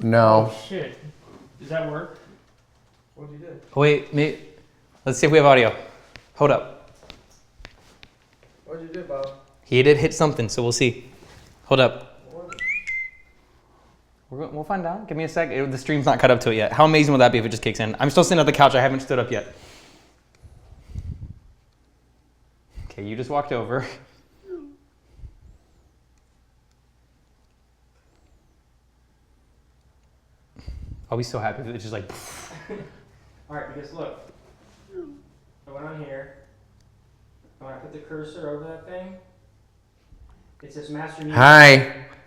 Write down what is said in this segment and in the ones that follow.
No. Oh, shit. Does that work? What did you do? Wait, let's see if we have audio. Hold up. What did you do, Bob? He did hit something, so we'll see. Hold up. We'll find out. Give me a sec. The stream's not cut up to it yet. How amazing would that be if it just kicks in? I'm still sitting at the couch. I haven't stood up yet. Okay, you just walked over. I'll be so happy if it's just like... Alright, because look. I went on here. And when I put the cursor over that thing, it says Master Music.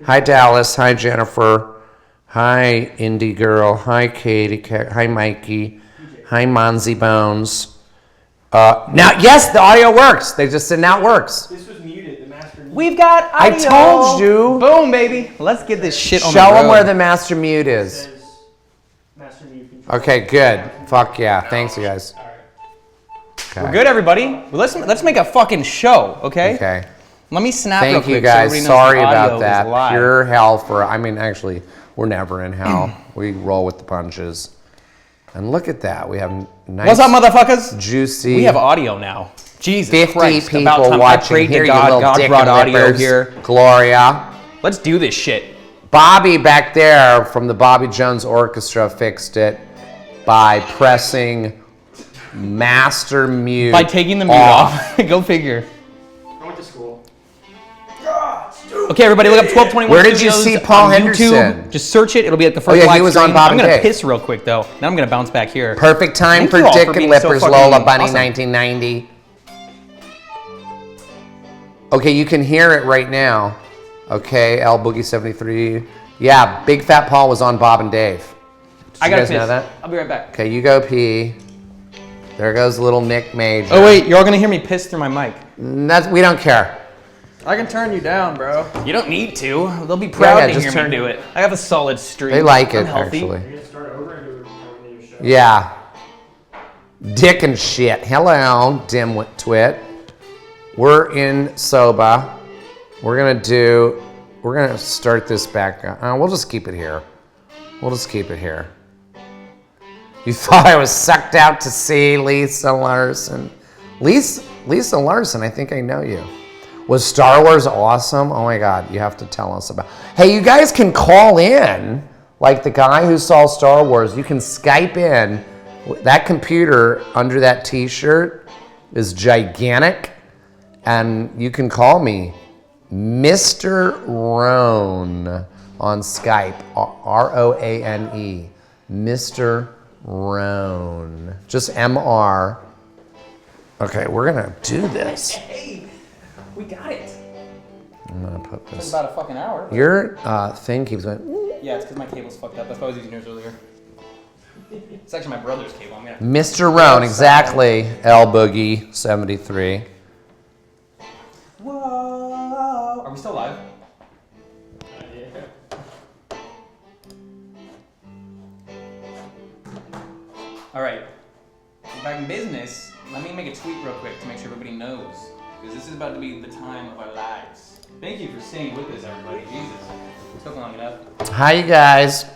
Hi Dallas. Hi Jennifer. Hi Indie Girl. Hi Katie. Hi Mikey. Hi Monzy Bones. Now, yes, the audio works. They just said now it works. This was muted, the Master Music. We've got audio. I told you. Boom, baby. Let's get this shit on the Show road. them where the master mute It is. says Master Music Control. Okay, good. Fuck yeah. Thanks, you guys. Alright. Okay. We're good, everybody. Well, let's make a fucking show, okay? Okay. Let me snap real Thank quick you guys. so everybody knows Sorry the audio about that. is live. Pure hell for. I mean, actually, we're never in hell. We roll with the punches. And look at that. We have nice. What's up, motherfuckers? Juicy. We have audio now. Jesus 50 Christ. people About time. I watching. prayed Here, to you God. little God dick brought and audio lippers. here. Gloria. Let's do this shit. Bobby back there from the Bobby Jones Orchestra fixed it by pressing master mute. By taking the mute off. Go figure. I went to school. Okay, everybody, look up 1221 Where did you Studios see Paul on Henderson? YouTube. Just search it. It'll be at the first Oh, yeah, live he was stream. on Bob I'm and going to Dave. piss real quick, though. Then I'm going to bounce back here. Perfect time Thank for you all Dick for and being so Lippers, fucking Lola Bunny, awesome. 1990. Okay, you can hear it right now. Okay, L Boogie 73. Yeah, Big Fat Paul was on Bob and Dave. Did I you got to guys piss. know that? I'll be right back. Okay, you go pee. There goes little Nick Major. Oh, wait. You're all going to hear me piss through my mic. We don't care. I can turn you down, bro. You don't need to. They'll be proud yeah, to just hear turn- me do it. I have a solid streak. They like I'm it, healthy. actually. Are you gonna start over and do a new show? Yeah. Dick and shit. Hello, dimwit. We're in Soba. We're gonna start this back. We'll just keep it here. You thought I was sucked out to see Lisa Larson. Lisa Larson, I think I know you. Was Star Wars awesome? Oh my God, you have to tell us about. Hey, you guys can call in, like the guy who saw Star Wars. You can Skype in. That computer under that T-shirt is gigantic, and you can call me Mr. Roan on Skype. R-O-A-N-E. Mr. Roan. Just M-R. Okay, we're gonna do this. Hey, we got it. I'm gonna put It's this. about a fucking hour. Your thing keeps going. Yeah, it's because my cable's fucked up. That's why I was using yours earlier. It's actually my brother's cable. I'm gonna... Mr. Roan, exactly. L Boogie 73. Whoa. Are we still live? Yeah. All right. We're back in business. Let me make a tweet real quick to make sure everybody knows, because this is about to be the time of our lives. Thank you for staying with us, everybody. Jesus, it took long enough. Hi, you guys.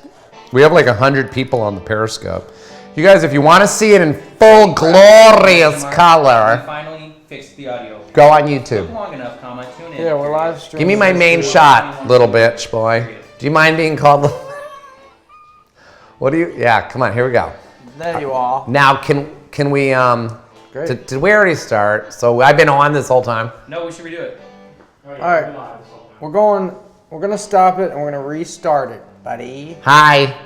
We have like 100 people on the Periscope. You guys, if you want to see it in full glorious We color, finally fixed the audio. go on Took YouTube. long enough, comma. Tune in. Yeah, we're live streaming. Give me my main shot, little bitch boy. Do you mind being called? What do you? Yeah, come on. Here we go. There you are. Now, can we? Great. Did we already start? So I've been on this whole time. No, we should redo it. Oh, yeah, All right. we're live this whole time. We're gonna stop it and we're gonna restart it, buddy. Hi,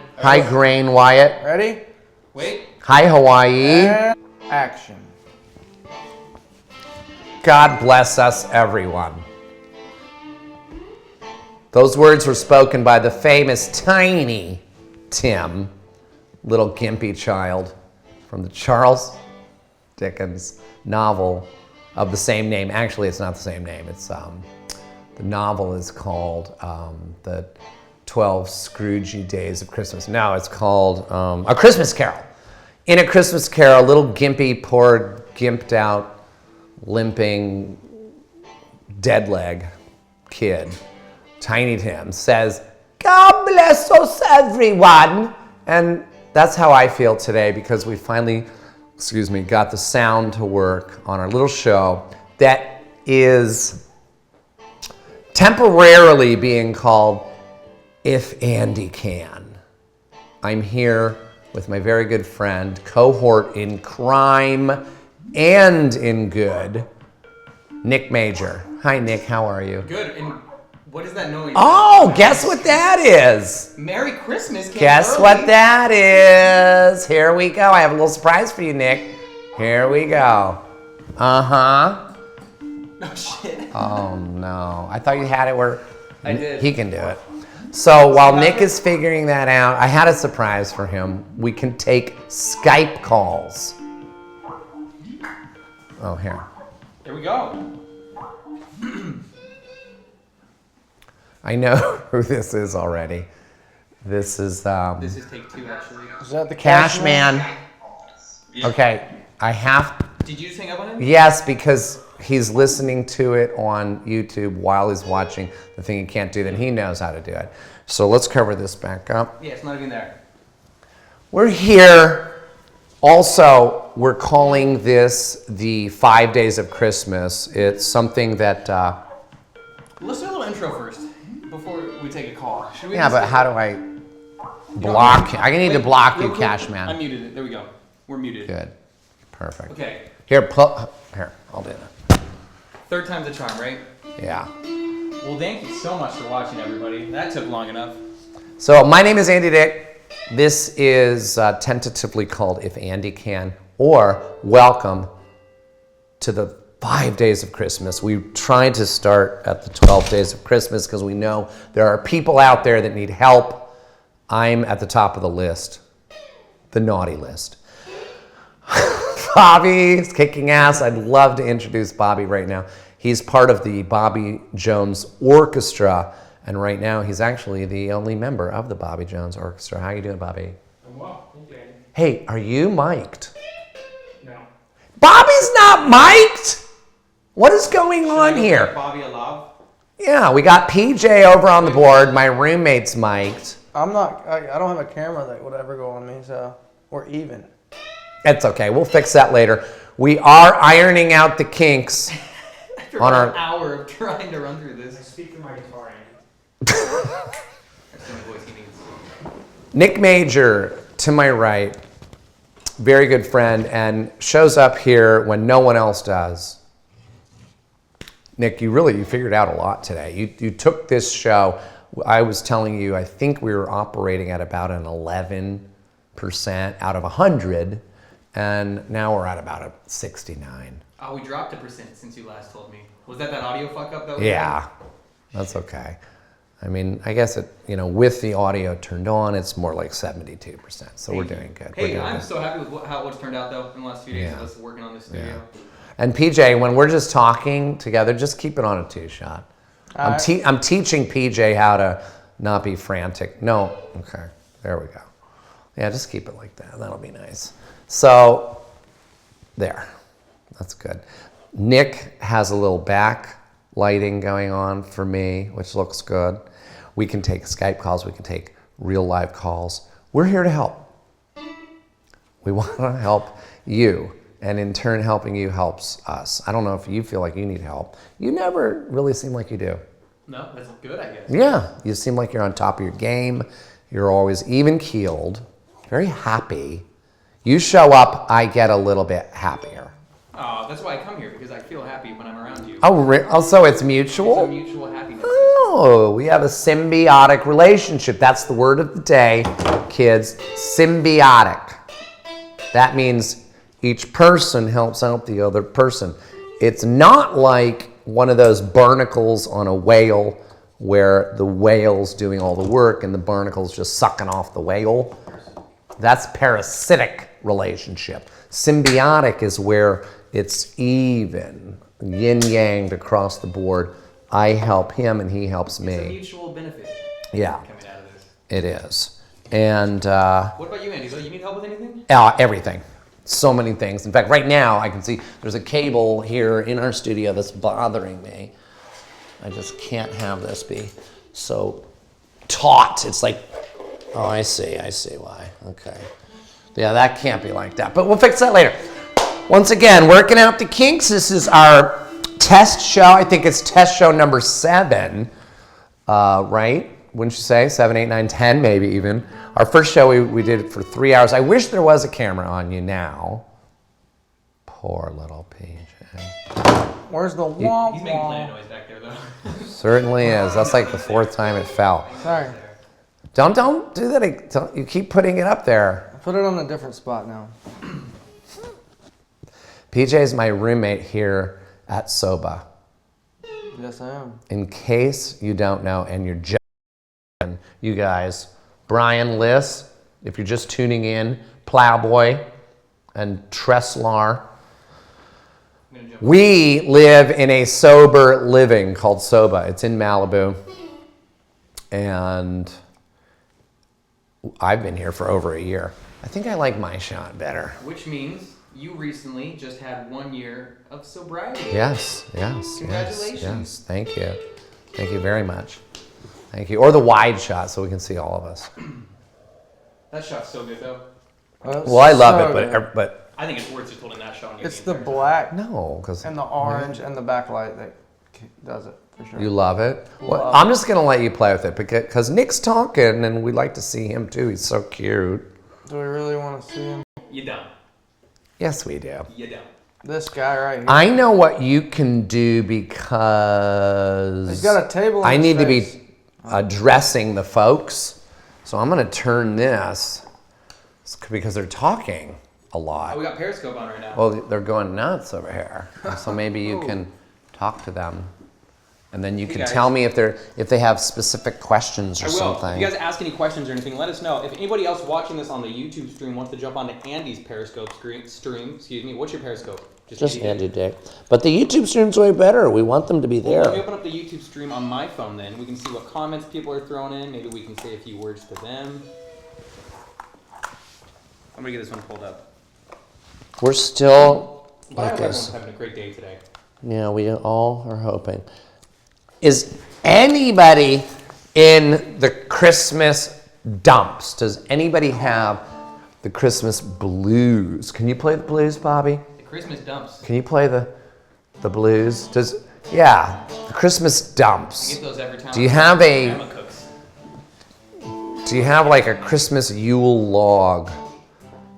Grain Wyatt. Ready? Wait. Hi, Hawaii. And action. God bless us, everyone. Those words were spoken by the famous Tiny Tim, little gimpy child from the Charles Dickens novel of the same name. Actually, it's not the same name. It's the novel is called The 12 Scroogey Days of Christmas. No, it's called A Christmas Carol. In A Christmas Carol, a little gimpy, poor, gimped out, limping, dead leg kid, Tiny Tim, says, God bless us, everyone. And that's how I feel today because we finally, got the sound to work on our little show that is temporarily being called If Andy Can. I'm here with my very good friend, cohort in crime and in good, Nick Major. Hi, Nick. How are you? Good. And what is that noise? Oh, guess what that is? Merry Christmas. Guess what that is? Here we go. I have a little surprise for you, Nick. Here we go. Uh-huh. Oh, shit. Oh, no. I thought you had it where I did. he can do it. So while Nick is figuring that out, I had a surprise for him. We can take Skype calls. Oh, here. Here we go. I know who this is already. This is This is take 2, actually. Is that the Cash cash Man. Yeah. Okay, I have. Did you just hang up on him? Yes, because he's listening to it on YouTube while he's watching the thing he can't do. Then he knows how to do it. So let's cover this back up. Yeah, it's not even there. We're here. Also, we're calling this the 5 Days of Christmas. It's something that. Let's do a little intro first before we take a call. Should we Yeah, just but how do I block? I need to block you, real quick. Cash I Man. muted it. There we go. We're muted. Good. Perfect. Okay. Here, I'll do that. Third time's a charm, right? Yeah. Well, thank you so much for watching, everybody. That took long enough. So my name is Andy Dick. This is tentatively called If Andy Can, or Welcome to the 5 Days of Christmas. We tried to start at the 12 Days of Christmas because we know there are people out there that need help. I'm at the top of the list, the naughty list. Bobby is kicking ass. I'd love to introduce Bobby right now. He's part of the Bobby Jones Orchestra, and right now he's actually the only member of the Bobby Jones Orchestra. How you doing, Bobby? I'm well. Thank you, Andy. Hey, are you mic'd? No. Bobby's not mic'd! What is going on here? Bobby alive. Yeah, we got PJ over on the board. My roommate's mic'd. I'm not. I don't have a camera that would ever go on me, so we're even. It's okay. We'll fix that later. We are ironing out the kinks. After On about our- an hour of trying to run through I this. speak through my guitar, Andy. That's the only voice he needs. Nick Major, to my right, very good friend, and shows up here when no one else does. Nick, you figured out a lot today. You took this show. I was telling you, I think we were operating at about an 11% out of 100, and now we're at about a 69. Oh, we dropped 1% since you last told me. Was that audio fuck up that we Yeah, that's okay. I mean, I guess it, with the audio turned on, it's more like 72%. So we're doing good. We're Hey, doing I'm good. so happy with how it's turned out though in the last few days Yeah. of us working on this studio. And PJ, when we're just talking together, just keep it on a 2-shot. I'm teaching PJ how to not be frantic. No, okay, there we go. Yeah, just keep it like that. That'll be nice. So, there, that's good. Nick has a little back lighting going on for me, which looks good. We can take Skype calls. We can take real live calls. We're here to help. We want to help you. And in turn, helping you helps us. I don't know if you feel like you need help. You never really seem like you do. No, that's good, I guess. Yeah, you seem like you're on top of your game. You're always even-keeled, very happy. You show up, I get a little bit happier. Oh, that's why I come here, because I feel happy when I'm around you. Also, it's It's mutual? a mutual happiness. Oh, we have a symbiotic relationship. That's the word of the day, kids. Symbiotic. That means each person helps out the other person. It's not like one of those barnacles on a whale where the whale's doing all the work and the barnacle's just sucking off the whale. That's parasitic relationship. Symbiotic is where it's even, yin-yanged across the board. I help him and he helps It's a me. mutual benefit Yeah, coming out of this. it is. And What about you, Andy? Do you need help with anything? everything. So many things. In fact, right now I can see there's a cable here in our studio that's bothering me. I just can't have this be so taut. It's like, oh, I see why. Okay. Yeah, that can't be like that. But we'll fix that later. Once again, working out the kinks. This is our test show. I think it's test show number 7. Right? Wouldn't you say? 7, 8, 9, 10, maybe even. Our first show, we did it for 3 hours. I wish there was a camera on you now. Poor little PJ. Where's the womp He's making plenty womp? of noise back there, though. Certainly is. That's like the 4th time it fell. Sorry. Don't do that. Don't, you keep putting it up there. Put it on a different spot now. PJ is my roommate here at Soba. Yes, I am. In case you don't know, and you're just, you guys, Brian, Liz, if you're just tuning in, Plowboy, and Treslar, we live in a sober living called Soba. It's in Malibu. And I've been here for over a year. I think I like my shot better. Which means you recently just had 1 year of sobriety. Yes. Congratulations. Yes. Thank you. Thank you very much. Thank you. Or the wide shot so we can see all of us. That shot's so good, though. Well, I love So it, good. I think it's worth just holding that shot on your It's the entire black no, because and the orange and the backlight that does it for sure. you love it. Well, Love I'm just gonna let you play with it because Nick's talking and we'd like to see him too. He's so cute. Do we really want to see him? You don't. Yes, we do. You don't. This guy right here. I know what you can do because He's got a table. I in need his to be face. addressing the folks, so I'm gonna turn this because they're talking a Oh, lot. we got Periscope on right now. Well, they're going nuts over here, so maybe you can talk to them, and then you Hey, can guys. tell me if they have specific questions or I will. something. If you guys ask any questions or anything, let us know. If anybody else watching this on the YouTube stream wants to jump onto Andy's Periscope stream, what's your Periscope? Just Andy Dick. But the YouTube stream's way better. We want them to be Well, let me there. open up the YouTube stream on my phone then. We can see what comments people are throwing in. Maybe we can say a few words to them. I'm gonna get this one pulled up. We're still But I like hope everyone's this. having a great day today. Yeah, we all are hoping. Is anybody in the Christmas dumps? Does anybody have the Christmas blues? Can you play the blues, Bobby? The Christmas dumps. Can you play the blues? Yeah, the Christmas I dumps. get those every time. Do you have Grandma cooks. Do you have like a Christmas Yule log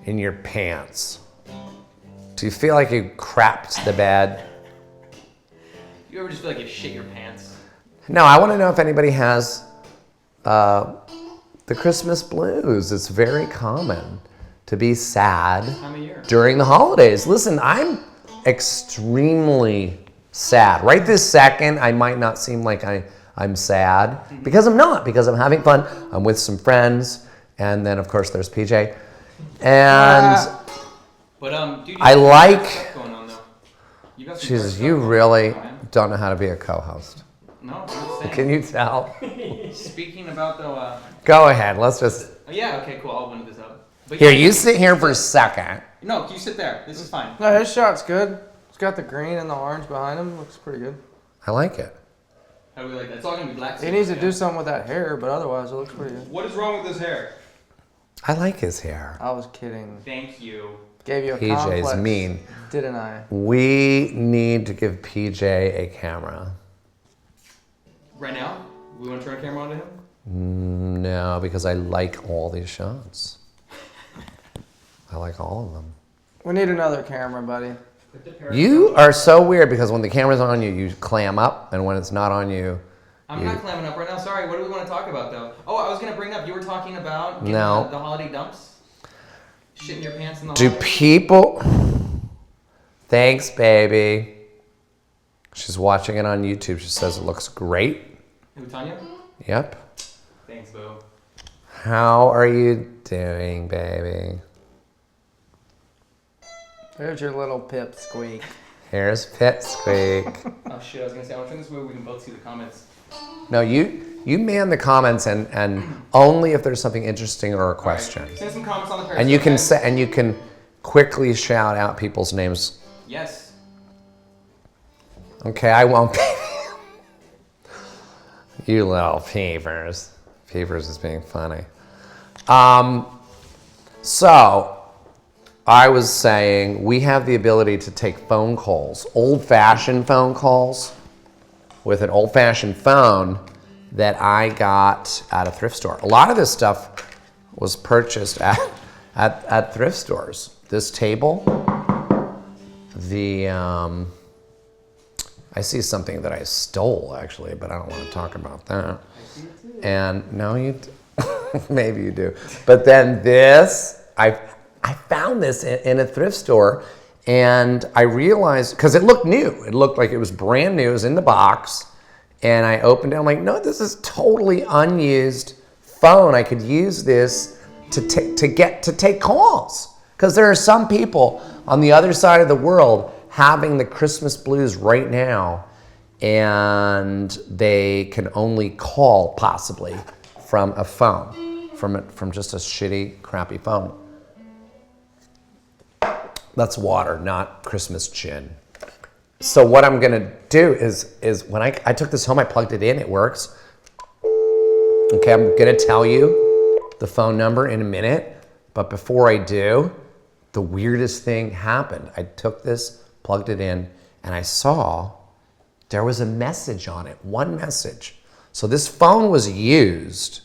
in your pants? Do you feel like you crapped the bed? You ever just feel like you shit your pants? No, I want to know if anybody has the Christmas blues. It's very common to be sad Time of year. during the holidays. Listen, I'm extremely sad. Right this second, I might not seem like I'm sad because I'm not, because I'm having fun. I'm with some friends, and then of course there's PJ. And But dude, you I got like- stuff going on though. You got some Jesus, stuff you going on, really man. don't know how to be a co-host. No, I'm just saying. Can you tell? Speaking about though, Go ahead. Let's just. yeah, okay, cool. I'll wind this up. But Here, yeah, you sit here for a second. No, you sit there. This is fine. No, his shot's good. It's got the green and the orange behind him. Looks pretty good. I like it. How do we like that? It's all gonna be black. He needs to do something with that hair, but otherwise it looks pretty good. What is wrong with his hair? I like his hair. I was kidding. Thank you. Gave you a PJ's complex, mean. didn't I? We need to give PJ a camera. Right now, we want to turn a camera onto him. No, because I like all these shots. I like all of them. We need another camera, buddy. You are so weird because when the camera's on you, you clam up, and when it's not on you, I'm you- not clamming up right now. Sorry. What do we want to talk about though? Oh, I was gonna bring up. You were talking about getting No. the holiday dumps. Shitting your pants in the do holidays. people. Thanks, baby. She's watching it on YouTube. She says it looks great. Who, Tanya? Yep. Thanks, boo. How are you doing, baby? There's your little pip squeak. Here's Pitsqueak. Oh shit! I was gonna say I want to turn this way we can both see the comments. No, you man the comments and only if there's something interesting or a question. All right. Send some comments on the Periscope. And you can guys. say and you can quickly shout out people's names. Yes. Okay, I won't. You little peepers. Peepers is being funny. So, I was saying we have the ability to take phone calls, old-fashioned phone calls, with an old-fashioned phone that I got at a thrift store. A lot of this stuff was purchased at thrift stores. This table, I see something that I stole actually, but I don't want to talk about that. And no, maybe you do. But then this, I found this in a thrift store, and I realized, because it looked new. It looked like it was brand new. It was in the box. And I opened it. I'm like, no, this is totally unused phone. I could use this to take calls. Because there are some people on the other side of the world having the Christmas blues right now, and they can only call possibly from a phone, from just a shitty, crappy phone. That's water, not Christmas gin. So what I'm gonna do is when I took this home, I plugged it in, it works. Okay, I'm gonna tell you the phone number in a minute, but before I do, the weirdest thing happened. I took this, plugged it in, and I saw there was a message on it, one message. So this phone was used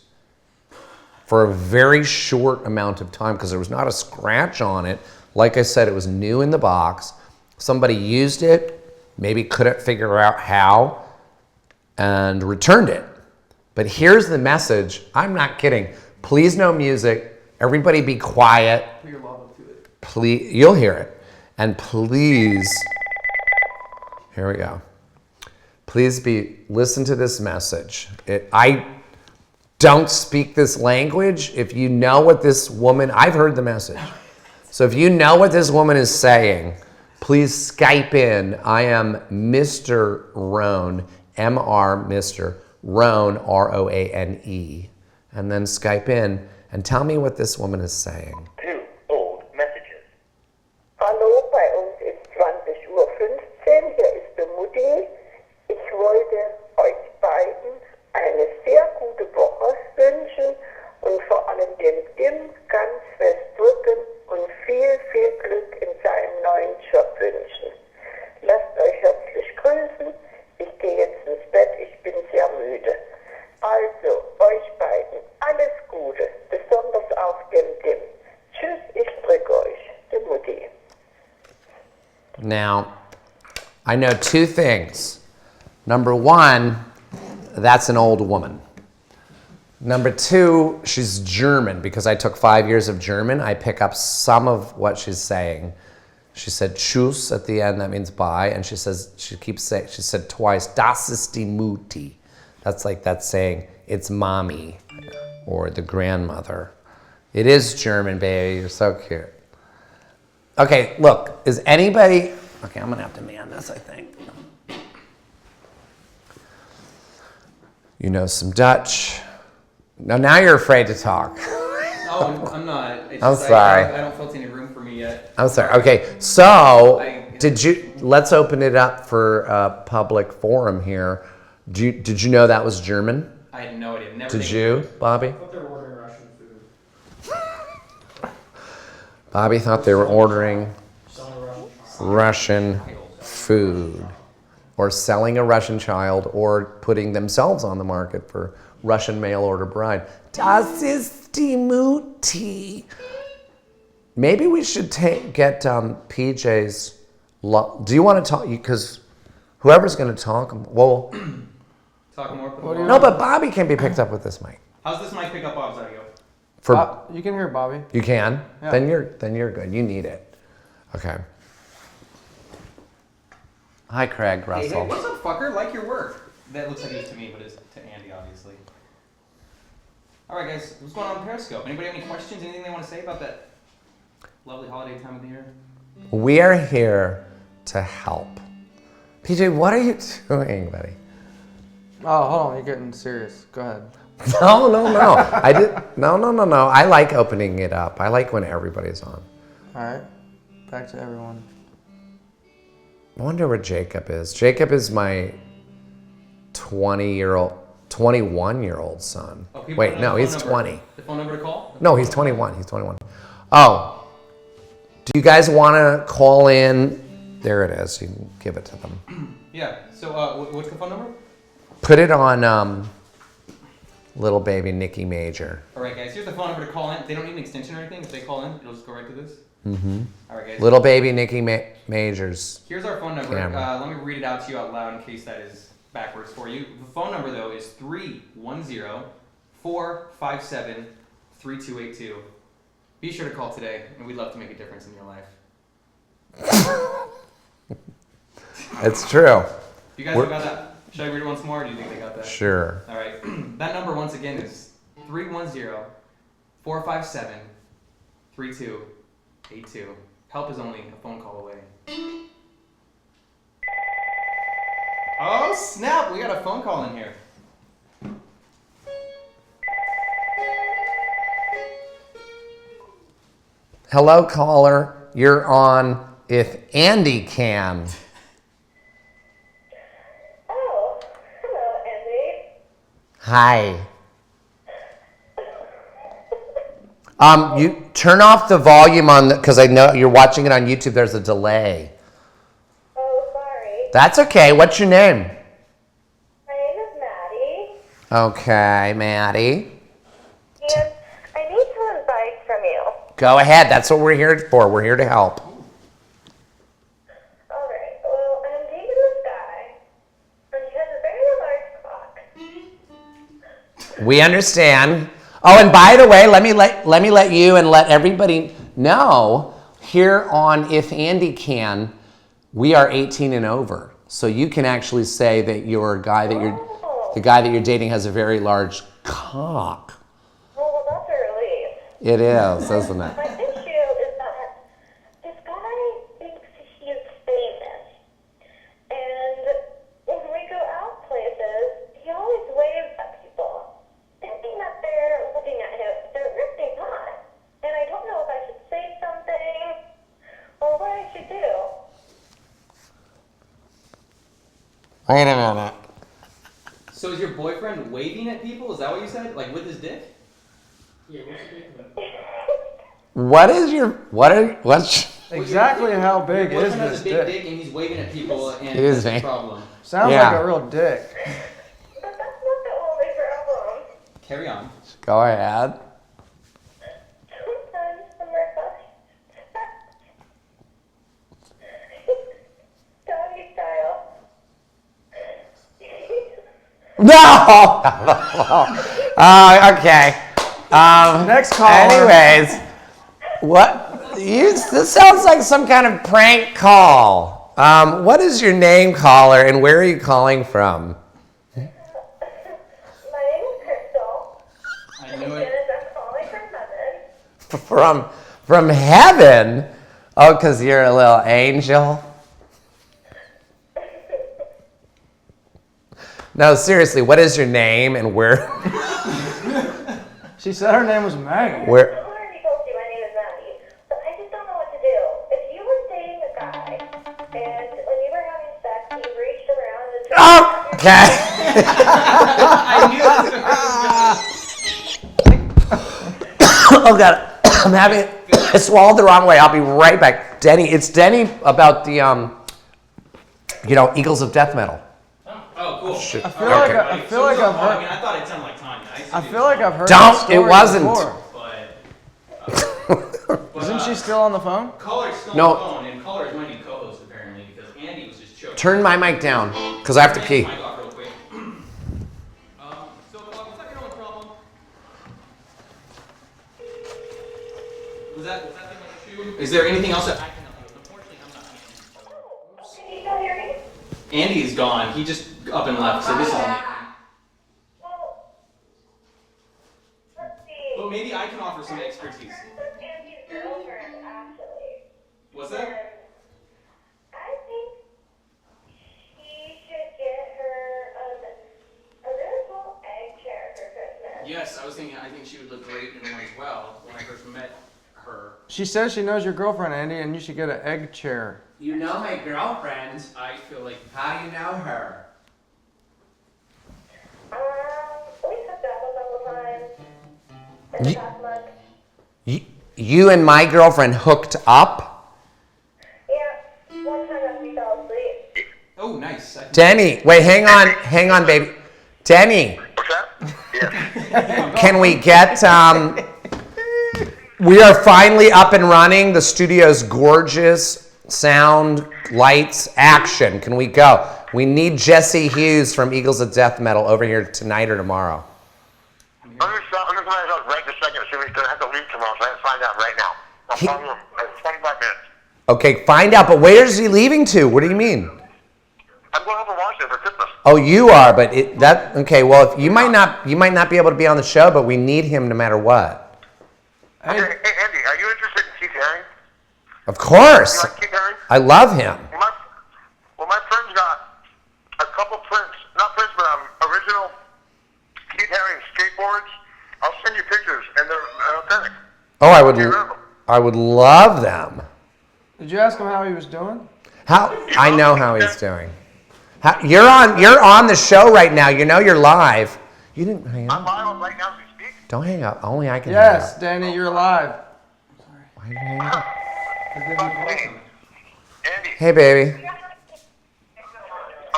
for a very short amount of time because there was not a scratch on it. Like I said, it was new in the box. Somebody used it, maybe couldn't figure out how, and returned it. But here's the message. I'm not kidding. Please no music. Everybody be quiet. Put your love to it. Please, you'll hear it. And please, here we go. Please listen to this message. I don't speak this language. If you know what this woman, I've heard the message. So if you know what this woman is saying, please Skype in. I am Mr. Roane, M-R, Mr. Roane, R-O-A-N-E. And then Skype in and tell me what this woman is saying. 2 old messages. Hallo, bei uns ist 20:15 Uhr, hier ist die Mutti. Ich wollte euch beiden eine sehr gute Woche wünschen und vor allem dem Tim ganz fest drücken und viel, viel Glück in seinem neuen Job wünschen. Lasst euch herzlich grüßen. Ich gehe jetzt ins Bett, ich bin sehr müde. Also, euch beiden alles Gute, besonders auch dem Tim. Tschüss, ich drücke euch. Die Mutti. Now, I know two things. Number one, that's an old woman. Number two, she's German because I took 5 years of German. I pick up some of what she's saying. She said tschüss at the end, that means bye. And she said twice, das ist die Mutti. That's saying it's mommy or the grandmother. It is German, baby, you're so cute. Okay, look, is anybody, okay, I'm gonna have to man this, I think. You know some Dutch. Now you're afraid to talk. No, I'm not. It's I'm just, sorry. I don't feel any room for me yet. I'm sorry. Okay, so let's open it up for a public forum here. Did you know that was German? I had no idea. Never. Did you, Bobby? I thought they were ordering Russian food. Bobby thought they were ordering Selling a Russian child. Russian food, or selling a Russian child, or putting themselves on the market for Russian mail order bride. Das ist die Mutti. Maybe we should get PJ's. Do you want to talk? Because whoever's going to talk, well, Talk more. no, but Bobby can be picked up with this mic. How's this mic pick up Bob's audio? You can hear Bobby. You can. Yeah. Then you're good. You need it. Okay. Hi, Craig Hey, Russell. what's up, fucker? Like your work. That looks like it's to me, but it's to Andy, obviously. All right, guys. What's going on Periscope? Anybody have any questions? Anything they want to say about that lovely holiday time of the year? We are here to help. PJ, what are you doing, buddy? Oh, hold on. You're getting serious. Go ahead. No. No. I like opening it up. I like when everybody's on. All right. Back to everyone. I wonder where Jacob is. Jacob is my 20-year-old. 21-year-old son. Oh, people Wait, know no, the he's phone number. 20. The phone number to call? No, he's 21. He's 21. Oh, do you guys want to call in? There it is. You can give it to them. Yeah. So what's the phone number? Put it on little baby Nikki Major. All right, guys. Here's the phone number to call in. They don't need an extension or anything. If they call in, it'll just go right to this. Mm-hmm. All right, guys. Little baby Nikki Majors. Here's our phone number. Camera. Let me read it out to you out loud in case that is backwards for you. The phone number, though, is 310-457-3282. Be sure to call today, and we'd love to make a difference in your life. It's true. You guys got that? Should I read it once more, or do you think they got that? Sure. All right. That number, once again, is 310-457-3282. Help is only a phone call away. Oh, snap! We got a phone call in here. Hello, caller. You're on If Andy Can. Oh, hello, Andy. Hi. You turn off the volume on because I know you're watching it on YouTube. There's a delay. Oh, sorry. That's okay. What's your name? My name is Maddie, Okay, Maddie. and I need some advice from you. Go ahead. That's what we're here for. We're here to help. All right. Well, I'm dating this guy, and he has a very large cock. We understand. Oh, and by the way, let me let you and let everybody know here on If Andy Can, we are 18 and over. So you can actually say that your guy that the guy that you're dating has a very large cock. Well, that's a relief. It is, isn't My it? issue is that this guy thinks he's famous. And when we go out places, he always waves at people, thinking that they're looking at him. They're really not. And I don't know if I should say something or what I should do. Wait a minute. So is your boyfriend waving at people? Is that what you said? Like with his dick? Yeah, what's the big one? What's Exactly how big Your is boyfriend has this a big dick? dick and he's waving at people, and Excuse that's me. the problem. Sounds Yeah. like a real dick. But that's not the only problem. Carry on. Go ahead. Sometimes when we're doggy style. No. Okay. Next caller. Anyways, this sounds like some kind of prank call. What is your name, caller, and where are you calling from? My name is Crystal. I knew And it. I'm calling from heaven. From heaven? Oh, because you're a little angel? No, seriously, what is your name and where? She said her name was Maggie. Where? I already told you my name is Maddie, but I just don't know what to do. If you were dating a guy, and when you were having sex, he reached around and Oh, tried to grab I knew this was oh God, I'm having I swallowed the wrong way. I'll be right back. Denny, it's Denny about the Eagles of Death Metal. Oh, cool. I feel Okay. like I feel like I've I heard. mean, I thought it sounded like Tanya. I feel like I've heard. Don't, that story it wasn't. before. But Isn't she still on the phone? Caller's still No. on the phone, and Caller is my new co-host apparently because Andy was just choking. Turn my mic down, because I have to pee. Mic off real quick. So, was that your only problem? Was that thing like a shoe? Is there anything else that I can help you with? Unfortunately, I'm not Andy. Can you still hear me? Andy's gone. He just up and left. So this is me. Well, let's see. But maybe I can offer some expertise. This is Andy's girlfriend, actually. What's And that? I think he should get her a really cool egg chair for Christmas. Yes, I think she would look great in one as well when I first met her. She says she knows your girlfriend, Andy, and you should get an egg chair. You know my girlfriend. I feel like How do you know her? I in the Ye- past month. You and my girlfriend hooked up? Yeah, one time after we fell asleep. Oh, nice. Denny, wait, hang on, baby. Denny, What's that? Yeah. can we get, we are finally up and running. The studio's gorgeous. Sound, lights, action. Can we go? We need Jesse Hughes from Eagles of Death Metal over here tonight or tomorrow. I'm just find out right this second. See, we're going to have to leave tomorrow, so I have to find out right now. I'll call you in 25 minutes. Okay, find out, but where is he leaving to? What do you mean? I'm going over to Washington for Christmas. Oh, you are, but okay, well, if you might not be able to be on the show, but we need him no matter what. Hey, Andy, are you interested in Keith Haring? Of course. You like Keith Haring? I love him. My friend's got a couple prints, not prints, but original Keith Haring skateboards. I'll send you pictures, and they're authentic. Oh, I would love them. Did you ask him how he was doing? I know how he's doing. You're on the show right now. You know you're live. You didn't hang I'm up. live right now as we speak. Don't hang up. Only I can Yes, hang up. Danny, you're alive. Why did you hang up? Hey, Andy. Hey, baby.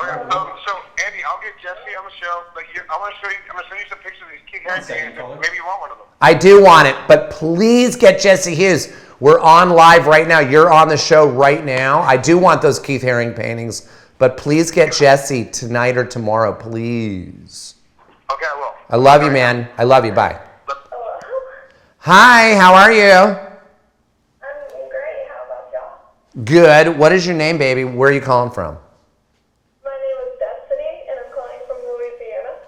Okay, so Andy, I'll get Jesse on the show, but I'm gonna send you some pictures of these Keith Haring things. Maybe you want one of them. I do want it, but please get Jesse Hughes. We're on live right now. You're on the show right now. I do want those Keith Haring paintings, but please get Jesse tonight or tomorrow, please. Okay, I will. I love you, man. I love you. Bye. Hello? Hi, how are you? I'm great. How about y'all? Good. What is your name, baby? Where are you calling from? My name is Destiny, and I'm calling from Louisiana.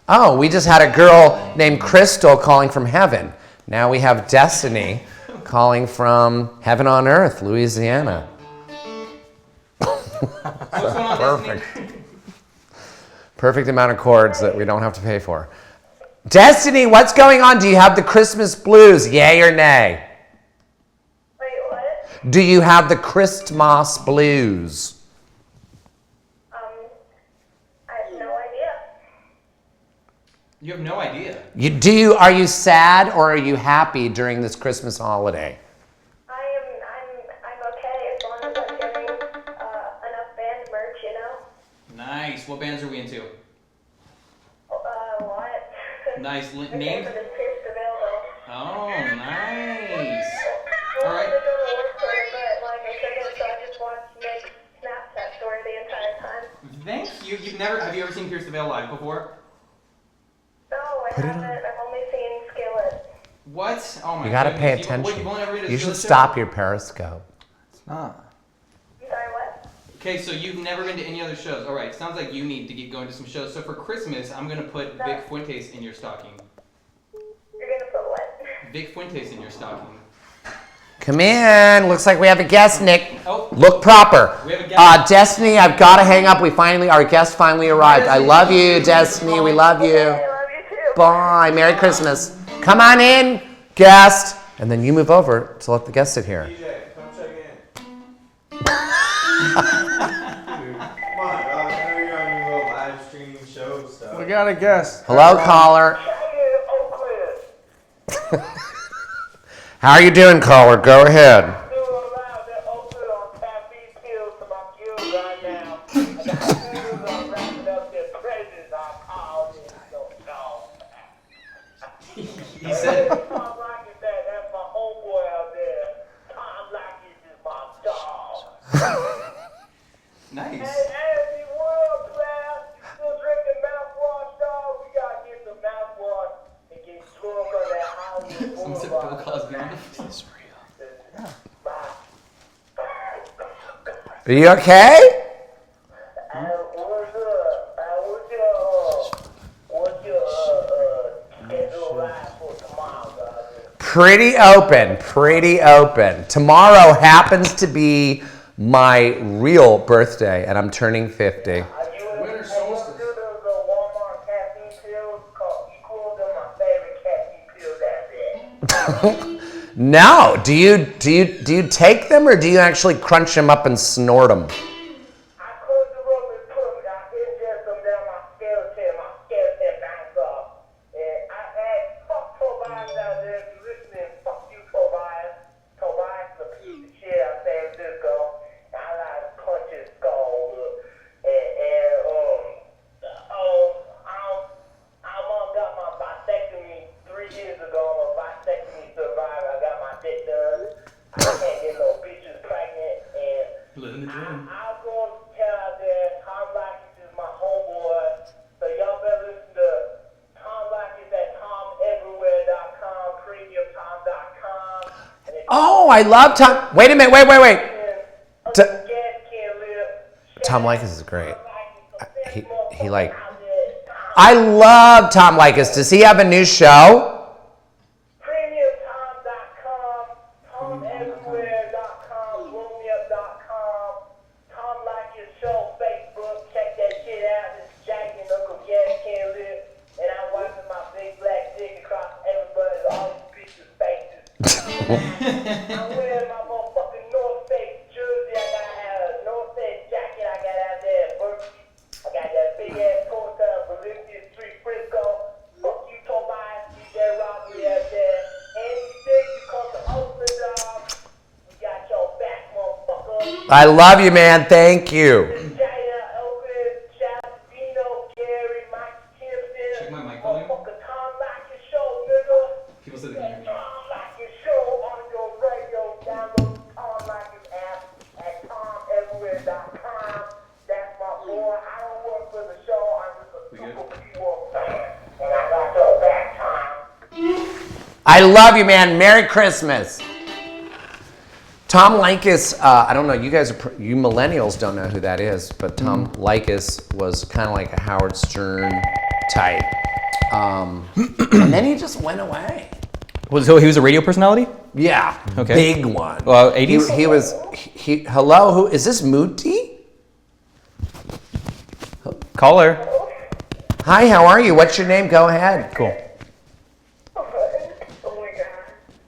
Oh, we just had a girl named Crystal calling from heaven. Now we have Destiny calling from heaven on earth, Louisiana. What's going on, Perfect. Destiny? Perfect amount of chords that we don't have to pay for. Destiny, what's going on? Do you have the Christmas blues? Yay or nay? Wait, what? Do you have the Christmas blues? I have no idea. You have no idea. Are you sad or are you happy during this Christmas holiday? I'm okay as long as I'm getting enough band merch, you know? Nice. What bands are we into? What? Nice. The Name? name of this Pierce available. Oh, nice. I All wanted right. to go to work for it, but like I couldn't, so I just watched Nick's Snapchat story the entire time. Thank you. Have you ever seen Pierce the Veil live before? No, I haven't. I've only seen Skillet. What? Oh my You gotta pay goodness. attention. You've only ever been to You Skillet should show? stop your Periscope. It's not. I'm sorry, what? Okay, so you've never been to any other shows. All right, sounds like you need to get going to some shows. So for Christmas, I'm gonna put Vic Fuentes in your stocking. You're gonna put what? Vic Fuentes in your stocking. Come in. Looks like we have a guest, Nick. Oh. Look proper. We have a guest. Destiny, I've got to hang up. Our guest finally arrived. I love you, Destiny. We love you. I love you too. Bye. Merry Christmas. Come on in, guest. And then you move over to let the guest sit here. DJ, come check in. Dude, come on, dog. I know you're on your little live streaming show stuff. We got a guest. Hello, caller. Hey, Oakland. How are you doing, caller? Go ahead. Doing loud. They're Oakland on caffeine pills for my pills right now. I got pills on wrapping up their presents. I called it. He said, Tom Lockett, that's my homeboy out there. Tom Lockett is my dog. nice. Hey, world class. You still drinking mouthwash, dog? We gotta get some mouthwash and get drunk on that Hollywood Someone said Boulevard. Bill Cosby on the Are you okay? What's your schedule like for tomorrow, guys? Pretty open. Pretty open. Tomorrow happens to be my real birthday, and I'm turning 50. Are you Winter do solstice. the Walmart caffeine pills called equal to my favorite caffeine pills out there? No. Do you take them or do you actually crunch them up and snort them? I close the room and I ingest them down my skeleton bounce off. And I had fuck probiotics out there. Oh, I love Tom. Wait a minute. Wait. T- Tom Likas is great. He like. I love Tom Likas. Does he have a new show? PremierTom.com, TomEverywhere.com, BlowMeUp.com, Tom Like Your Show, Facebook. Check that shit out. This is Jackie and Uncle Gas Can't Live, and I'm wiping my big black dick across everybody's all these pictures' faces. I'm wearing my motherfucking North Face jersey. I got a North Face jacket. I got out there at Berkeley. I got that big ass coat down Valencia Street, Frisco. Fuck you, Tobias. You there, Robbery out there. And you think you come to Oakland, dog? We got your back, motherfucker. I love you, man. Thank you. China, Oakland, shout out to Dino, Gary, Mike Timpson. Check my mic volume. Motherfucker, Tom Like Your Show, nigga. People said they can hear me. Tom Like Your Show on your radio. Download Tom Like Your app at TomEverywhere.com. That's my boy. I don't work for the show. I'm just a super people fan. And I got your back, Tom. I love you, man. Merry Christmas. Tom Likas, I don't know, you guys, you millennials don't know who that is, but Tom Likas was kind of like a Howard Stern type. And then he just went away. So he was a radio personality? Yeah, Okay. big one. Well, 80s? Hello, who, is this Muti? Caller. Hi, how are you? What's your name? Go ahead. Cool. Oh my god.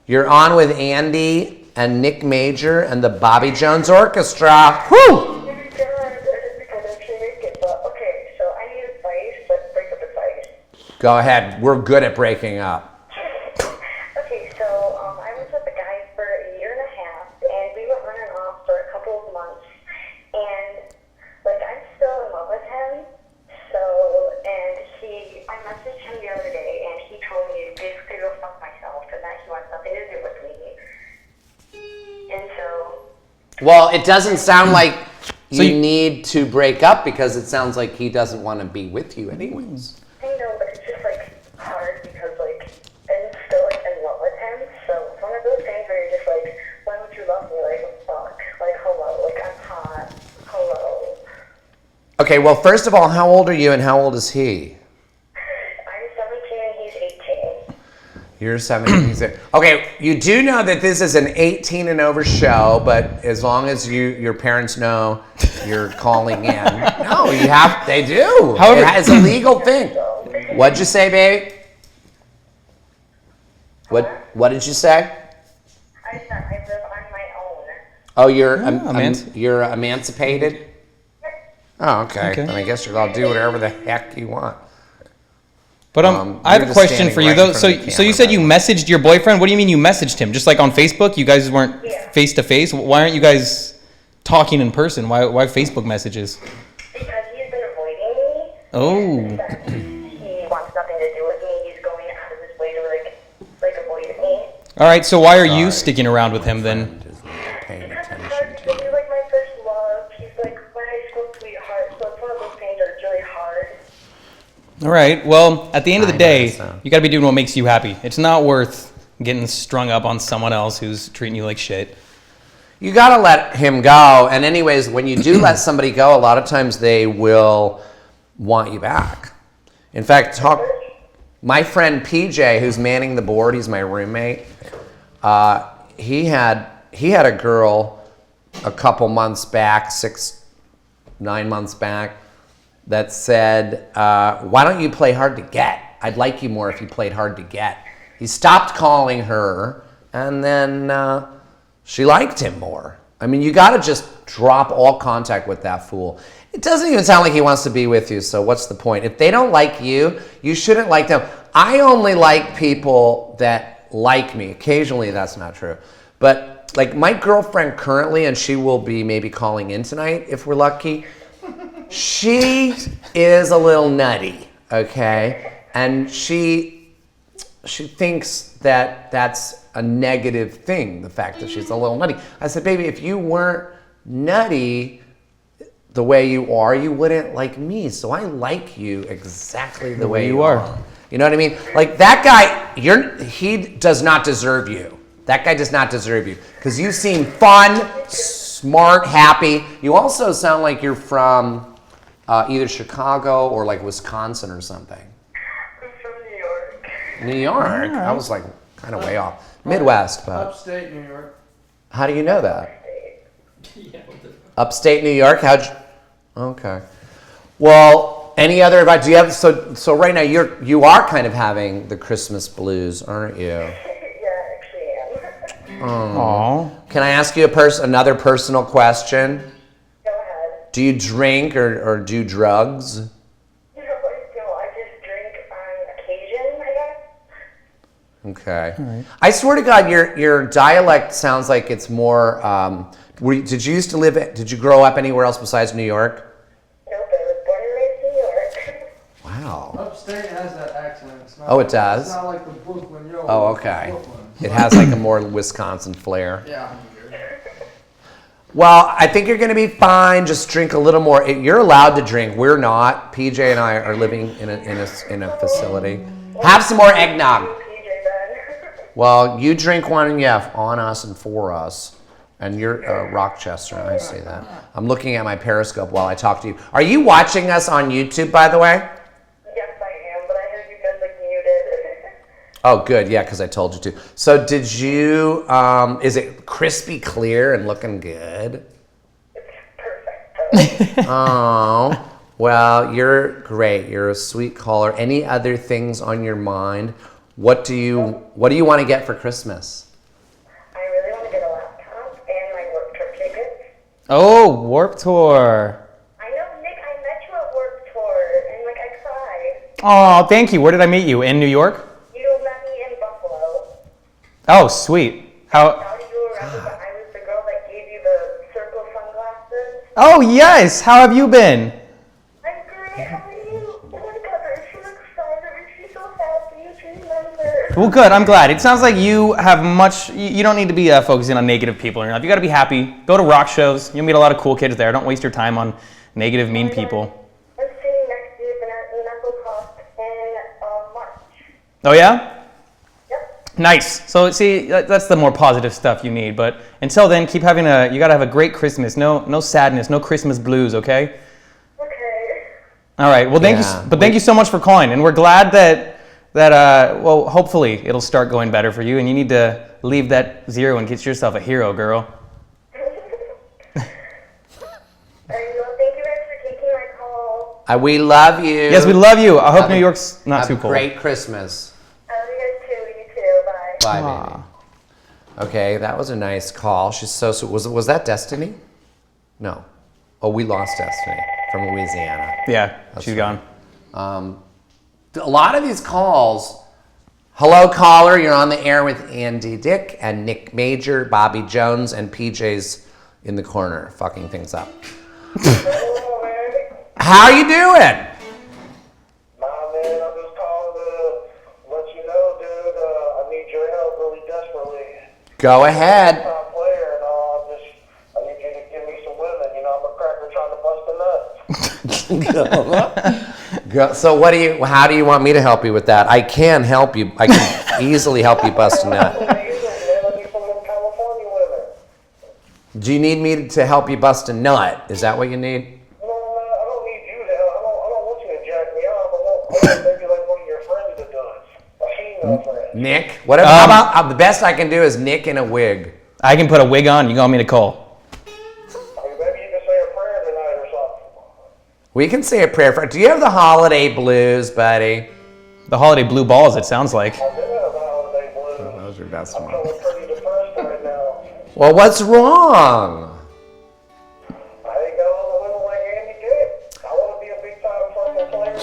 You're on with Andy and Nick Major and the Bobby Jones Orchestra. Woo! Oh my god, I didn't think I'd actually make it, but okay, so I need advice. Let's break up advice. Go ahead. We're good at breaking up. Okay, so I was with a guy for a year and a half, and we were on and off for a couple of months, and like I'm still in love with him. So, and I messaged him the other day, and he told me to basically go fuck myself, and that he wants nothing to do with me. And so, Well, it doesn't sound like So you you- need to break up because it sounds like he doesn't want to be with you anyways. I know, but it's just like hard because like I'm still like in love with him. So it's one of those things where you're just like, why would you love me? Like fuck, like hello, like I'm hot, hello. Okay, well, first of all, how old are you and how old is he? I'm 17 and he's 18. You're 17. He's okay, you do know that this is an 18 and over show, but as long as your parents know you're calling in. No, they do. However- it's a legal thing. What'd you say, baby? What did you say? I live on my own. Oh, you're you're emancipated? Oh, okay. Okay. Then I guess you're allowed to do whatever the heck you want. But I have you're a just question standing for you right though. in front of the So you camera, said by you the way. messaged your boyfriend. What do you mean you messaged him? Just like on Facebook? You guys weren't Yeah. face to face? Why aren't you guys talking in person? Why Facebook messages? Because he's been avoiding me. Oh. He wants nothing to do with me. He's going out of his way to like avoid me. All right, so why are you sticking around with him then? Just not paying Because attention it's hard to because he's like my first love. He's like my high school sweetheart. So it's one of those things that it's really hard. All right, well, at the end of the I day, guess so. you got to be doing what makes you happy. It's not worth getting strung up on someone else who's treating you like shit. You gotta let him go. And anyways, when you do let somebody go, a lot of times they will want you back. In fact, my friend PJ, who's manning the board, he's my roommate. He had a girl a couple months back, 9 months back, that said, "Why don't you play hard to get? I'd like you more if you played hard to get." He stopped calling her, and then she liked him more. I mean, you got to just drop all contact with that fool. It doesn't even sound like he wants to be with you, so what's the point? If they don't like you, you shouldn't like them. I only like people that like me. Occasionally, that's not true. But like my girlfriend currently, and she will be maybe calling in tonight if we're lucky, she is a little nutty, okay? And she thinks that that's a negative thing, the fact that she's a little nutty. I said, baby, if you weren't nutty the way you are, you wouldn't like me. So I like you exactly the way you are. You know what I mean? Like that guy, he does not deserve you. That guy does not deserve you because you seem fun, smart, happy. You also sound like you're from either Chicago or like Wisconsin or something. I'm from New York. New York? I was like kind of way off. Midwest, but Upstate New York. how do you know that? Upstate New York? Okay. Well, any other advice? Do you have so right now you are kind of having the Christmas blues, aren't you? Yeah, actually am. Aww. Can I ask you another personal question? Go ahead. Do you drink or do drugs? You know what I do? I just drink on occasion, I guess. Okay. I swear to God, your dialect sounds like it's more. Did you grow up anywhere else besides New York? Nope, I was born and raised in New York. Wow. Upstate has that accent. It's not Oh, it does? It's not like the Brooklyn, yo. Oh, okay. Brooklyn. It has like a more Wisconsin flair. Yeah. Well, I think you're going to be fine. Just drink a little more. You're allowed to drink. We're not. PJ and I are living in a facility. Have some more eggnog. PJ then. Well, you drink one, yeah, on us and for us. And you're Rochester, I see that. I'm looking at my Periscope while I talk to you. Are you watching us on YouTube, by the way? Yes, I am, but I heard you guys like muted. Oh, good, yeah, because I told you to. So did you, is it crispy clear and looking good? It's perfect. Oh, well, you're great. You're a sweet caller. Any other things on your mind? What do you want to get for Christmas? I really want to get a laptop and my work trip tickets. Oh, Warped Tour. I know, Nick, I met you at Work Tour, and like I cried. Oh, thank you. Where did I meet you? In New York? You met me in Buffalo. Oh, sweet. How? How do you remember that I was the girl that gave you the circle sunglasses? Oh, yes. How have you been? I'm great. How are you? Oh my god, I'm so excited. I'm so happy to remember. Well, good. I'm glad. It sounds like you have much. You don't need to be focusing on negative people in your life. You got to be happy. Go to rock shows. You'll meet a lot of cool kids there. Don't waste your time on negative, mean people. I'm sitting next to you in Knucklecross in March. Oh yeah. Yep. Nice. So see, that's the more positive stuff you need. But until then, keep having you got to have a great Christmas. No sadness. No Christmas blues. Okay. Okay. All right. Well, thank Yeah. you. But thank you so much for calling, and we're glad that well, hopefully it'll start going better for you, and you need to leave that zero and get yourself a hero, girl. Well, thank you guys for taking my call. We love you. Yes, we love you. I hope Have New a- York's not Have too a cold. great Christmas. I love you guys too. You too. Bye. Bye, baby. Okay, that was a nice call. She's so sweet. Was that Destiny? No. Oh, we lost Destiny from Louisiana. Yeah, she's gone. A lot of these calls. Hello, caller. You're on the air with Andy Dick and Nick Major, Bobby Jones, and PJ's in the corner, fucking things up. Hello, man. How you doing? Nah, man, I'm just calling to let you know, dude, I need your help really desperately. Go ahead. Top player and all, I need you to give me some women. You know, I'm a cracker trying to bust a nut. So how do you want me to help you with that? I can help you. I can easily help you bust a nut. Man, I need some of them California women. Do you need me to help you bust a nut? Is that what you need? No, I don't need you to help. I don't want you to jack me off. I want maybe like one of your friends to do it. A female friend. Nick? Whatever. How about the best I can do is Nick in a wig. I can put a wig on. You want me to call? Maybe you can say a prayer tonight or something. We can say a prayer for. Do you have the holiday blues, buddy? The holiday blue balls. It sounds like. I did have the holiday blues. Those are best I'm feeling pretty depressed right now. Well, what's wrong? I ain't got all the women like Andy did. I want to be a big time fucking player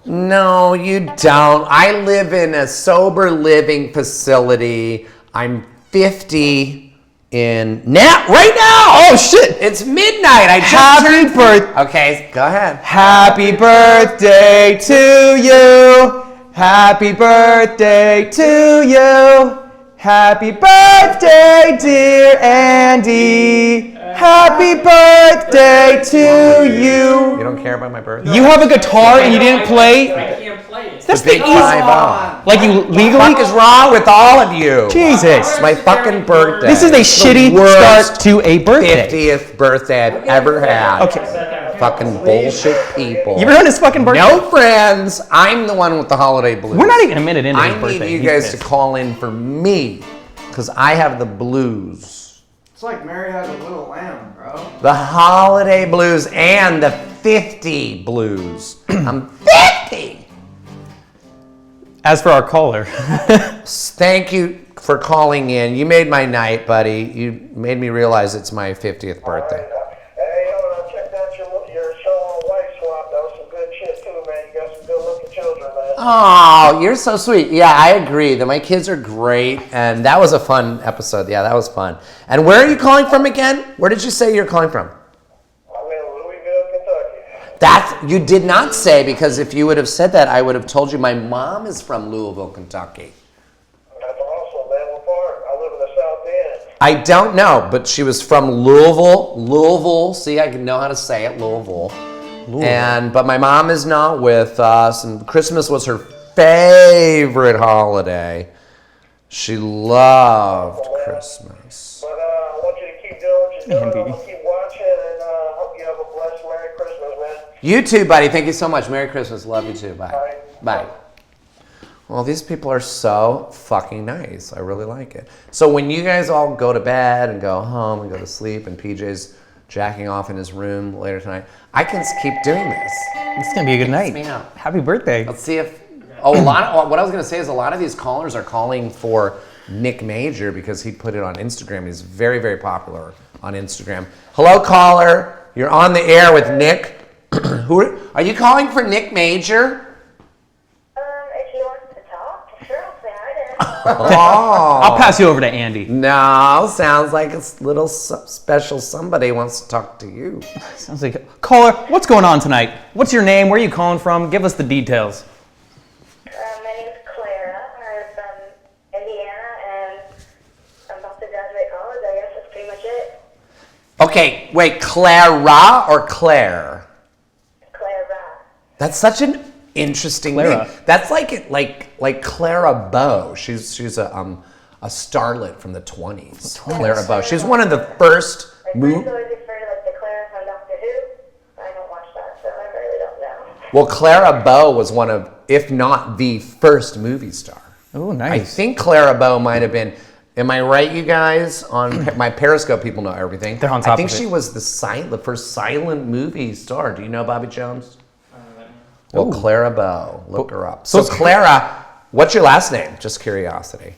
too. No, you don't. I live in a sober living facility. I'm 50 right now. Oh shit! It's midnight. I just Happy turned- birthday. Okay, go ahead. Happy birthday to you. Happy birthday to you. Happy birthday, dear Andy. Happy birthday to You you. don't care about my birthday? You have a guitar and you didn't play? I can't play it. That's Big the easy. 5-0. Like you What the legally? fuck is wrong with all of you? Jesus. It's my fucking birthday. This is a It's the shitty worst start to a birthday. 50th birthday I've ever had. Okay. Fucking bullshit people. You ruined his fucking birthday. No friends. I'm the one with the holiday blues. We're not even a minute into his I birthday. need you He's guys to pissed. call in for me, because I have the blues. It's like Mary had a little lamb, bro. The holiday blues and the 50 blues. I'm 50! As for our caller, Thank you for calling in. You made my night, buddy. You made me realize it's my 50th birthday. Hey, I checked out your show on White Swap. That was some good shit too, man. You got some good looking children, man. Oh, you're so sweet. Yeah, I agree that my kids are great, and that was a fun episode. Yeah, that was fun. And where are you calling from again? Where did you say you're calling from? I'm in Louisville, Kentucky. That you did not say, because if you would have said that, I would have told you my mom is from Louisville, Kentucky. That's awesome, man. What part? I live in the South End. I don't know, but she was from Louisville. Louisville. See, I can know how to say it, Louisville. But my mom is not with us, and Christmas was her favorite holiday. She loved Christmas. But I want you to keep doing what you're doing. I'm going to keep watching, and hope you have a blessed Merry Christmas, man. You too, buddy. Thank you so much. Merry Christmas. Love you too. Bye. Bye. Bye. Well, these people are so fucking nice. I really like it. So when you guys all go to bed and go home and go to sleep, and PJ's jacking off in his room later tonight, I can keep doing this. it's gonna be a good night. me out. Happy birthday. Let's see if. What I was going to say is a lot of these callers are calling for Nick Major because he put it on Instagram. He's very, very popular on Instagram. Hello, caller. You're on the air with Nick. Are you calling for Nick Major? If you want to talk, sure, I'll say hi there. Oh. I'll pass you over to Andy. No, sounds like a little special somebody wants to talk to you. Sounds like caller. What's going on tonight? What's your name? Where are you calling from? Give us the details. My name's Clara. I'm from Indiana, and I'm about to graduate college. I guess that's pretty much it. Okay, wait, Clara or Claire? Clara. That's such an interesting Clara. name. That's like Clara Bow. She's a starlet from the 20s. Clara Bow. She's one of the first My friends always refer to like the Clara from Doctor Who. But I don't watch that, so I really don't know. Well, Clara Bow was one of, if not the first movie star. Oh, I nice. think Clara Bow might have been. Am I right, you guys? On my Periscope, people know everything. They're on I top think of it. she was the first silent movie star. Do you know Bobby Jones? Well, Clara Bow. Look her up. So, Clara, what's your last name? Just curiosity.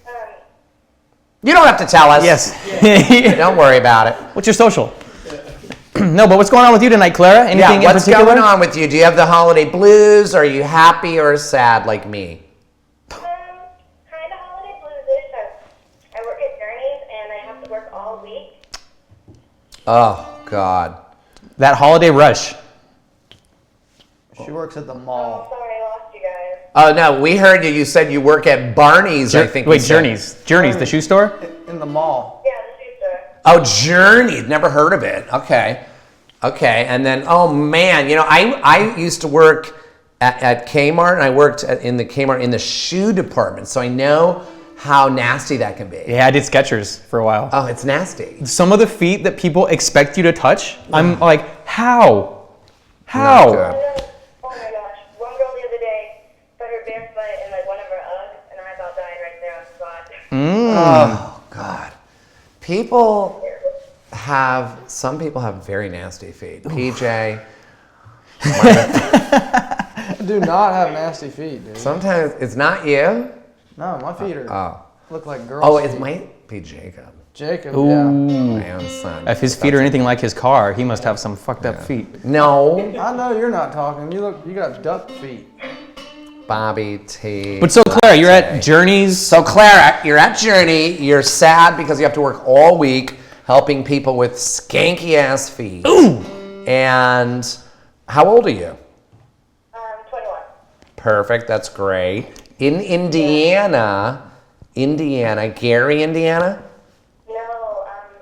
You don't have to tell us. Yes. Don't worry about it. What's your social? No, but what's going on with you tonight, Clara? Anything Yeah, in what's particular? going on with you? Do you have the holiday blues? Are you happy or sad like me? Kind of holiday blues-ish. I work at Journeys, and I have to work all week. Oh, God. That holiday rush. She works at the Oh, mall. sorry, I lost you guys. Oh, no, we heard you. You said you work at Barney's, I think. Wait, you said. Journeys, the shoe store? In the mall. Yeah, the shoe store. Oh, Journey. Never heard of it. Okay. And then, oh, man. You know, I used to work at Kmart, and I worked in the Kmart in the shoe department, so I know how nasty that can be. Yeah, I did Skechers for a while. Oh, it's nasty. Some of the feet that people expect you to touch, I'm like, how? Not How? good. Oh my gosh. One girl the other day put her bare foot in like one of her Uggs, and I about died right there on the spot. Oh, God. Some people have very nasty feet. PJ, I do not have nasty feet, dude. sometimes it's not you. No, my feet are Oh. look like girls. Oh, it might be Jacob, Jacob. Ooh. Yeah. my own son. If his feet are anything like his car, he must have some fucked up feet. No, I know you're not talking. You got duck feet. Bobby T. But so, Clara, you're at Journeys. So, Clara, you're at Journey. You're sad because you have to work all week helping people with skanky ass feet. Ooh. And how old are you? 21. Perfect. That's great. In Indiana, Gary, Indiana. No,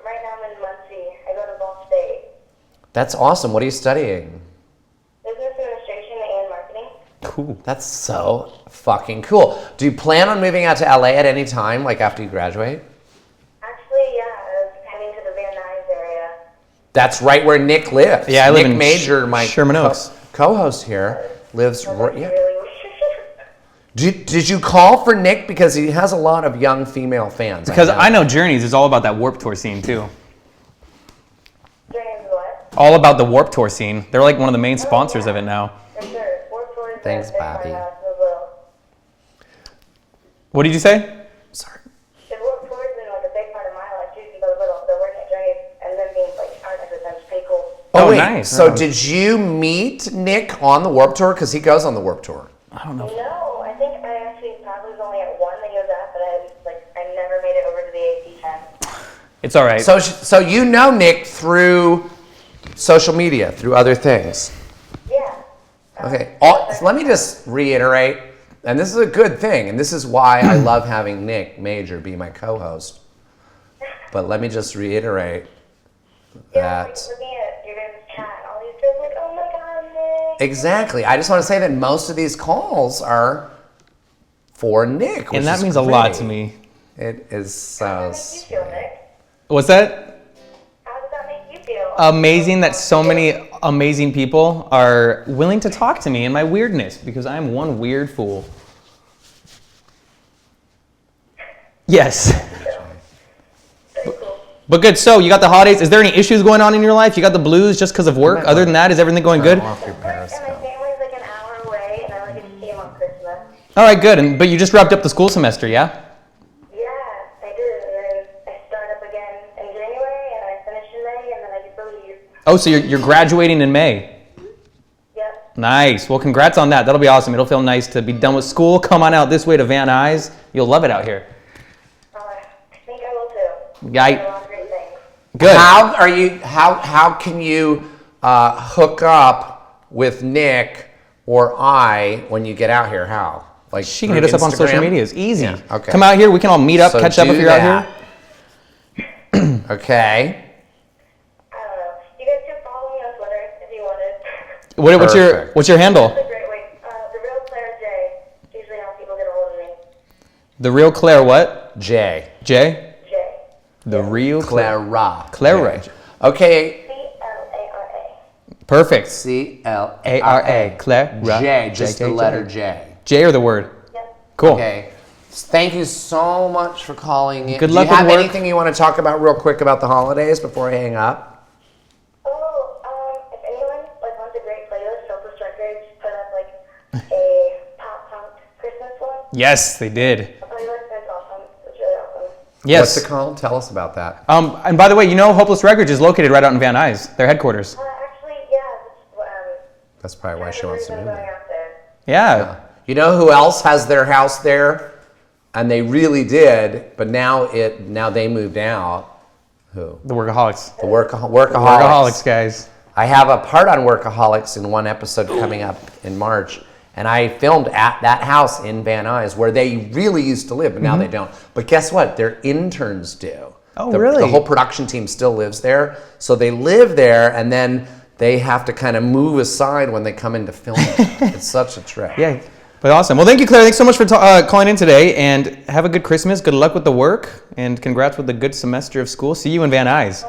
right now I'm in Muncie. I go to Ball State. That's awesome. What are you studying? Business administration and marketing. Cool. That's so fucking cool. Do you plan on moving out to LA at any time, like after you graduate? Actually, yeah, I was heading to the Van Nuys area. That's right where Nick lives. Yeah, I live Nick in Major, my Sherman Oaks. co-host here, lives. Right, yeah. Really Did you call for Nick because he has a lot of young female fans? Because I know Journeys is all about that Warped Tour scene too. James, what? All about the Warped Tour scene. They're like one of the main sponsors of it now. For sure. Warped Tour is Thanks, a big part Bobby. of us as well. What did you say? Sorry. The Warped Tour has been like a big part of my life too, since I was little. So working at Journeys and then being like partners with them is pretty cool. Oh, wait, nice. So Oh. did you meet Nick on the Warped Tour? Because he goes on the Warped Tour. I don't know. No, I think I actually probably was only at one that he was at, but I never made it over to the AC tent. It's all right. So you know Nick through social media, through other things. Yeah. Okay. Let me just reiterate, and this is a good thing, and this is why I love having Nick Major be my co-host. But let me just reiterate Yeah, like that. looking at your guys' chat and all these girls like, oh my god, Nick. Exactly. I just want to say that most of these calls are for Nick, which and that is means a lot great. to me. It is How so does that make you feel, Nick? What's that? How does that make you feel? Amazing that so many amazing people are willing to talk to me in my weirdness because I'm one weird fool. Yes. Very cool. But good. So you got the holidays. Is there any issues going on in your life? You got the blues just because of work? Other than that, is everything going good? Off your And my Periscope. family's like an hour away, and I like get to see him on Christmas. All right, good. But you just wrapped up the school semester, yeah? Yeah, I did, and then I start up again in January, and I finish in May, and then I get to leave. Oh, so you're graduating in May. Yep. Nice. Well, congrats on that. That'll be awesome. It'll feel nice to be done with school. Come on out this way to Van Nuys. You'll love it out here. I think I will too. Yeah, A lot of great things. Good. How can you hook up with Nick or I when you get out here? How? Like She can hit us up on social Instagram? media. It's easy. Yeah, okay. Come out here. We can all meet up, So catch up if do you're out that. here. Okay. I don't know. You guys can follow me on Twitter if you wanted. What's Perfect. your handle? That's a great way. The real Claire J. Usually how people get a hold of me. The real Claire what? J. J? J. The real Clara. Clara. J. Okay. C-L-A-R-A. Perfect. C-L-A-R-A. Clara. J. Just the letter J. J or the word? Yep. Cool. Okay. Thank you so much for calling in. Good luck Do you have with work. anything you want to talk about real quick about the holidays before I hang up? Oh, if anyone wants a great playlist, Hopeless Records put up a pop punk Christmas one. Yes, they did. A playlist that's awesome. It's really awesome. Yes. What's it called? Tell us about that. And by the way, you know Hopeless Records is located right out in Van Nuys, their headquarters. Actually, yeah. That's probably why she wants to move going there. out there. Yeah. You know who else has their house there? And they really did, but now they moved out. Who? The Workaholics. The Workaholics. Workaholics, guys. I have a part on Workaholics in one episode coming up in March, and I filmed at that house in Van Nuys where they really used to live, but now they don't. But guess what? Their interns do. Oh, really? The whole production team still lives there, so they live there, and then they have to kind of move aside when they come in to film it. It's such a trip. Yeah. But awesome. Well, thank you, Claire. Thanks so much for calling in today, and have a good Christmas. Good luck with the work, and congrats with the good semester of school. See you in Van Nuys.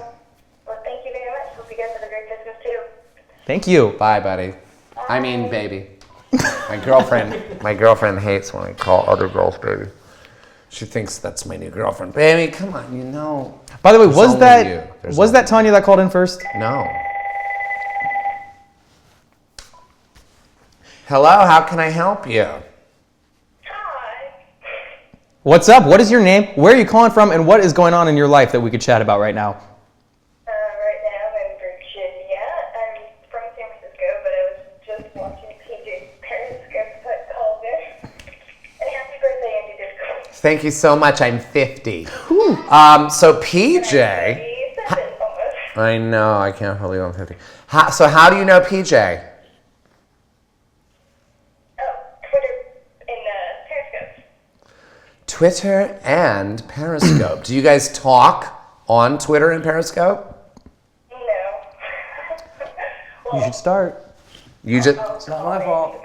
Well, thank you very much. Hope you guys have a great Christmas too. Thank you. Bye, buddy. I mean, baby. My girlfriend hates when I call other girls baby. She thinks that's my new girlfriend. Baby, come on, you know. By the way, There's was only that you. There's was only that Tanya that called in first? No. Hello, how can I help you? Hi. What's up? What is your name? Where are you calling from? And what is going on in your life that we could chat about right now? Right now I'm in Virginia. I'm from San Francisco, but I was just watching PJ's Periscope so I called in. And happy birthday, Andy Disco. Thank you so much. I'm 50. So PJ, 37 almost. I know, I can't believe I'm 50. So how do you know PJ? Twitter and Periscope. Do you guys talk on Twitter and Periscope? No. You should start. You just It's not my fault.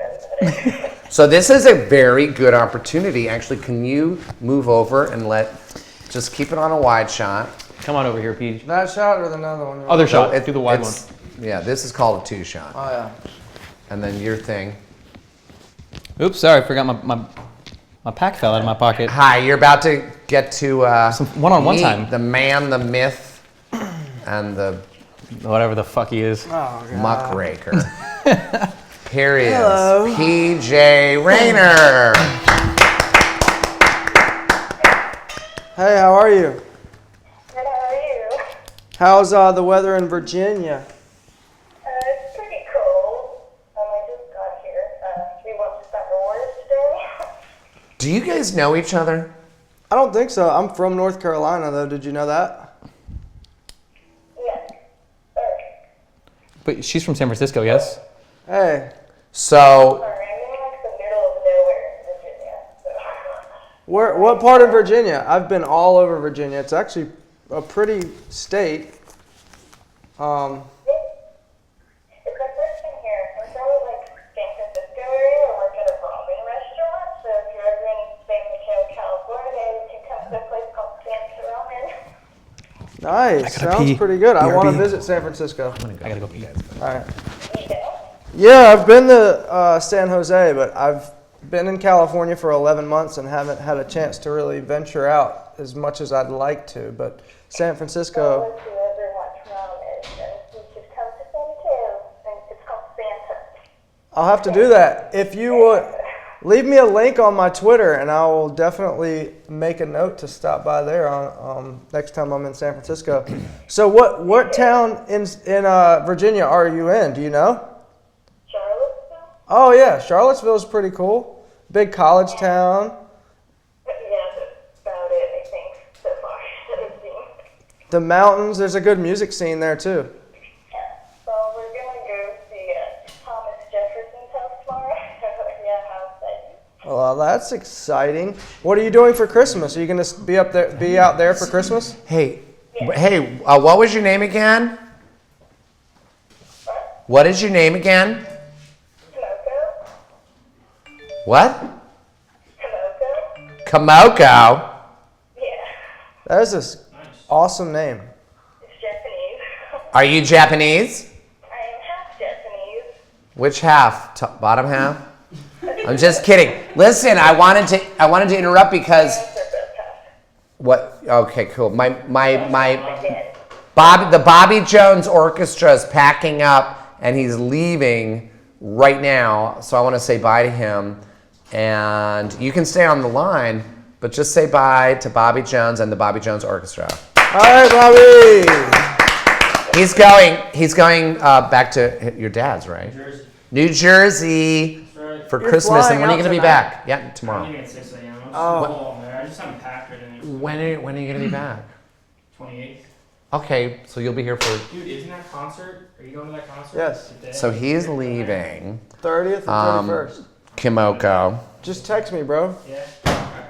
So this is a very good opportunity. Actually, can you move over and just keep it on a wide shot. Come on over here, Pete. That shot or the another one? Other shot. it- Do the wide one. it's- Yeah, this is called a 2-shot. Oh yeah. And then your thing. Oops, sorry, I forgot my pack fell out of my pocket. Hi, you're about to get to Some one-on-one meet time. the man, the myth, and the Whatever the fuck he is. Oh god. muckraker. Here he Hello. is, PJ Rayner. Hey, how are you? Good, how are you? How's the weather in Virginia? It's pretty cold. I just got here. We watched Star Wars today. Do you guys know each other? I don't think so. I'm from North Carolina, though. Did you know that? Yes. But she's from San Francisco, yes? Hey, So, Sorry, I'm in like the middle of nowhere in Virginia. So. what part of Virginia? I've been all over Virginia. It's actually a pretty state. It's my first time here. I'm from like San Francisco area. I work at a ramen restaurant. So if you're ever in San Mateo, California, you can come to a place called Sam's Ramen. Nice. gotta Sounds pee. pretty good. I want to BRB. visit San Francisco. I gotta go pee. All right. You know? Yeah, I've been to San Jose, but I've been in California for 11 months and haven't had a chance to really venture out as much as I'd like to. But San Francisco, If you ever watch ramen, then you should come to San Mateo. And it's called Santa. I'll have to do that. If you would leave me a link on my Twitter, and I will definitely make a note to stop by there on next time I'm in San Francisco. So, what town in Virginia are you in? Do you know? Charlottesville? Oh yeah, Charlottesville is pretty cool. Big college town. Yeah, that's about it, I think, so far that I've seen. The mountains. There's a good music scene there too. Yeah. So we're gonna go see Thomas Jefferson's house tomorrow. Yeah, how exciting. Well, that's exciting. What are you doing for Christmas? Are you gonna be out there for Christmas? hey, what was your name again? What is your name again? Tomoko? What? Tomoko? Kamoko. Yeah. That is an awesome name. It's Japanese. Are you Japanese? I am half Japanese. Which half? Bottom half? I'm just kidding. Listen, I wanted to interrupt because what? Okay, cool. My the Bobby Jones Orchestra is packing up and he's leaving right now. So I want to say bye to him, and you can stay on the line, but just say bye to Bobby Jones and the Bobby Jones Orchestra. All right, Bobby. He's going back to your dad's, right? Jersey. New Jersey That's right. for You're Christmas. flying And when are you out going to be tonight? back? Yeah, I'm tomorrow. leaving at 6 a.m. I'm Oh. so long, man. I just haven't packed or anything. When are you going to be back? 28th. Okay, so you'll be here for. Dude, isn't that concert? Are you going to that concert? Yes. Today? So he's leaving. 30th and 31st. Kimoko. Just text me, bro. Yeah. Alright.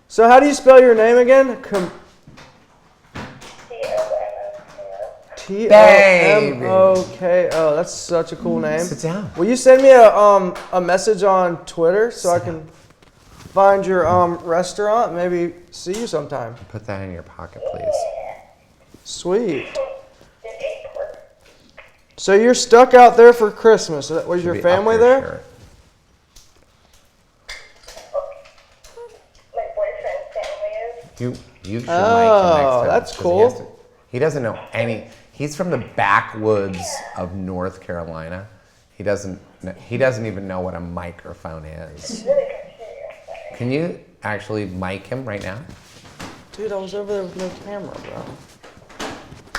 So how do you spell your name again? T-O-M-O-K-O. That's such a cool name. Sit down. Will you send me a message on Twitter so I can find your restaurant? Maybe see you sometime. Put that in your pocket, please. Sweet. So you're stuck out there for Christmas. Was your Should be up family your there? shirt. My boyfriend's family is. You should Oh, mic him next time, that's 'cause cool. He doesn't know any. He's from the backwoods of North Carolina. He doesn't even know what a microphone is. Can you actually mic him right now? Dude, I was over there with no camera, bro.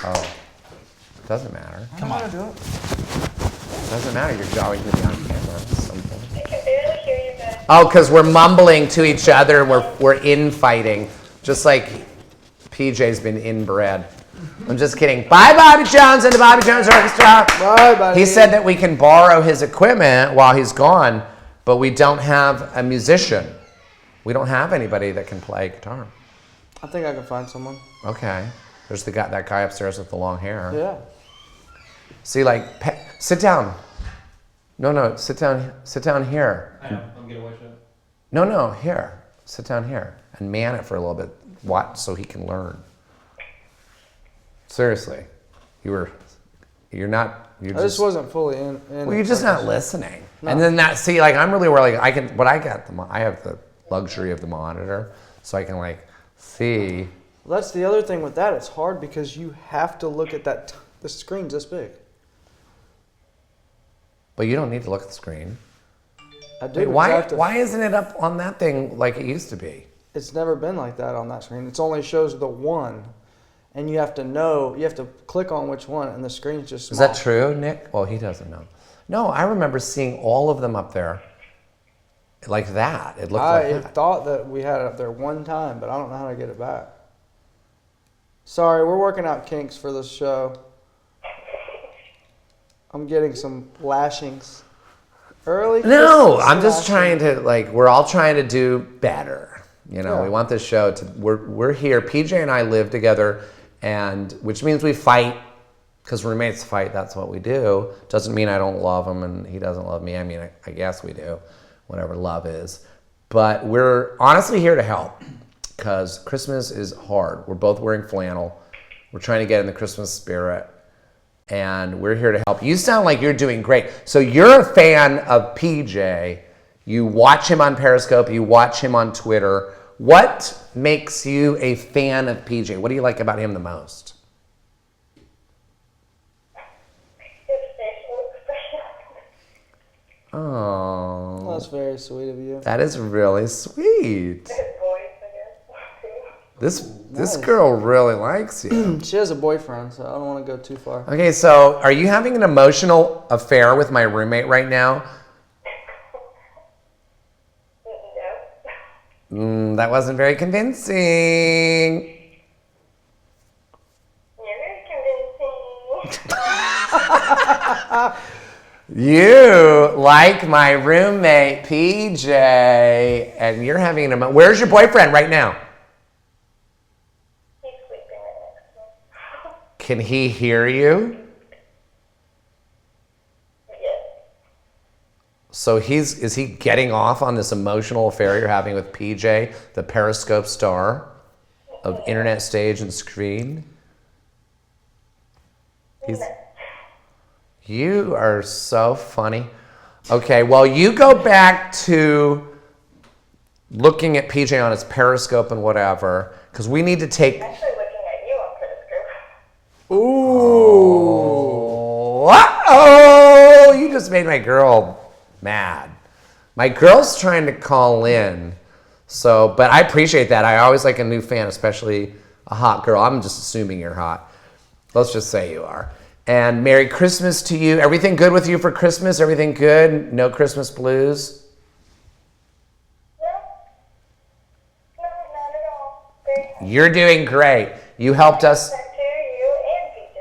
Oh, doesn't matter. Come on. Do it. Doesn't matter. You're always gonna be on camera. at some point. I can barely hear you guys. Oh, because we're mumbling to each other. We're infighting, just like PJ's been inbred. I'm just kidding. Bye, Bobby Jones and the Bobby Jones Orchestra. Bye, buddy. He said that we can borrow his equipment while he's gone, but we don't have a musician. We don't have anybody that can play guitar. I think I can find someone. Okay. There's that guy upstairs with the long hair. Yeah. See, sit down. No, sit down here. I know. I'm gonna watch it. No, here. Sit down here and man it for a little bit. Watch so he can learn. Seriously. You're I just wasn't fully in well, you're just not listening. No. And then like I'm really where like I have the luxury of the monitor, so I can like see. Well, that's the other thing with that. It's hard because you have to look at that. The screen's this big. But you don't need to look at the screen. I do. Why isn't it up on that thing like it used to be? It's never been like that on that screen. It only shows the one. And you have to click on which one, and the screen's just small. Is that true, Nick? Well, he doesn't know. No, I remember seeing all of them up there like that. It looked like that. I thought that we had it up there one time, but I don't know how to get it back. Sorry, we're working out kinks for this show. I'm getting some lashings. Early No, Christmas I'm just lashing. trying to, we're all trying to do better. Yeah. We want this show to, we're here. PJ and I live together, and which means we fight, because roommates fight, that's what we do. Doesn't mean I don't love him and he doesn't love me. I mean, I guess we do, whatever love is. But we're honestly here to help, because Christmas is hard. We're both wearing flannel. We're trying to get in the Christmas spirit, and we're here to help. You sound like you're doing great. So you're a fan of PJ. You watch him on Periscope. You watch him on Twitter. What makes you a fan of PJ? What do you like about him the most? Oh, That's very sweet of you. that is really sweet. This girl really likes you. She has a boyfriend, so I don't want to go too far. Okay, so are you having an emotional affair with my roommate right now? That wasn't very convincing. You're very convincing. You like my roommate, PJ, and you're having an where's your boyfriend right now? He's sleeping right next to me. Can he hear you? Yes. So is he getting off on this emotional affair you're having with PJ, the Periscope star of internet stage and screen? You are so funny. Okay, well, you go back to looking at PJ on his Periscope and whatever, because we need to take. Actually looking at you on Periscope. Ooh. Uh-oh! You just made my girl mad. My girl's trying to call in, but I appreciate that. I always like a new fan, especially a hot girl. I'm just assuming you're hot. Let's just say you are. And Merry Christmas to you. Everything good with you for Christmas? Everything good? No Christmas blues? No, not at all. Very You're doing great. You helped us. Back to you and PJ.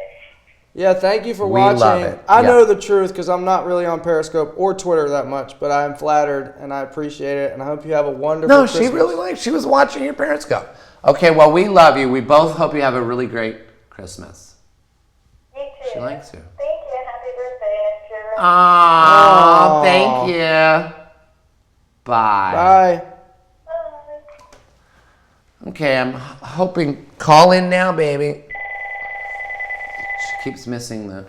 Yeah, thank you for We watching. love it. I Yeah. know the truth because I'm not really on Periscope or Twitter that much, but I'm flattered and I appreciate it. And I hope you have a wonderful No, Christmas. she really liked. She was watching your Periscope. Okay, well, we love you. We both hope you have a really great Christmas. Me too. She likes you. Thank you. Happy birthday. And sure. Aw, thank you. Bye. Bye. Bye. Okay, I'm hoping. Call in now, baby. She keeps missing the.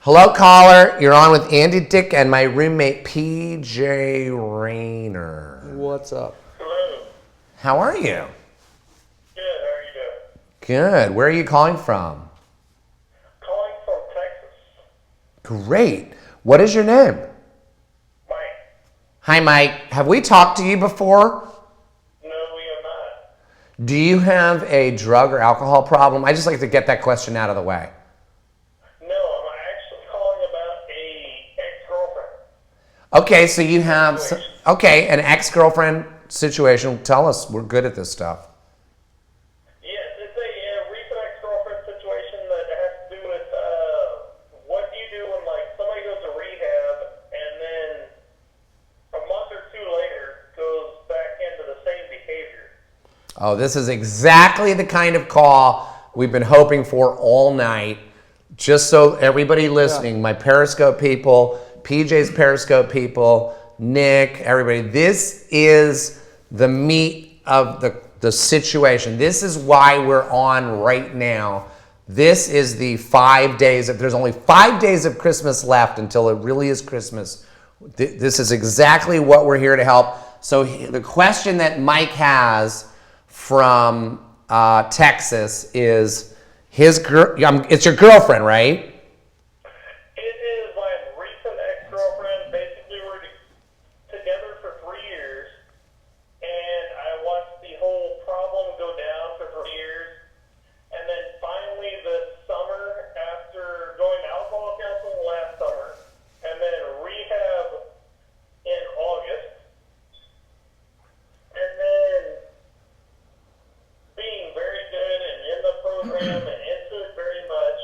Hello, caller. You're on with Andy Dick and my roommate PJ Rayner. What's up? Hello. How are you? Good. How are you doing? Good. Where are you calling from? Calling from Texas. Great. What is your name? Mike. Hi, Mike. Have we talked to you before? No, we are not. Do you have a drug or alcohol problem? I just like to get that question out of the way. No, I'm actually calling about a ex-girlfriend. Okay, so you have, an ex-girlfriend situation. Tell us, we're good at this stuff. Yes, it's a recent ex-girlfriend situation that has to do with what do you do when like somebody goes to rehab and then a month or two later goes back into the same behavior. Oh, this is exactly the kind of call we've been hoping for all night. Just so everybody listening, my Periscope people, PJ's Periscope people, Nick, everybody. This is the meat of the situation. This is why we're on right now. This is the 5 days. There's only 5 days of Christmas left until it really is Christmas. This is exactly what we're here to help. So the question that Mike has from Texas is it's your girlfriend, right? It is my recent ex-girlfriend. Basically, we're together for 3 years, and I watched the whole problem go down for 3 years, and then finally this summer, after going to alcohol counseling last summer, and then rehab in August, and then being very good and in the program and into it very much,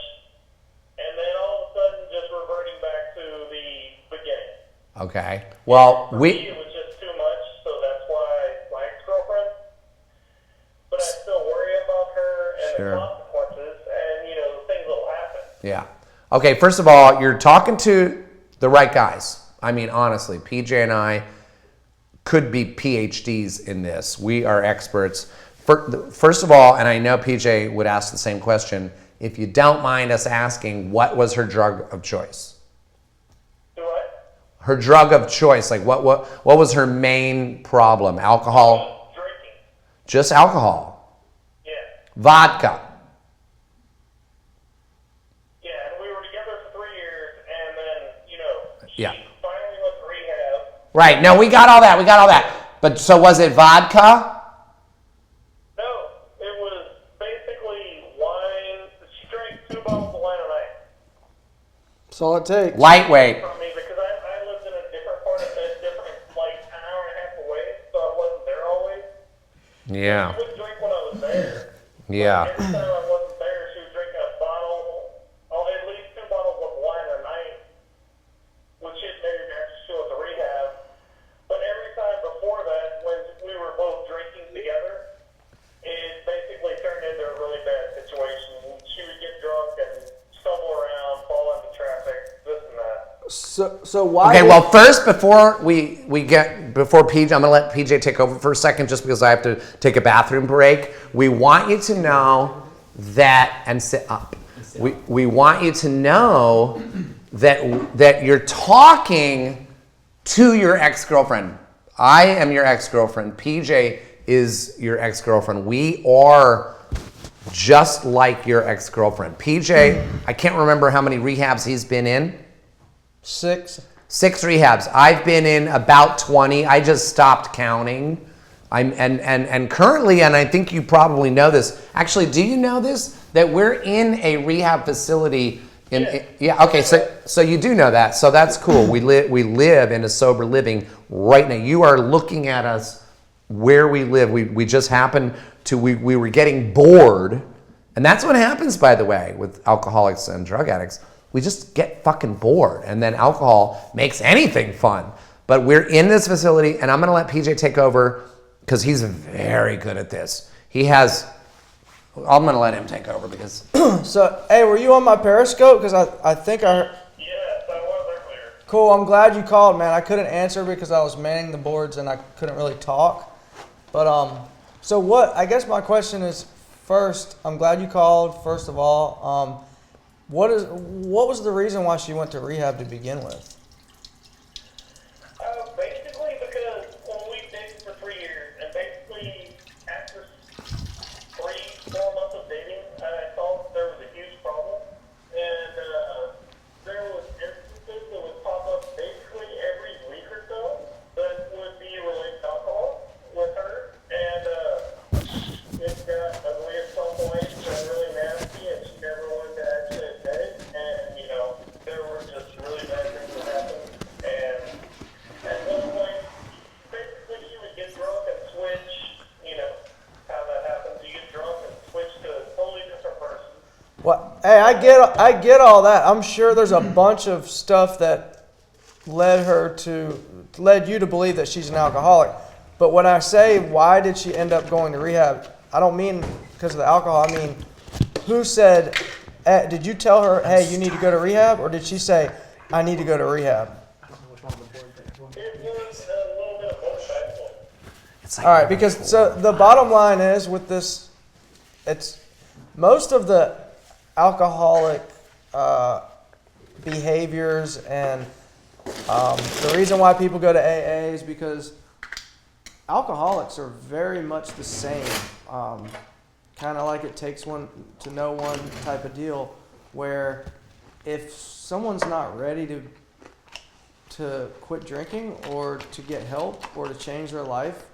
and then all of a sudden just reverting back to the beginning. Okay. Well, For me, it was just too much, so that's why my ex-girlfriend. But I still worry about her and Sure. the consequences, and things will happen. Yeah. Okay, first of all, you're talking to the right guys. I mean, honestly, PJ and I could be PhDs in this. We are experts. First of all, and I know PJ would ask the same question, if you don't mind us asking, what was her drug of choice? Do what? Her drug of choice, like what was her main problem? Alcohol? Drinking. Just alcohol? Yeah. Vodka? Yeah, and we were together for 3 years, and then, she Yeah. finally went to rehab. Right, no, we got all that. But so was it vodka? No, it was basically wine. She drank 2 bottles of wine a night. That's all it takes. Lightweight. From me because I lived in a different part of a different, like an hour and a half away, so I wasn't there always. Yeah. She would drink when I was there. Yeah. Every time I wasn't there, she was drinking a bottle, at least 2 bottles of wine a night, which hit maybe after she went to rehab. But every time before that, when we were both drinking together, it basically turned into a really bad situation. She would get drunk and stumble around, fall into traffic, this and that. So why? Okay, well, first, before PJ, I'm gonna let PJ take over for a second, just because I have to take a bathroom break. We want you to know that, and sit up. We want you to know that you're talking to your ex-girlfriend. I am your ex-girlfriend. PJ is your ex-girlfriend. We are just like your ex-girlfriend. PJ, I can't remember how many rehabs he's been in. 6. 6 rehabs. I've been in about 20. I just stopped counting. And currently, and I think you probably know this. Actually, do you know this? That we're in a rehab facility. Yeah. Okay. So you do know that. So that's cool. We live in a sober living right now. You are looking at us where we live. We just happened to. We were getting bored, and that's what happens, by the way, with alcoholics and drug addicts. We just get fucking bored, and then alcohol makes anything fun. But we're in this facility, and I'm gonna let PJ take over because he's very good at this. I'm gonna let him take over because. So, hey, were you on my Periscope? Because I think I heard. Yes, I was earlier. Cool, I'm glad you called, man. I couldn't answer because I was manning the boards and I couldn't really talk. But so what? I guess my question is, first, I'm glad you called. First of all, what was the reason why she went to rehab to begin with? Basically because when we dated for 3 years, and basically after 3-4 months of dating, I saw that there was a huge problem, and there was instances that would pop up basically every week or so that would be related to alcohol with her, and it got ugly at some point, it got really nasty, and she never wanted to actually admit it, and there were just really bad things that happened, and at one point, basically she would get drunk and switch, how that happens, you get drunk and switch to a totally different person. What? Hey, I get all that. I'm sure there's a bunch of stuff that led you to believe that she's an alcoholic. But when I say why did she end up going to rehab, I don't mean because of the alcohol. I mean, who said? Did you tell her, hey, you need to go to rehab, or did she say, I need to go to rehab? All right, because so the bottom line is with this, it's most of the alcoholic behaviors and the reason why people go to AA is because alcoholics are very much the same. Kind of like it takes one to know one type of deal, where if someone's not ready to quit drinking or to get help or to change their life,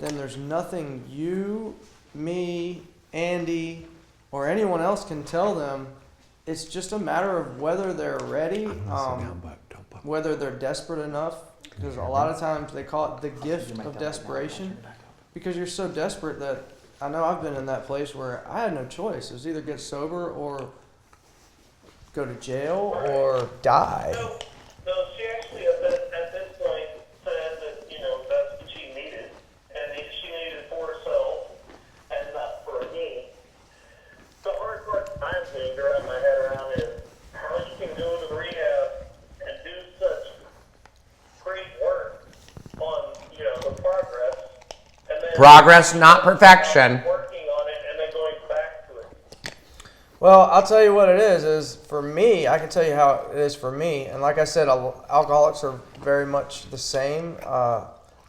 then there's nothing you, me, Andy, or anyone else can tell them. It's just a matter of whether they're ready, whether they're desperate enough, because a lot of times they call it the gift of desperation, because you're so desperate that, I know I've been in that place where I had no choice. It was either get sober or go to jail or die. So she actually at this point said that, that's what she needed. And she needed it for herself and not for me. The hard part I'm getting to wrap my head around is how you can go to rehab and do such great work on, the progress. And then Progress, not perfection. working on it and then going back to it. Well, I'll tell you what it is for me, I can tell you how it is for me. And like I said, alcoholics are very much the same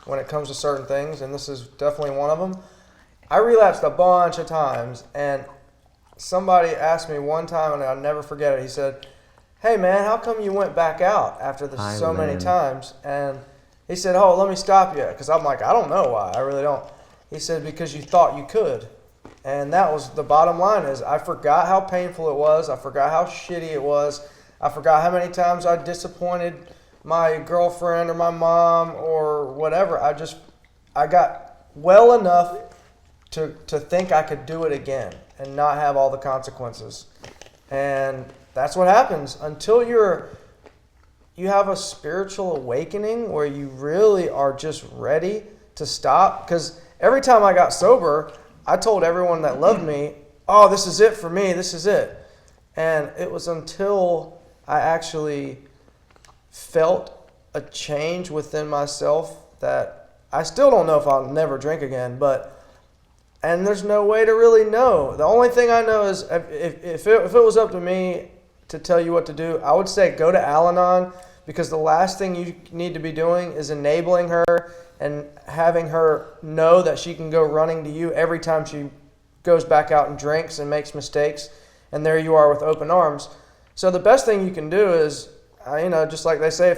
when it comes to certain things, and this is definitely one of them. I relapsed a bunch of times, and somebody asked me one time, and I'll never forget it. He said, "Hey man, how come you went back out after this so many times?" And he said, "Oh, let me stop you," because I'm like, I don't know why, I really don't. He said, "Because you thought you could." And that was the bottom line, is I forgot how painful it was. I forgot how shitty it was. I forgot how many times I disappointed my girlfriend or my mom or whatever. I got well enough to think I could do it again and not have all the consequences. And that's what happens until you have a spiritual awakening where you really are just ready to stop. Because every time I got sober, I told everyone that loved me, "Oh, this is it for me, this is it." And it was until I actually felt a change within myself that I still don't know if I'll never drink again, and there's no way to really know. The only thing I know is if it was up to me to tell you what to do, I would say go to Al-Anon, because the last thing you need to be doing is enabling her and having her know that she can go running to you every time she goes back out and drinks and makes mistakes, and there you are with open arms. So the best thing you can do is, just like they say,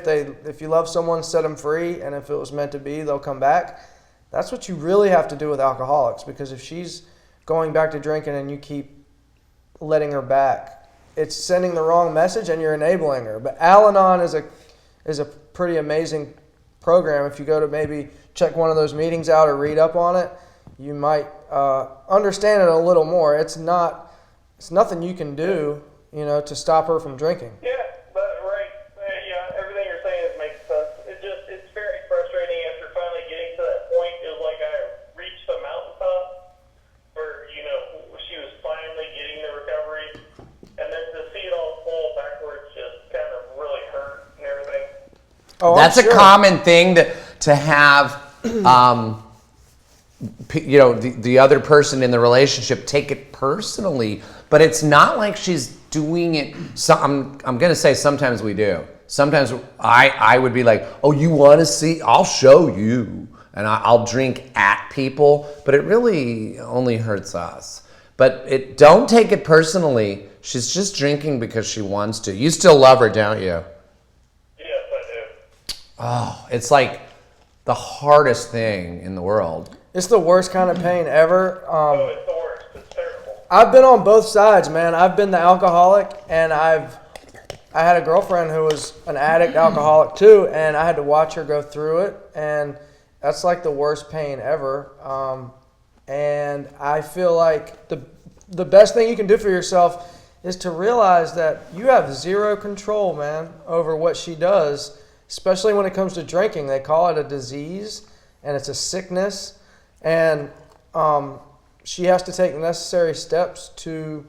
if you love someone, set them free, and if it was meant to be, they'll come back. That's what you really have to do with alcoholics, because if she's going back to drinking and you keep letting her back, it's sending the wrong message and you're enabling her. But Al-Anon is a pretty amazing program. If you go to maybe check one of those meetings out or read up on it, you might understand it a little more. It's nothing you can do, to stop her from drinking. Yeah, right. Yeah, everything you're saying makes sense. It's very frustrating after finally getting to that point. It was like I reached the mountaintop where, she was finally getting the recovery. And then to see it all fall backwards just kind of really hurt and everything. Oh, That's I'm sure. a common thing to have, the other person in the relationship take it personally, but it's not like she's doing it. So I'm going to say sometimes we do. Sometimes I would be like, "Oh, you want to see? I'll show you." And I'll drink at people, but it really only hurts us. But don't take it personally. She's just drinking because she wants to. You still love her, don't you? Yes, I do. Oh, it's like the hardest thing in the world. It's the worst kind of pain ever. It's the worst. It's terrible. I've been on both sides, man. I've been the alcoholic, and I had a girlfriend who was an addict alcoholic too, and I had to watch her go through it, and that's like the worst pain ever. And I feel like the best thing you can do for yourself is to realize that you have zero control, man, over what she does, especially when it comes to drinking. They call it a disease, and it's a sickness, and she has to take the necessary steps to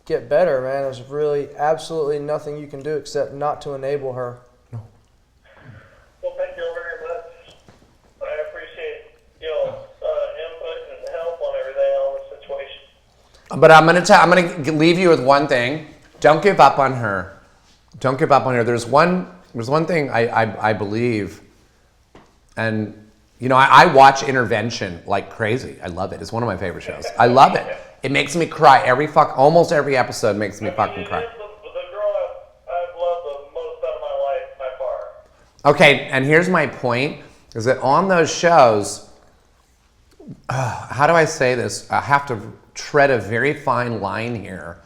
get better, man. There's really absolutely nothing you can do except not to enable her. Well, thank you very much. I appreciate y'all But I'm gonna leave you with one thing. Don't give up on her. Don't give up on her. There's one thing I believe, and you know, I watch Intervention like crazy. I love it. It's one of my favorite shows. I love it. It makes me cry almost every episode makes me fucking cry. It is the girl I've loved the most out of my life by far. Okay, and here's my point: is that on those shows, how do I say this? I have to tread a very fine line here.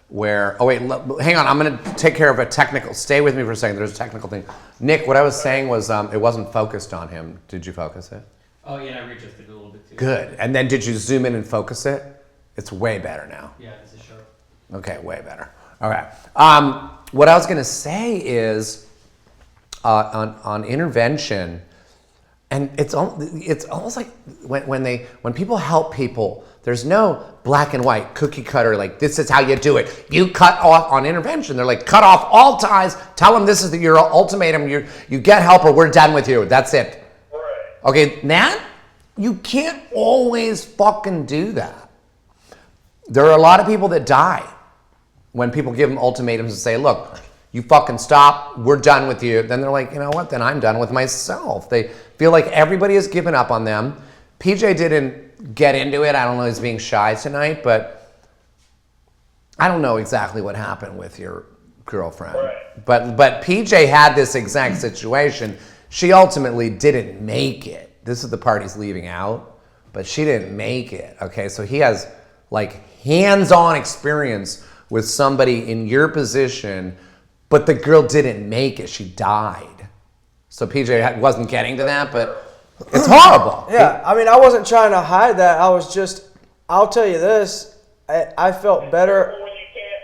Where, oh wait, hang on, I'm gonna take care of a technical, stay with me for a second, there's a technical thing. Nick, what I was saying was it wasn't focused on him. Did you focus it? Oh yeah, I readjusted it a little bit too. Good, and then did you zoom in and focus it? It's way better now. Yeah, this is sharp. Okay, way better. All right. What I was gonna say is, on Intervention, and it's almost like when people help people, there's no black and white cookie cutter, like this is how you do it. You cut off on Intervention. They're like, cut off all ties. Tell them this is your ultimatum. You get help or we're done with you. That's it. Right. Okay, Nat, you can't always fucking do that. There are a lot of people that die when people give them ultimatums and say, look, you fucking stop, we're done with you. Then they're like, you know what, then I'm done with myself. They feel like everybody has given up on them. PJ didn't get into it. I don't know, he's being shy tonight, but I don't know exactly what happened with your girlfriend. Right. But PJ had this exact situation. She ultimately didn't make it. This is the part he's leaving out, but she didn't make it. Okay, so he has like hands-on experience with somebody in your position, but the girl didn't make it. She died. So PJ wasn't getting to that, but it's horrible. Yeah, I mean, I wasn't trying to hide that. I was just, I'll tell you this, I felt better. When you can't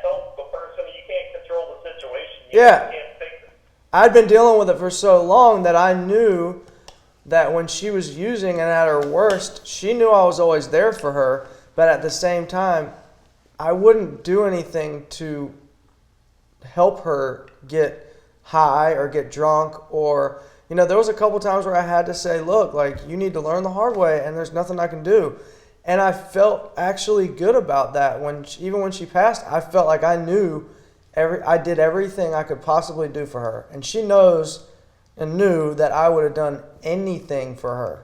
help the person, you can't control the situation. Yeah. You can't fix it. I'd been dealing with it for so long that I knew that when she was using and at her worst, she knew I was always there for her, but at the same time, I wouldn't do anything to help her get high or get drunk or, you know, there was a couple times where I had to say, look, like, you need to learn the hard way and there's nothing I can do. And I felt actually good about that. Even when she passed, I felt like I knew I did everything I could possibly do for her. And she knows and knew that I would have done anything for her.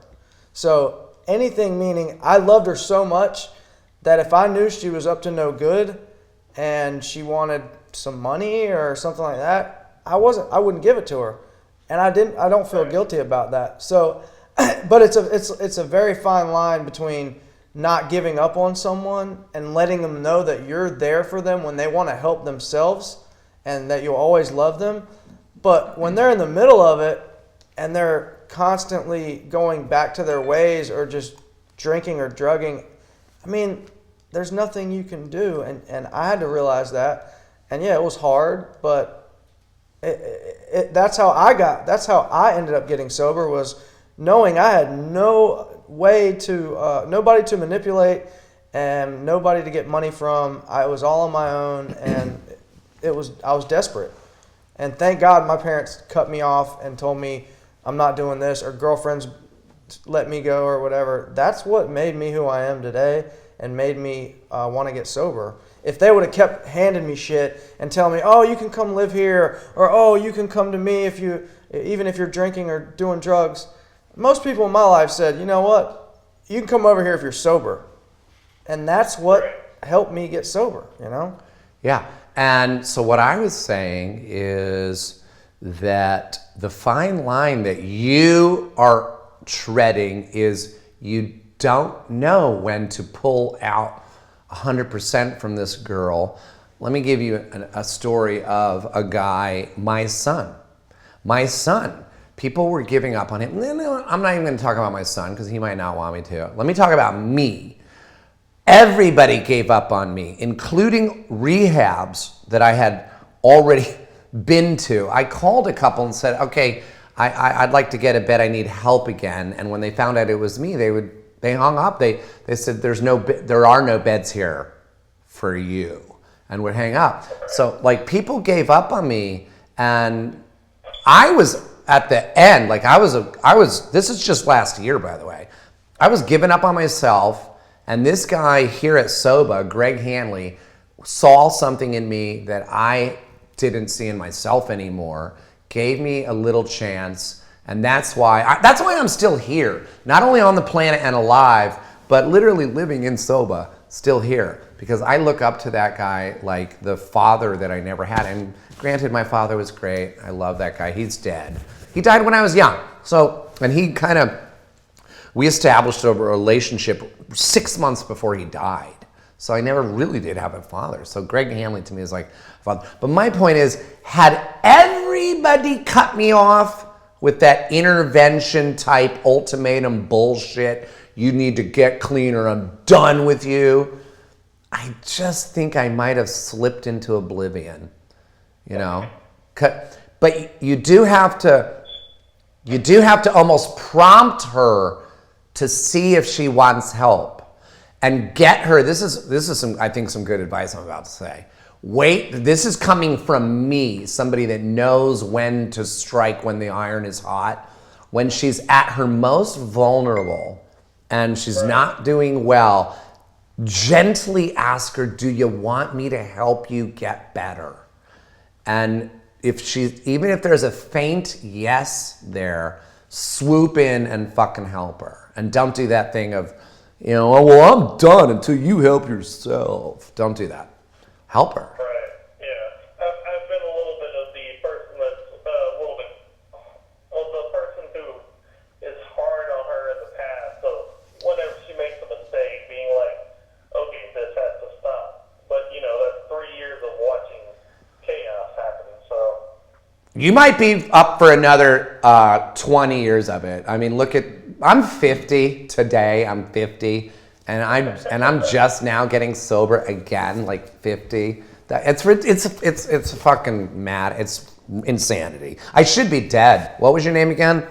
So anything meaning I loved her so much that if I knew she was up to no good and she wanted some money or something like that, I wouldn't give it to her. And I don't feel guilty about that. So, but it's a very fine line between not giving up on someone and letting them know that you're there for them when they want to help themselves and that you'll always love them. But when they're in the middle of it and they're constantly going back to their ways or just drinking or drugging, I mean, there's nothing you can do. And I had to realize that. And yeah, it was hard, but that's how I ended up getting sober, was knowing I had no way to, nobody to manipulate and nobody to get money from. I was all on my own, and I was desperate. And thank God my parents cut me off and told me I'm not doing this, or girlfriends let me go or whatever. That's what made me who I am today and made me want to get sober. If they would have kept handing me shit and telling me, oh, you can come live here, or oh, you can come to me even if you're drinking or doing drugs. Most people in my life said, you know what, you can come over here if you're sober. And that's what helped me get sober, you know? Yeah, and so what I was saying is that the fine line that you are treading is you don't know when to pull out 100% from this girl. Let me give you a story of a guy, my son. People were giving up on him. No, I'm not even going to talk about my son because he might not want me to. Let me talk about me. Everybody gave up on me, including rehabs that I had already been to. I called a couple and said, okay, I'd like to get a bed. I need help again. And when they found out it was me, they hung up. They said, there are no beds here for you, and would hang up. So like, people gave up on me, and I was at the end. Like I was. This is just last year, by the way. I was giving up on myself, And this guy here at SOBA, Greg Hanley, saw something in me that I didn't see in myself anymore, gave me a little chance, and that's why I'm still here. Not only on the planet and alive, but literally living in SOBA, still here. Because I look up to that guy like the father that I never had. And granted, my father was great. I love that guy. He's dead. He died when I was young. We established a relationship 6 months before he died. So I never really did have a father. So Greg Hanley to me is like a father. But my point is, had everybody cut me off with that intervention type ultimatum bullshit, you need to get clean or I'm done with you, I just think I might have slipped into oblivion, you know? But you do have to almost prompt her to see if she wants help and get her. This is some, I think, some good advice I'm about to say. Wait, this is coming from me, somebody that knows when to strike when the iron is hot. When she's at her most vulnerable and she's not doing well, gently ask her, do you want me to help you get better? And even if there's a faint yes there, swoop in and fucking help her. And don't do that thing of, oh, well, I'm done until you help yourself. Don't do that. Help her. Right, yeah. I've been a little bit of the person that's a little bit of the person who is hard on her in the past. So whenever she makes a mistake, being like, okay, this has to stop. But, that's 3 years of watching chaos happen, so. You might be up for another 20 years of it. I mean, I'm 50 today. I'm 50, and I'm just now getting sober again, like 50. It's fucking mad. It's insanity. I should be dead. What was your name again?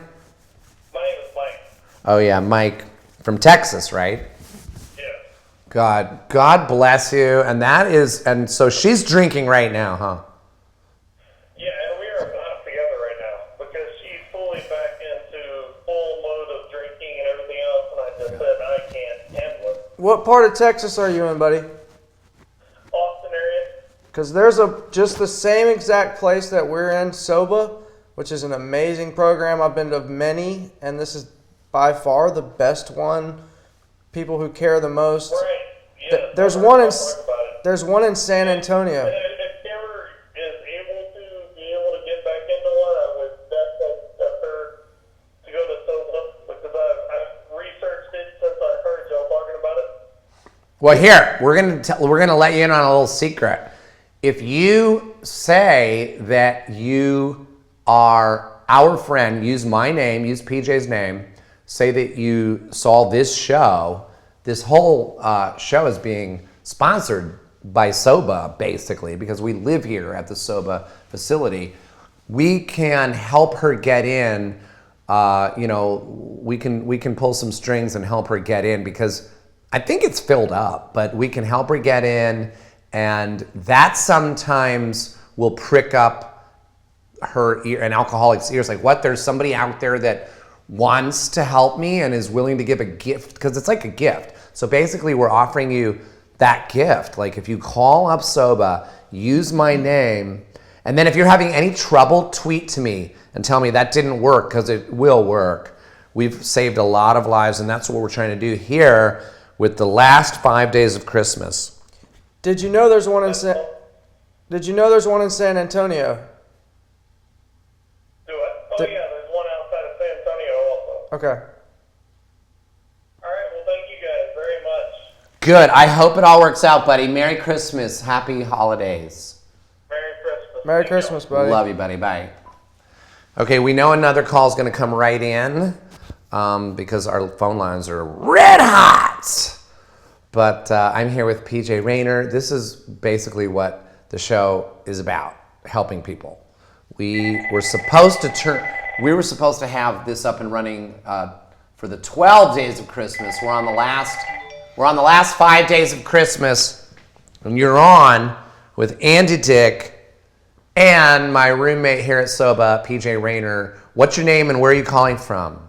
My name is Mike. Oh yeah, Mike from Texas, right? Yeah. God bless you. And so she's drinking right now, huh? Yeah, and we are not together right now because she's fully back into full mode of drinking and everything else, and I just said I can't handle it. What part of Texas are you in, buddy? Austin area. Because there's just the same exact place that we're in, SOBA, which is an amazing program. I've been to many, and this is by far the best one. People who care the most. Right. Yeah. There's one in San Antonio. And if she ever is able to get back into one, I would definitely step her to go to SOBA because I've researched it since I heard y'all talking about it. Well, here we're gonna let you in on a little secret. If you say that you are our friend, use my name, use PJ's name, say that you saw this show. This whole show is being sponsored by SOBA, basically, because we live here at the SOBA facility. We can help her get in. We can pull some strings and help her get in because I think it's filled up, but we can help her get in, and that sometimes will prick up her ear, an alcoholic's ears. Like, what? There's somebody out there that wants to help me and is willing to give a gift, because it's like a gift. So basically, we're offering you that gift. Like, if you call up SOBA, use my name, and then if you're having any trouble, tweet to me and tell me that didn't work, because it will work. We've saved a lot of lives, and that's what we're trying to do here with the last 5 days of Christmas. Did you know there's one in San Antonio? Do it. Oh, yeah, there's one outside of San Antonio also. Okay. All right, well, thank you guys very much. Good. I hope it all works out, buddy. Merry Christmas. Happy holidays. Merry Christmas. Merry Christmas, buddy. Love you, buddy. Bye. Okay, we know another call is going to come right in because our phone lines are red hot. But I'm here with PJ Rayner. This is basically what the show is about, helping people. We were supposed to have this up and running for the 12 days of Christmas. We're on the last 5 days of Christmas, and you're on with Andy Dick and my roommate here at SOBA, PJ Rayner. What's your name and where are you calling from?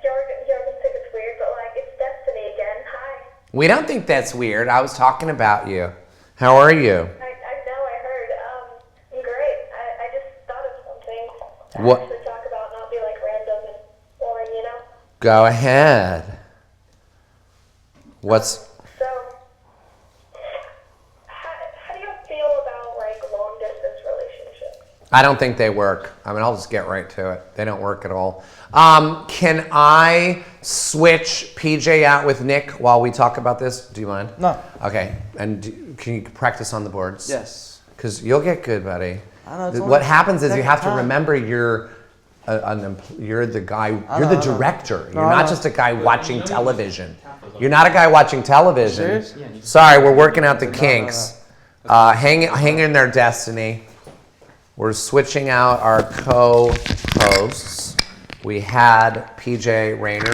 Jorgen said it's weird, but it's Destiny. We don't think that's weird. I was talking about you. How are you? I know, I heard. I'm great. I just thought of something to What? actually talk about, not be like random and boring, you know? Go ahead. What's... So, how do you feel about like long distance relationships? I don't think they work. I mean, I'll just get right to it. They don't work at all. Can I switch PJ out with Nick while we talk about this? Do you mind? No. Okay. And can you practice on the boards? Yes. Because you'll get good, buddy. I know, it's only What happens is you second have to time. remember you're the guy. You're know, the I know. director. You're No, I not know. just a guy watching television. You're not a guy watching television. Serious? Sorry, we're working out the kinks. Hang in there, Destiny. We're switching out our co-hosts. We had PJ Rayner.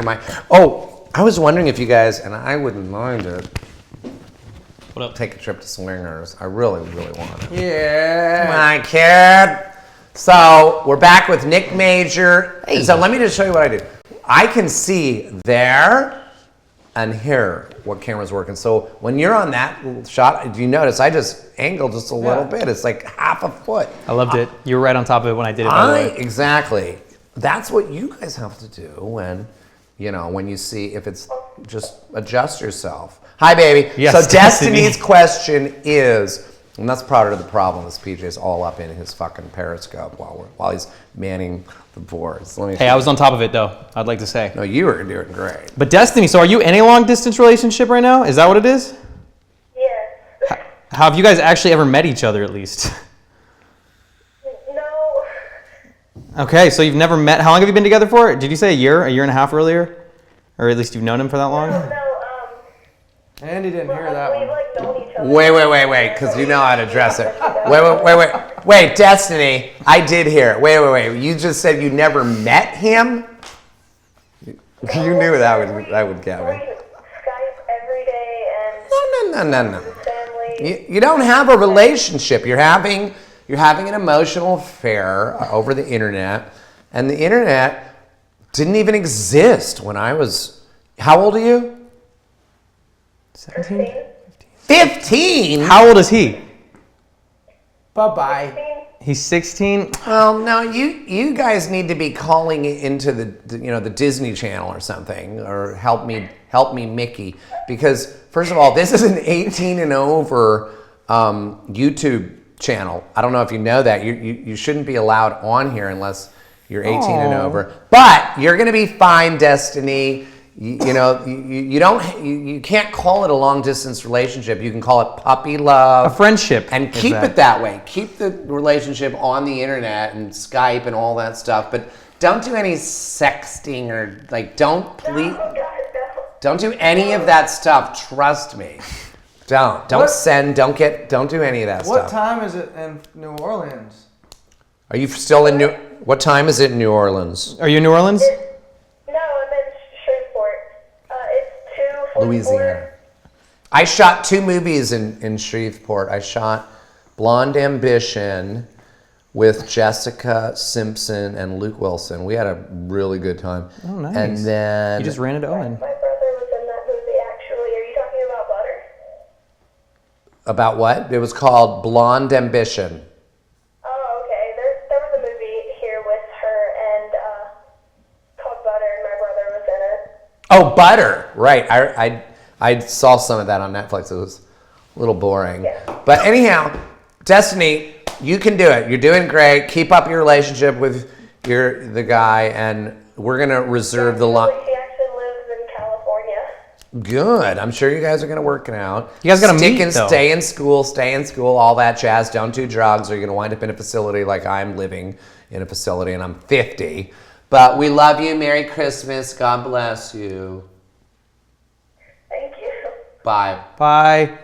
I was wondering if you guys, and I wouldn't mind it, What up? take a trip to Swingers. I really, really want it. Yeah. My kid. So we're back with Nick Major. Hey. So let me just show you what I do. I can see there and here what camera's working. So when you're on that shot, do you notice I just angled just a little bit? It's like half a foot. I loved it. You were right on top of it when I did it, by the way. Exactly. That's what you guys have to do when you see if it's just adjust yourself. Hi, baby. Yes, so Destiny. Destiny's question is, and that's part of the problem, is PJ's all up in his fucking Periscope while he's manning the boards. Let me. Hey, I was on top of it, though, I'd like to say. No, you were doing great. But Destiny, so are you in a long-distance relationship right now? Is that what it is? Yes. How have you guys actually ever met each other, at least? No. Okay, so you've never met. How long have you been together for? Did you say a year and a half earlier? Or at least you've known him for that long? No, Andy didn't hear that we've one. like known each other. Wait, because you know how to address it. Wait, Destiny, I did hear it. Wait. You just said you never met him? You knew that would get We me. Skype every day and No. family. You don't have a relationship. You're having an emotional affair over the internet, and the internet didn't even exist when I was. How old are you? 17? 15. How old is he? Bye-bye. He's 16? Well, no, you guys need to be calling into the Disney Channel or something, or help me, Mickey, because first of all, this is an 18 and over YouTube channel. I don't know if you know that. You shouldn't be allowed on here unless you're 18 and over. But you're gonna be fine, Destiny. You can't call it a long distance relationship. You can call it puppy love, A friendship. and keep it that way. Keep the relationship on the internet and Skype and all that stuff. But don't do any sexting or don't do any of that stuff. Trust me. Don't What? send. Don't do any of that What stuff. time is it in New Orleans? Are you still in New? What time is it in New Orleans? Are you in New Orleans? No, I'm in Shreveport. It's 2:44. Louisiana. I shot 2 movies in Shreveport. I shot Blonde Ambition with Jessica Simpson and Luke Wilson. We had a really good time. Oh, nice. And then You just ran into Owen. My brother was in that movie, actually. Are you talking about Butter? about what? It was called Blonde Ambition. Oh, okay. There was a movie here with her and called Butter, and my brother was in it. Oh, Butter. Right. I saw some of that on Netflix. It was a little boring. Yeah. But anyhow, Destiny, you can do it. You're doing great. Keep up your relationship with the guy, and we're gonna reserve the line. He actually lives in California. Good. I'm sure you guys are gonna work it out. You guys gotta meet, though. Stay in school, all that jazz. Don't do drugs, or you're gonna wind up in a facility like I'm living in a facility, and I'm 50. But we love you. Merry Christmas. God bless you. Thank you. Bye. Bye.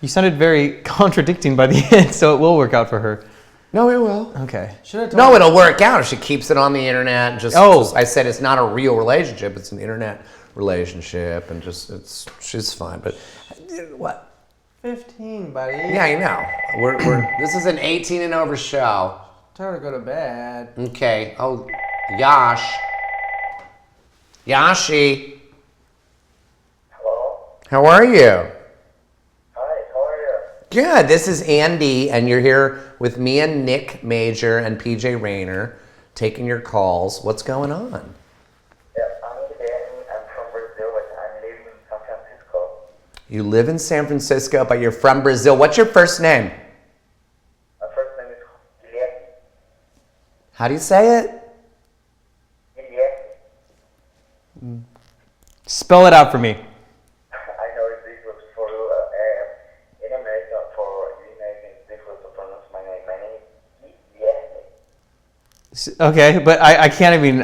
You sounded very contradicting by the end, so it will work out for her. No, it will. Okay. Should have told No, it'll work out if she keeps it on the internet. And Oh. I said it's not a real relationship; it's an internet relationship, and she's fine. But what? 15, buddy. Yeah, you know, we're this is an 18 and over show. Tell her to go to bed. Okay. Oh, Yashi. Hello? How are you? Hi, how are you? Good. This is Andy, and you're here with me and Nick Major and PJ Rayner taking your calls. What's going on? Yeah, I'm Guilherme. I'm from Brazil, but I'm living in San Francisco. You live in San Francisco, but you're from Brazil. What's your first name? My first name is Guilherme. How do you say it? Guilherme. Spell it out for me. I know it's difficult for you. In America, for you, it's difficult to pronounce my name. My name is Guilherme. Okay, but I can't even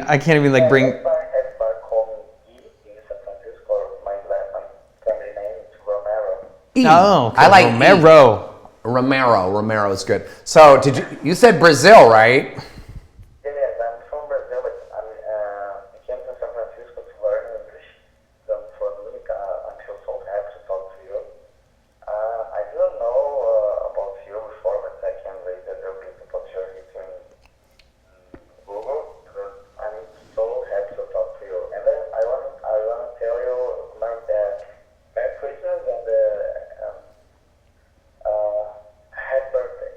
like bring. Everybody call me Gui in San Francisco. My family name is Romero. E. Oh, okay. I like Romero. Romero. Romero is good. So you said Brazil, right? Yes, I'm from Brazil, but I came to San Francisco to learn English. So for me, I feel so happy to talk to you. I didn't know about you before, but I can read a little bit about your history in Google. Because I'm so happy to talk to you. And then I want to tell you, Merry Christmas and happy birthday.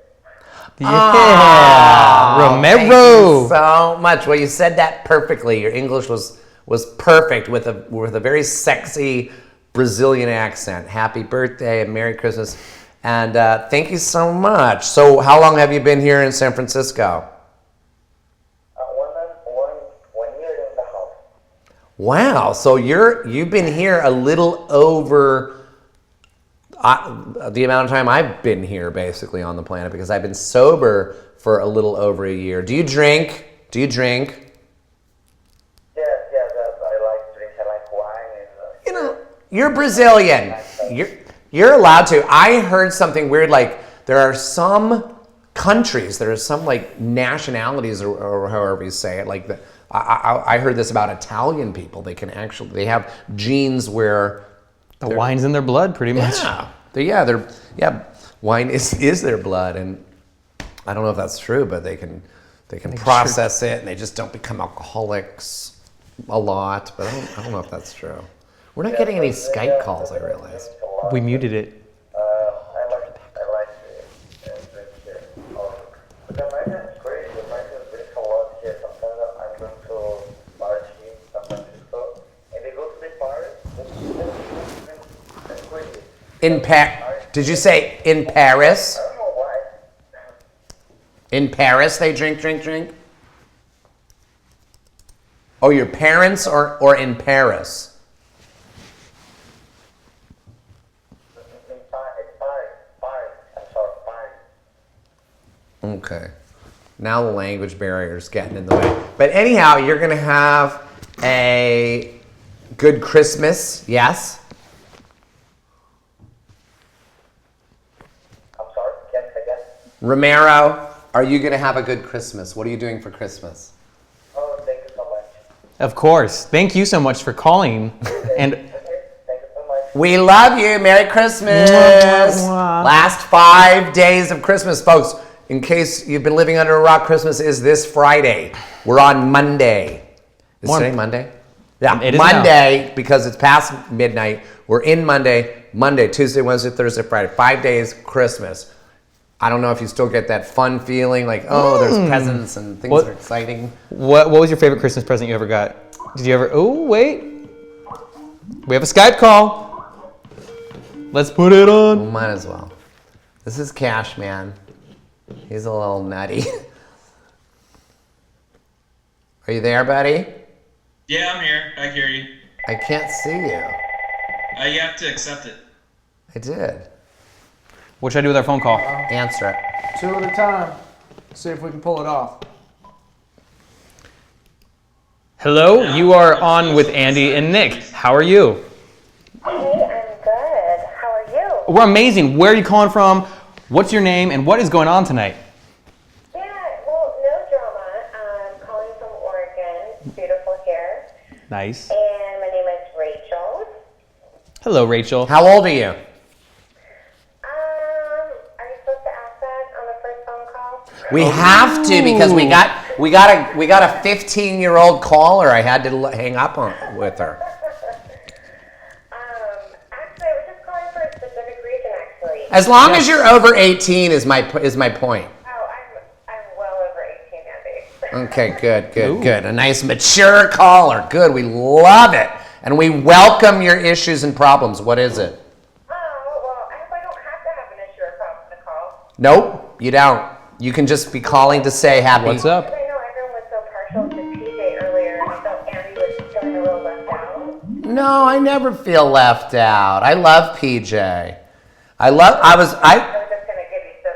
Yeah, Romero. Thank you so much. Well, you said that perfectly. Your English was perfect with a very sexy Brazilian accent. Happy birthday and Merry Christmas. And thank you so much. So how long have you been here in San Francisco? 1 year and a half. Wow. So you've been here a little over the amount of time I've been here basically on the planet, because I've been sober for a little over a year. Do you drink? Yes, I like drink. I like wine. You know, you're Brazilian. You're allowed to. I heard something weird, like there are some countries, there are some like nationalities or however you say it. Like I heard this about Italian people. They have genes where The wine's in their blood, pretty much. wine is their blood, and I don't know if that's true, but they can process it, and they just don't become alcoholics a lot. But I don't know if that's true. We're not getting any Skype calls, I realize. We muted it. I like drink here. But the American is great. The American drink a lot here. Sometimes I'm going to party in San Francisco, and they go to the party. That's crazy. Did you say in Paris? I don't know why. In Paris, they drink. Oh, your parents or in Paris? Okay. Now the language barrier is getting in the way. But anyhow, you're going to have a good Christmas, yes? I'm sorry, can't say again. Romero, are you going to have a good Christmas? What are you doing for Christmas? Oh, thank you so much. Of course. Thank you so much for calling. And Okay, thank you so much. We love you. Merry Christmas. Mwah, mwah, mwah. Last 5 days of Christmas, folks. In case you've been living under a rock, Christmas is this Friday. We're on Monday. Is today Monday? Yeah, It is Monday, because it's past midnight. We're in Monday, Tuesday, Wednesday, Thursday, Friday. 5 days, Christmas. I don't know if you still get that fun feeling like, oh, there's presents and things What- are exciting. what was your favorite Christmas present you ever got? Did you ever? Oh, wait. We have a Skype call. Let's put it on. Might as well. This is Cash Man. He's a little nutty. Are you there, buddy? Yeah, I'm here. I hear you. I can't see you. You have to accept it. I did. What should I do with our phone call? Answer it. 2 at a time. See if we can pull it off. Hello, you are on with Andy and Nick. How are you? Hey, I'm good. How are you? We're amazing. Where are you calling from? What's your name and what is going on tonight? Yeah, well, no drama. I'm calling from Oregon. Beautiful here. Nice. And my name is Rachel. Hello, Rachel. How old are you? Are you supposed to ask that on the first phone call? We have to, because we got a 15-year-old caller. I had to hang up with her. Actually, As long as you're over 18 is my point. Oh, I'm well over 18, Andy. Okay, good. Ooh. A nice mature caller. Good. We love it. And we welcome your issues and problems. What is it? Oh, well, I hope I don't have to have an issue or problem to call. Nope, you don't. You can just be calling to say happy. What's up? Because I know everyone was so partial to PJ earlier, and I felt Andy was feeling a little left out. No, I never feel left out. I love PJ. I was just going to give you some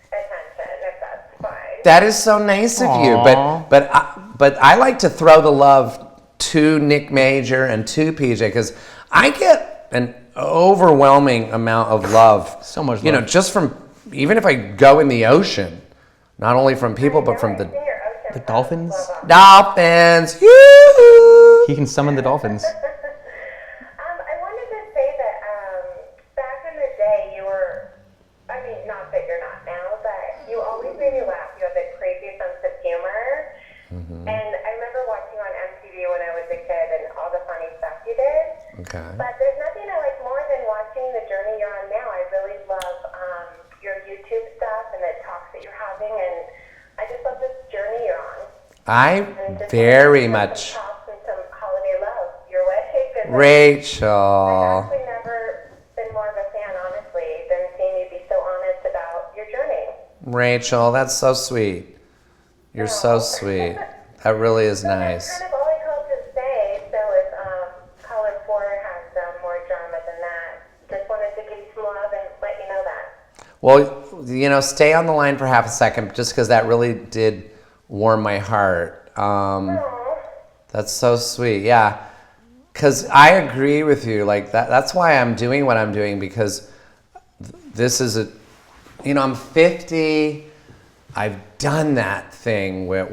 attention, if that's fine. That is so nice of you. Aw. But I like to throw the love to Nick Major and to PJ because I get an overwhelming amount of love. So much You know, love. just from, even if I go in the ocean, not only from people, but from the The dolphins? dolphins. Yoo-hoo. He can summon the dolphins. I wanted to say that back in the day, you were, I mean, not that you're not now, but you always made me laugh. You had the crazy sense of humor. And I remember watching on MTV when I was a kid and all the funny stuff you did. Okay. But there's nothing I like more than watching the journey you're on now. I really love your YouTube stuff and the talks that you're having. And I just love this journey you're on. I And just very some much. talks and some holiday love your way. 'Cause I've Rachel. actually never been more of a fan, honestly, than seeing you be so honest about your journey. Rachel, that's so sweet. You're so sweet. That really is So that's nice. kind of all I called to say. So if caller 4 has more drama than that, just wanted to give you some love and let you know that. Well, you know, stay on the line for half a second just because that really did warm my heart. Aw. That's so sweet. Yeah. Because I agree with you. Like, that's why I'm doing what I'm doing because this is I'm 50. I've done that thing with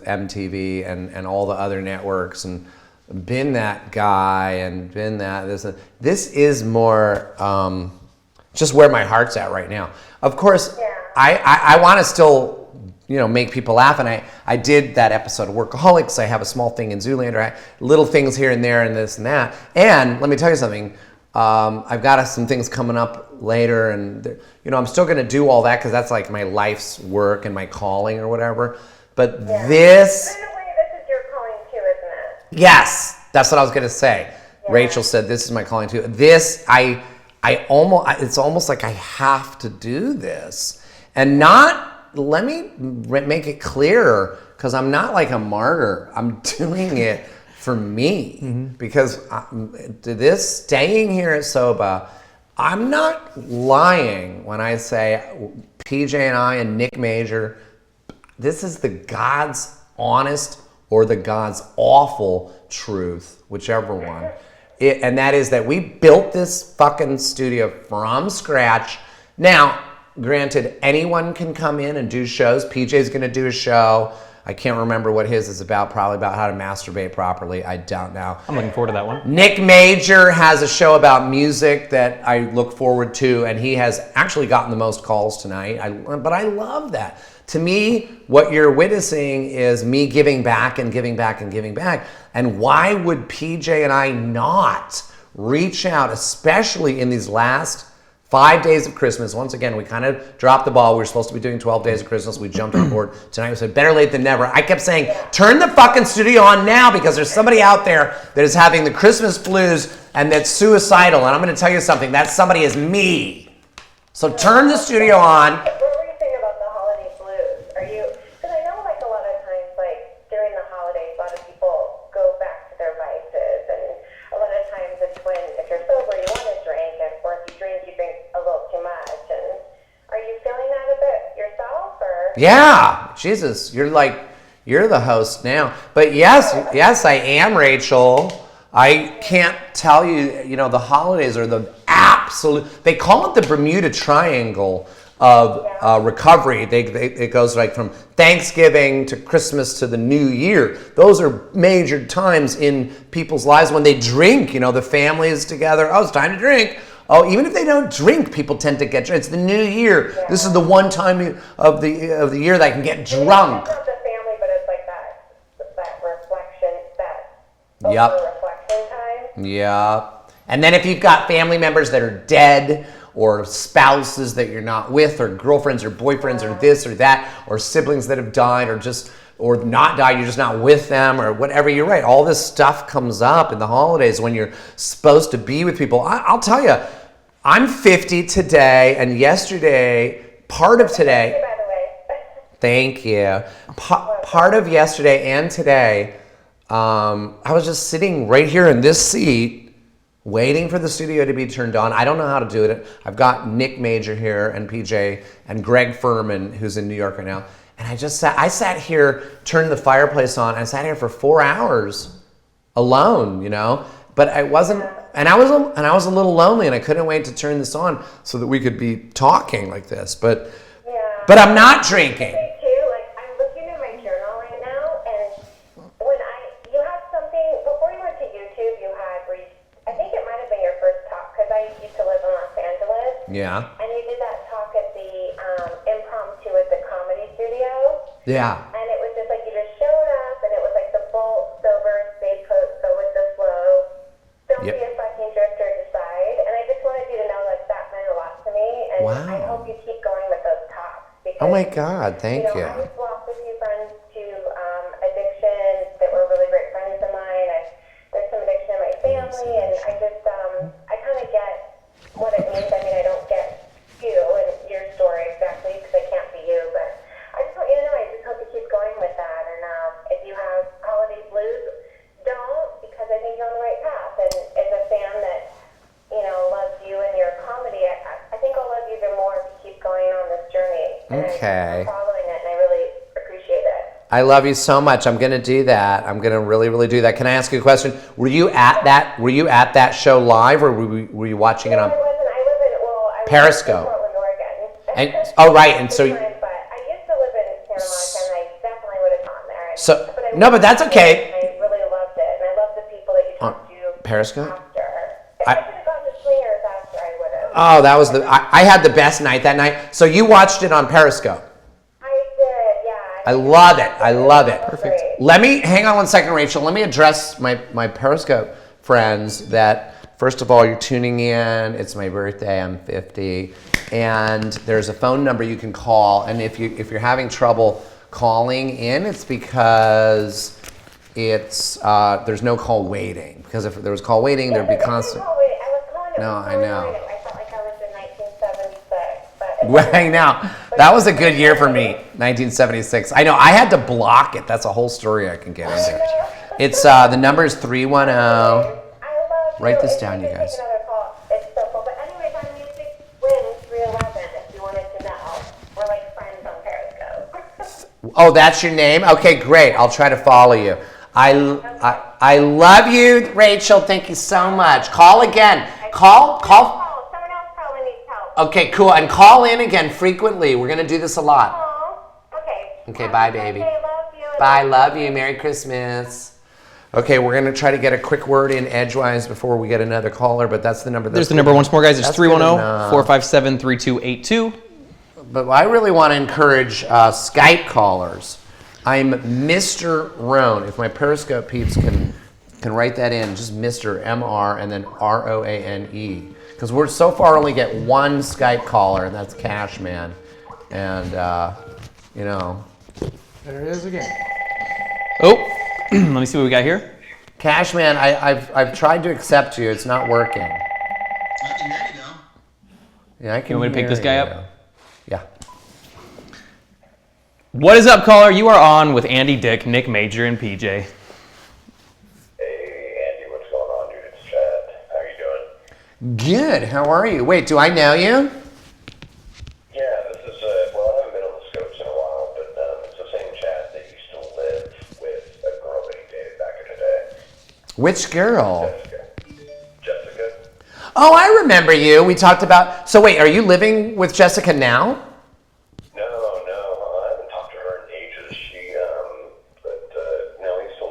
MTV and all the other networks and been that guy and been that. This is more just where my heart's at right now. Of course, Yeah. I want to still make people laugh, and I did that episode of Workaholics. I have a small thing in Zoolander, little things here and there and this and that. And let me tell you something. I've got some things coming up later, and I'm still going to do all that because that's like my life's work and my calling or whatever. But Yeah. this, But in a way, this is your calling too, isn't it? yes, that's what I was going to say. Yeah. Rachel said this is my calling too. This, it's almost like I have to do this, and not. Let me make it clearer because I'm not like a martyr. I'm doing it for me because this staying here at SOBA, I'm not lying when I say PJ and I and Nick Major, this is the God's honest or the God's awful truth, whichever one. And that is that we built this fucking studio from scratch. Now, granted, anyone can come in and do shows. PJ's gonna do a show. I can't remember what his is about, probably about how to masturbate properly. I don't know. I'm looking forward to that one. Nick Major has a show about music that I look forward to, and he has actually gotten the most calls tonight. But I love that. To me, what you're witnessing is me giving back and giving back and giving back. And why would PJ and I not reach out, especially in these last 5 days of Christmas? Once again, we kind of dropped the ball. We were supposed to be doing 12 days of Christmas. We jumped on board. Tonight we said, better late than never. I kept saying, turn the fucking studio on now because there's somebody out there that is having the Christmas blues and that's suicidal. And I'm going to tell you something. That somebody is me. So turn the studio on. What were you saying about the holiday blues? Because I know like a lot of times, like during the holidays, a lot of people go back to their vices, and a lot of times it's when, if you're sober, you want to drink, and or if you drink a little too much. And are you feeling that a bit yourself, or? Yeah. Jesus, you're the host now. But yes, I am, Rachel. I can't tell you, the holidays are the absolute, they call it the Bermuda Triangle of recovery. It goes like from Thanksgiving to Christmas to the New Year. Those are major times in people's lives when they drink, the family is together. Oh, it's time to drink. Oh, even if they don't drink, people tend to get drunk. It's the New Year. Yeah. This is the one time of the year that I can get drunk. It's not the family, but it's like that reflection, that Yep. over-reflection time. Yeah. And then if you've got family members that are dead or spouses that you're not with, or girlfriends or boyfriends, or this or that, or siblings that have died, or not died, you're just not with them, or whatever. You're right. All this stuff comes up in the holidays when you're supposed to be with people. I'll tell you, I'm 50 today, and yesterday, part of today. By the way. Thank you. Part of yesterday and today, I was just sitting right here in this seat, waiting for the studio to be turned on. I don't know how to do it. I've got Nick Major here and PJ and Greg Furman, who's in New York right now. And I sat here, turned the fireplace on, and I sat here for 4 hours alone, you know? But I wasn't, and I was a little lonely, and I couldn't wait to turn this on so that we could be talking like this. But I'm not drinking. Me too. Like, I'm looking at my journal right now, and you have something, before you went to YouTube, you had, I think it might have been your first talk, because I used to live in Los Angeles. Yeah. And you did that talk at the impromptu at the Comedy Studio. Yeah. And it was just like you just showed up, and it was like the bolt, sober, stay put, go with the flow, don't be a fucking drifter, decide. And I just wanted you to know like that meant a lot to me, and Wow. I hope you keep going with those talks. Because, Oh my God, thank you. I just lost a few friends to addiction that were really great friends of mine. There's some addiction in my family, and I just, I kind of get what it means. I mean, I don't get you and your story exactly because I can't be you, but I just want you to know, I just hope you keep going with that. And if you have holiday blues, don't, because I think you're on the right path. And as a fan that, loves you and your comedy, I think I'll love you even more if you keep going on this journey. And Okay. I'm following it, and I really appreciate it. I love you so much. I'm gonna do that. I'm gonna really, really do that. Can I ask you a question? Were you at that show live, or were you watching it on I wasn't. I live in, I Periscope? live in Portland, Oregon. And, oh, right. And so, But I used to live in Santa Monica, and I definitely would have gone there. So- But I no, but that's loved okay. it, and I really loved it, and I love the people that you talked to Periscope? after. If I could have gone to Swingers after, I would have. oh, that was I had the best night that night. So you watched it on Periscope. I did, yeah. I love it. I love it. Perfect. Let me hang on 1 second, Rachel. Let me address my Periscope friends. That first of all, you're tuning in. It's my birthday. I'm 50, and there's a phone number you can call. And if you're having trouble calling in, it's because there's no call waiting. Because if there was call waiting, there'd be constant. I was calling it. No, I know. I felt like I was in 1976, but. Right now, that was a good year for me, 1976. I know, I had to block it. That's a whole story I can get into. It's, the number is 310. I love Write this If down, you could guys. take another call, it's so cool. But anyways, I'm Music Win 311, if you wanted to know. We're like friends on Periscope. Oh, that's your name? Okay, great. I'll try to follow you. I love you, Rachel. Thank you so much. Call again. Call. Someone else probably needs help. Okay, cool. And call in again frequently. We're going to do this a lot. Oh, okay. Okay, bye, baby. Okay, love you. Bye, love you. Merry Christmas. Okay, we're going to try to get a quick word in edgewise before we get another caller, but that's the number. There's the number once more, guys. It's That's good 310-457-3282. But I really want to encourage Skype callers. I'm Mr. Roan. If my Periscope peeps can write that in, just Mr. M-R and then R-O-A-N-E. Because we're so far only get one Skype caller, and that's Cashman. And, There it is again. Oh, let me see what we got here. Cashman, I've tried to accept you. It's not working. I can hear you though. Yeah, I can You want me to pick hear this guy you. up? Yeah. What is up, caller? You are on with Andy Dick, Nick Major, and PJ. Hey, Andy, what's going on, dude? It's Chad. How are you doing? Good. How are you? Wait, do I know you? Yeah, this is, well, I haven't been on the scopes in a while, but it's the same Chad that used to live with a girl that he dated back in the day. Which girl? Jessica. Oh, I remember you. We talked about. So wait, are you living with Jessica now? No, I haven't talked to her in ages.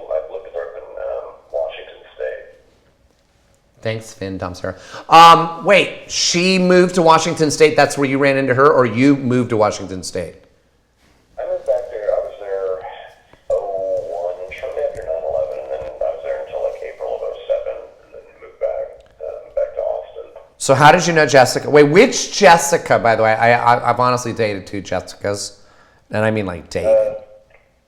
I've lived with her up in Washington State. Thanks, Finn Dumpster. Wait, she moved to Washington State. That's where you ran into her, or you moved to Washington State? I moved back there. I was there 01, shortly after 9/11, and then I was there until like April of 07, and then moved back to Austin. So how did you know Jessica? Wait, which Jessica, by the way? I've honestly dated 2 Jessicas. And I mean like dated. No, it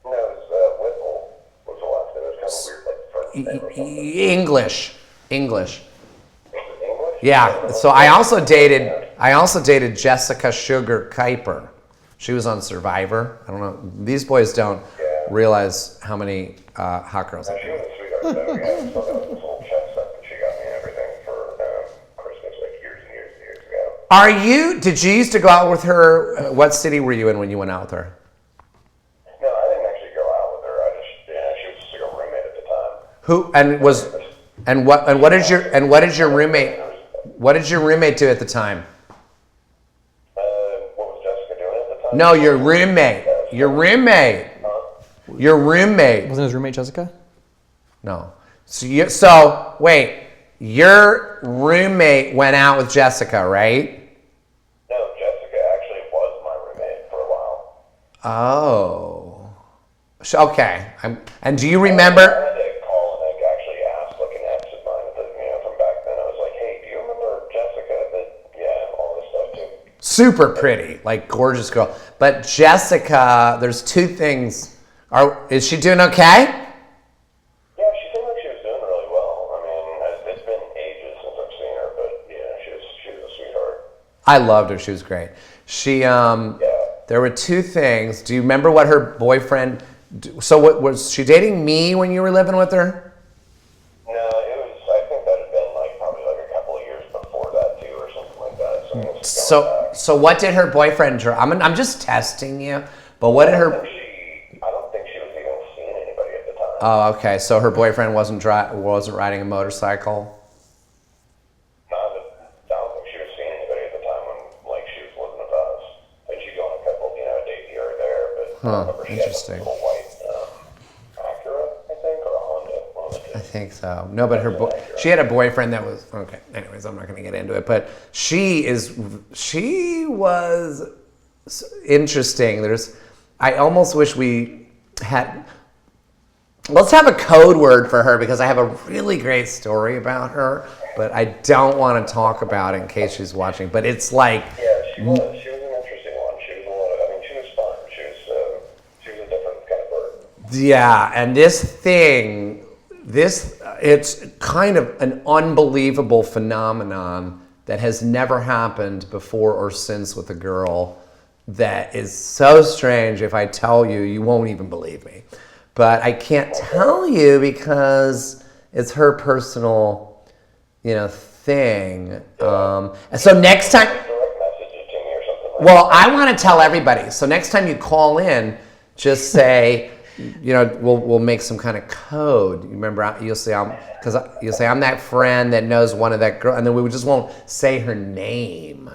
was Whipple was the last name. It was kind of weird, like first name or something. English. English? Yeah. So I also dated Jessica Sugar Kuiper. She was on Survivor. I don't know. These boys don't realize how many hot girls. She was a sweetheart, though. Yeah, so that was this whole chest set that she got me and everything for Christmas, like years and years and years ago. Did you used to go out with her? What city were you in when you went out with her? No, I didn't actually go out with her. She was just like a roommate at the time. Who and what did your roommate do at the time? What was Jessica doing at the time? No, your roommate. Wasn't his roommate Jessica? No. So wait, your roommate went out with Jessica, right? No, Jessica actually was my roommate for a while. Oh. Okay. And do you remember? I had to call and actually ask like an ex of mine from back then. I was like, hey, do you remember Jessica? All this stuff too. Super pretty, like gorgeous girl. But Jessica, there's 2 things. Is she doing okay? Yeah, she seemed like she was doing really well. I mean, it's been ages since I've seen her, but she was a sweetheart. I loved her. She was great. There were 2 things. Do you remember what her boyfriend? So what was she dating me when you were living with her? No, I think that had been like probably like a couple of years before that too, or something like that. So what did her boyfriend? I'm just testing you. But what did her? I don't think she was even seeing anybody at the time. Oh, okay. So her boyfriend wasn't riding a motorcycle. I don't think she was seeing anybody at the time when like she was living with us. And she'd go on a couple, a date here or there, but I remember she Interesting. had a little white Acura, I think, or a Honda. One of the two. I think so. No, but she had a boyfriend that was okay. Anyways, I'm not going to get into it. But she was interesting. I almost wish we had. Let's have a code word for her because I have a really great story about her, but I don't want to talk about it in case she's watching. But it's like. Yeah, she was. She was an interesting one. She was a little. I mean, she was fun. She was a different kind of bird. Yeah, and it's kind of an unbelievable phenomenon that has never happened before or since with a girl that is so strange. If I tell you, you won't even believe me. But I can't tell you because it's her personal, thing. And so next time, Direct messages to me or something like well, I want to tell everybody. So next time you call in, just say, we'll make some kind of code. You remember, you'll say I'm that friend that knows one of that girl, and then we just won't say her name.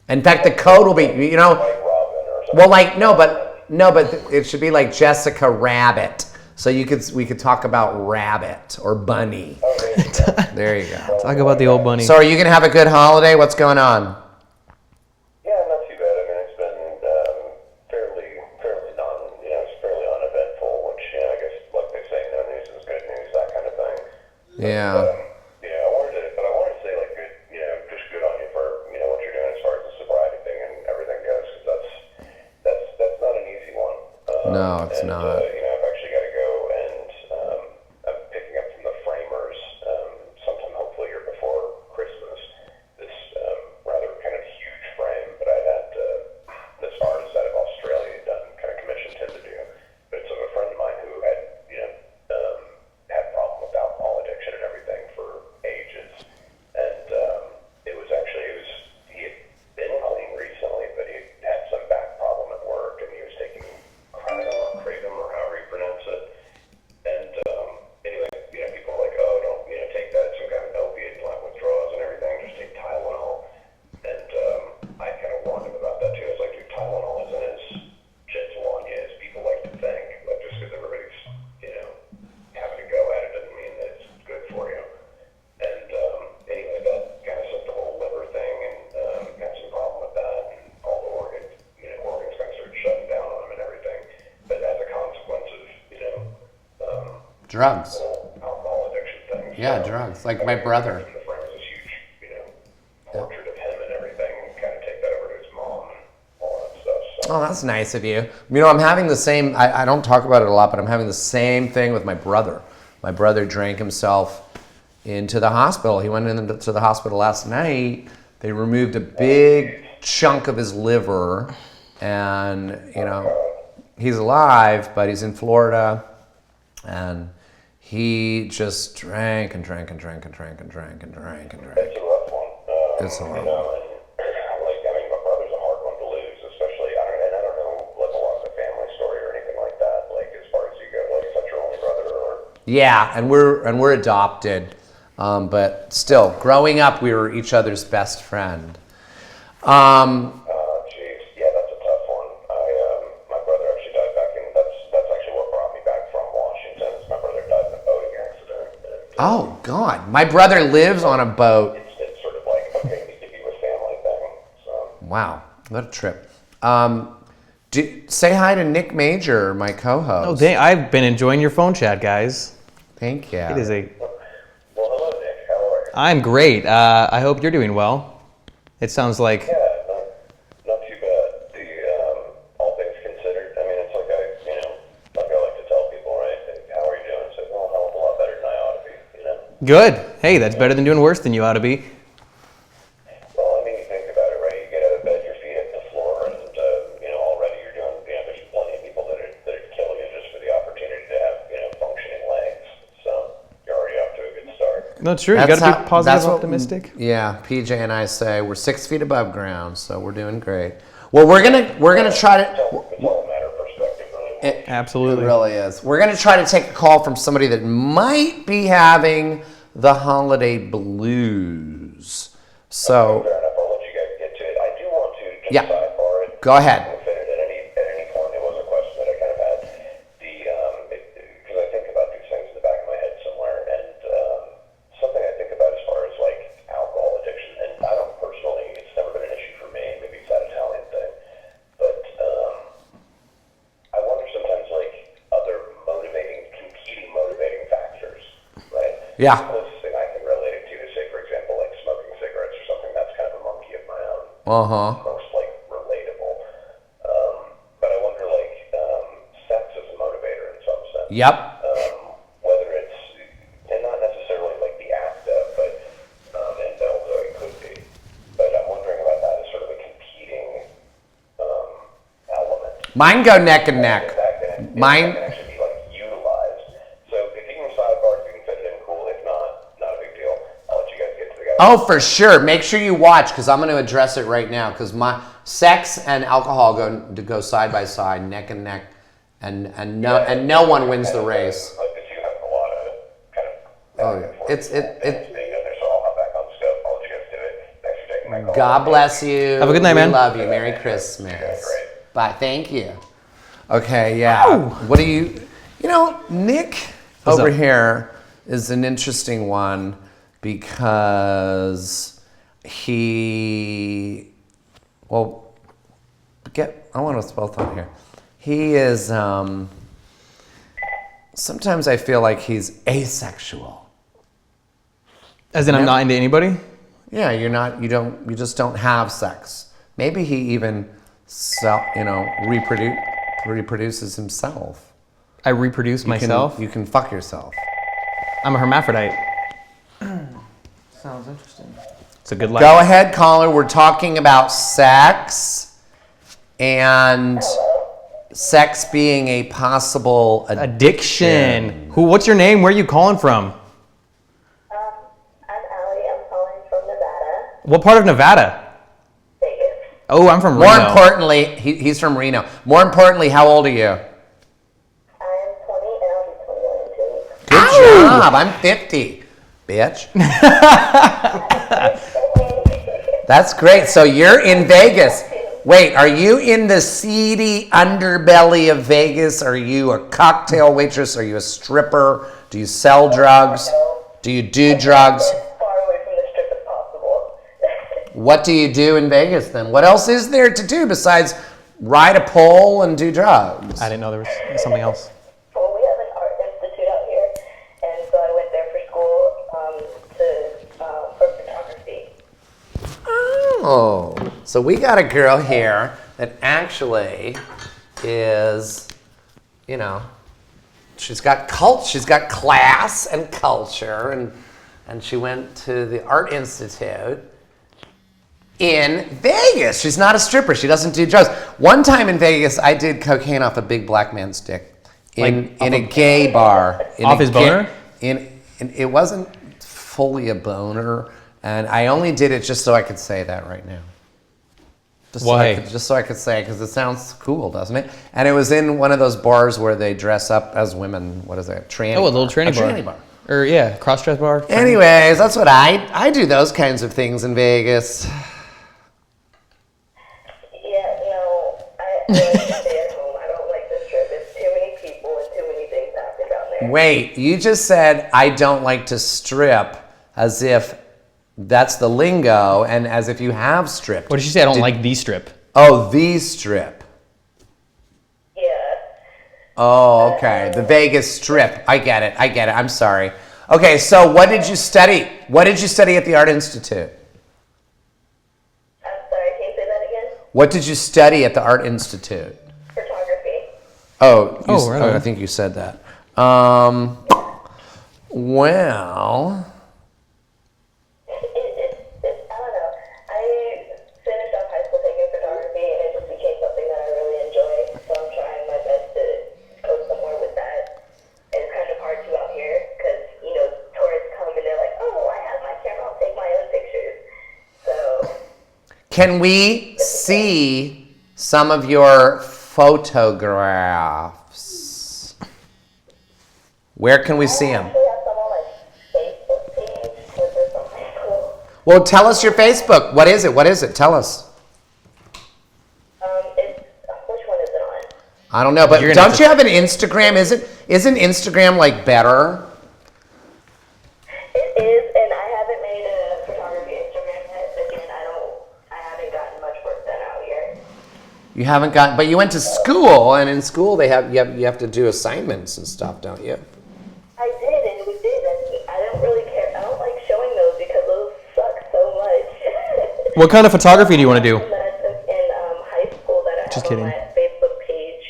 In fact, the code will be, like Robin or something. well, no, but it should be like Jessica Rabbit. So we could talk about Rabbit or Bunny. There you go. Talk about the old bunny. So are you gonna have a good holiday? What's going on? Yeah, not too bad. I mean, it's been it's fairly uneventful, which I guess, like they say, no news is good news, that kind of thing. Yeah. I wanted to say, like, good, just good on you for, what you're doing as far as the sobriety thing and everything goes, because that's not an easy one. No, it's not. I've actually got to go and I'm picking up from the framers sometime hopefully here before Christmas this rather kind of huge frame, but I had this artist out of Australia done, kind of commissioned him to do. But it's of a friend of mine who had had a problem with alcohol addiction and everything for ages, and he had been clean recently, but he had some back problem at work, and he was taking kratom or however you pronounce it. And anyway, people are like, oh, don't take that, it's some kind of opiate, you'll have withdrawals and everything, just take Tylenol. And I kind of warned him about that too. I was like, dude, Tylenol isn't as gentle on you as people like to think. Like, just because everybody's having a go at it doesn't mean that it's good for you. And anyway, that kind of set the whole liver thing, and had some problem with that, and all the organs kind of started shutting down on him and everything. But as a consequence of Drugs. whole alcohol addiction thing. Yeah, drugs. Like my brother. The frame is huge, Yeah. Oh, that's nice of you. You know, I'm having the same, I don't talk about it a lot, but I'm having the same thing with my brother. My brother drank himself into the hospital. He went into the hospital last night. They removed a big chunk of his liver, and, you know, he's alive, but he's in Florida, and he just drank and drank and drank and drank and drank and drank and drank. It's a rough one. It's horrible. You know, and like, I mean, my brother's a hard one to lose, especially, I don't know, like a lot of the family story or anything like that, like as far as you go, like is that your only brother or? Yeah, and we're adopted, but still, growing up, we were each other's best friend. Jeez, yeah, that's a tough one. My brother actually died back in, that's actually what brought me back from Washington, is my brother died in a boating accident. And, Oh God, my brother lives on a boat. it's sort of like, okay, you need to be with family thing, so. Wow, what a trip. Say hi to Nick Major, my co-host. Oh, dang, I've been enjoying your phone chat, guys. Thank you. It is a. Well, hello, Nick, how are you? I'm great. I hope you're doing well. It sounds like. Yeah, not too bad. All things considered, I mean, it's like I like to tell people, right? How are you doing? It's like, well, a hell of a lot better than I ought to be, you know? Good. Hey, that's better than doing worse than you ought to be. Well, I mean, you think about it, right? You get out of bed, your feet hit the floor, and, already you're doing, there's plenty of people that'd kill you just for the opportunity to have, functioning legs. So, you're already off to a good start. No, it's true. You got to be positive, optimistic. Yeah, PJ and I say we're 6 feet above ground, so we're doing great. Well, we're gonna try to. It's all a matter of perspective, really. Absolutely. It really is. We're gonna try to take a call from somebody that might be having the holiday blues. So, Fair enough, I'll let you guys get to it. I do want to just Yeah. sidebar it. Go ahead. If at any point it was a question that I kind of had, because I think about these things in the back of my head somewhere, and something I think about as far as like alcohol addiction, and I don't personally, it's never been an issue for me, maybe it's that Italian thing, but I wonder sometimes like other competing motivating factors, right? Yeah. The closest thing I can relate it to is, say, for example, like smoking cigarettes or something that's kind of a monkey of my own. Most like relatable. But I wonder like sex as a motivator in some sense. Yep. Whether it's, and not necessarily like the act of, but and although it could be. But I'm wondering about that as sort of a competing element. Mine go neck and neck. Mine. Can actually be like utilized. So if you can sidebar, if you can fit it in, cool. If not a big deal. I'll let you guys get to the guy. Oh, for sure. Make sure you watch because I'm going to address it right now. Because my sex and alcohol go side by side, neck and neck, and no one wins the race. Like the two have a lot of kind of. Oh, yeah. It's being in there, so I'll hop back on scope. I'll let you guys do it. Thanks for taking my call. God bless you. Have a good night, we man. Love you. Merry Christmas. Great. Bye. Thank you. Okay. Yeah. What do you? Nick What's over up? here is an interesting one because he. Well, I want us both on here. He is. Sometimes I feel like he's asexual. As in, I'm not into anybody? Yeah, you're not. You don't. You just don't have sex. Maybe he even, reproduces himself. I reproduce myself? You can fuck yourself. I'm a hermaphrodite. Sounds interesting. It's a good life. Go ahead, caller. We're talking about sex and sex being a possible Addiction. What's your name? Where are you calling from? I'm Allie. I'm calling from Nevada, What part of Nevada? Vegas. Oh, I'm from More Reno. importantly, he's from Reno. More importantly, how old are you? I'm 20 and I'll be 21 in 2 weeks. Good job. I'm 50, bitch. That's great. So you're in Vegas. Wait, are you in the seedy underbelly of Vegas? Are you a cocktail waitress? Are you a stripper? Do you sell drugs? Do you do drugs? As far away from the strip as possible. What do you do in Vegas then? What else is there to do besides ride a pole and do drugs? I didn't know there was something else. Well, we have an art institute out here, and so I went there for school for photography. Oh, so we got a girl here that actually is, you know, she's got class and culture, and she went to the Art Institute in Vegas. She's not a stripper. She doesn't do drugs. One time in Vegas, I did cocaine off a big black man's dick in a gay bar. Off his boner? It wasn't fully a boner, and I only did it just so I could say that right now. Why? Just so I could say it, because it sounds cool, doesn't it? And it was in one of those bars where they dress up as women. What is it? Tranny. Oh, a little tranny bar. Tranny bar. Or yeah, cross-dress bar. Anyways, that's what I do those kinds of things in Vegas. Yeah, no, I like to stay at home. I don't like this trip. It's too many people and too many things happening down there. Wait, you just said I don't like to strip as if that's the lingo and as if you have stripped. What did she say? I don't like the strip. Oh, the strip. Yeah. Oh, okay. The Vegas Strip. I get it. I'm sorry. Okay, so what did you study? What did you study at the Art Institute? I'm sorry, can you say that again? What did you study at the Art Institute? Photography. Right. I think you said that. Well, I don't know. I finished up high school taking photography, and it just became something that I really enjoy. So I'm trying my best to go somewhere with that. And it's kind of hard to out here because, you know, tourists come and they're like, oh, I have my camera, I'll take my own pictures. So, can we see some of your photographs? Where can we see them? I actually have some on my Facebook page, which is something cool. Well, tell us your Facebook. What is it? Tell us. Which one is it on? I don't know, but You're gonna don't have you have an Instagram? Isn't Instagram like better? It is, and I haven't made a photography Instagram yet. Again, I haven't gotten much work done out here. You haven't got, but you went to school, and in school you have to do assignments and stuff, don't you? I did, and we did, and I don't really care. I don't like showing those because those suck so much. What kind of photography do you want to do? That I took in high school that I Just have kidding. on my Facebook page.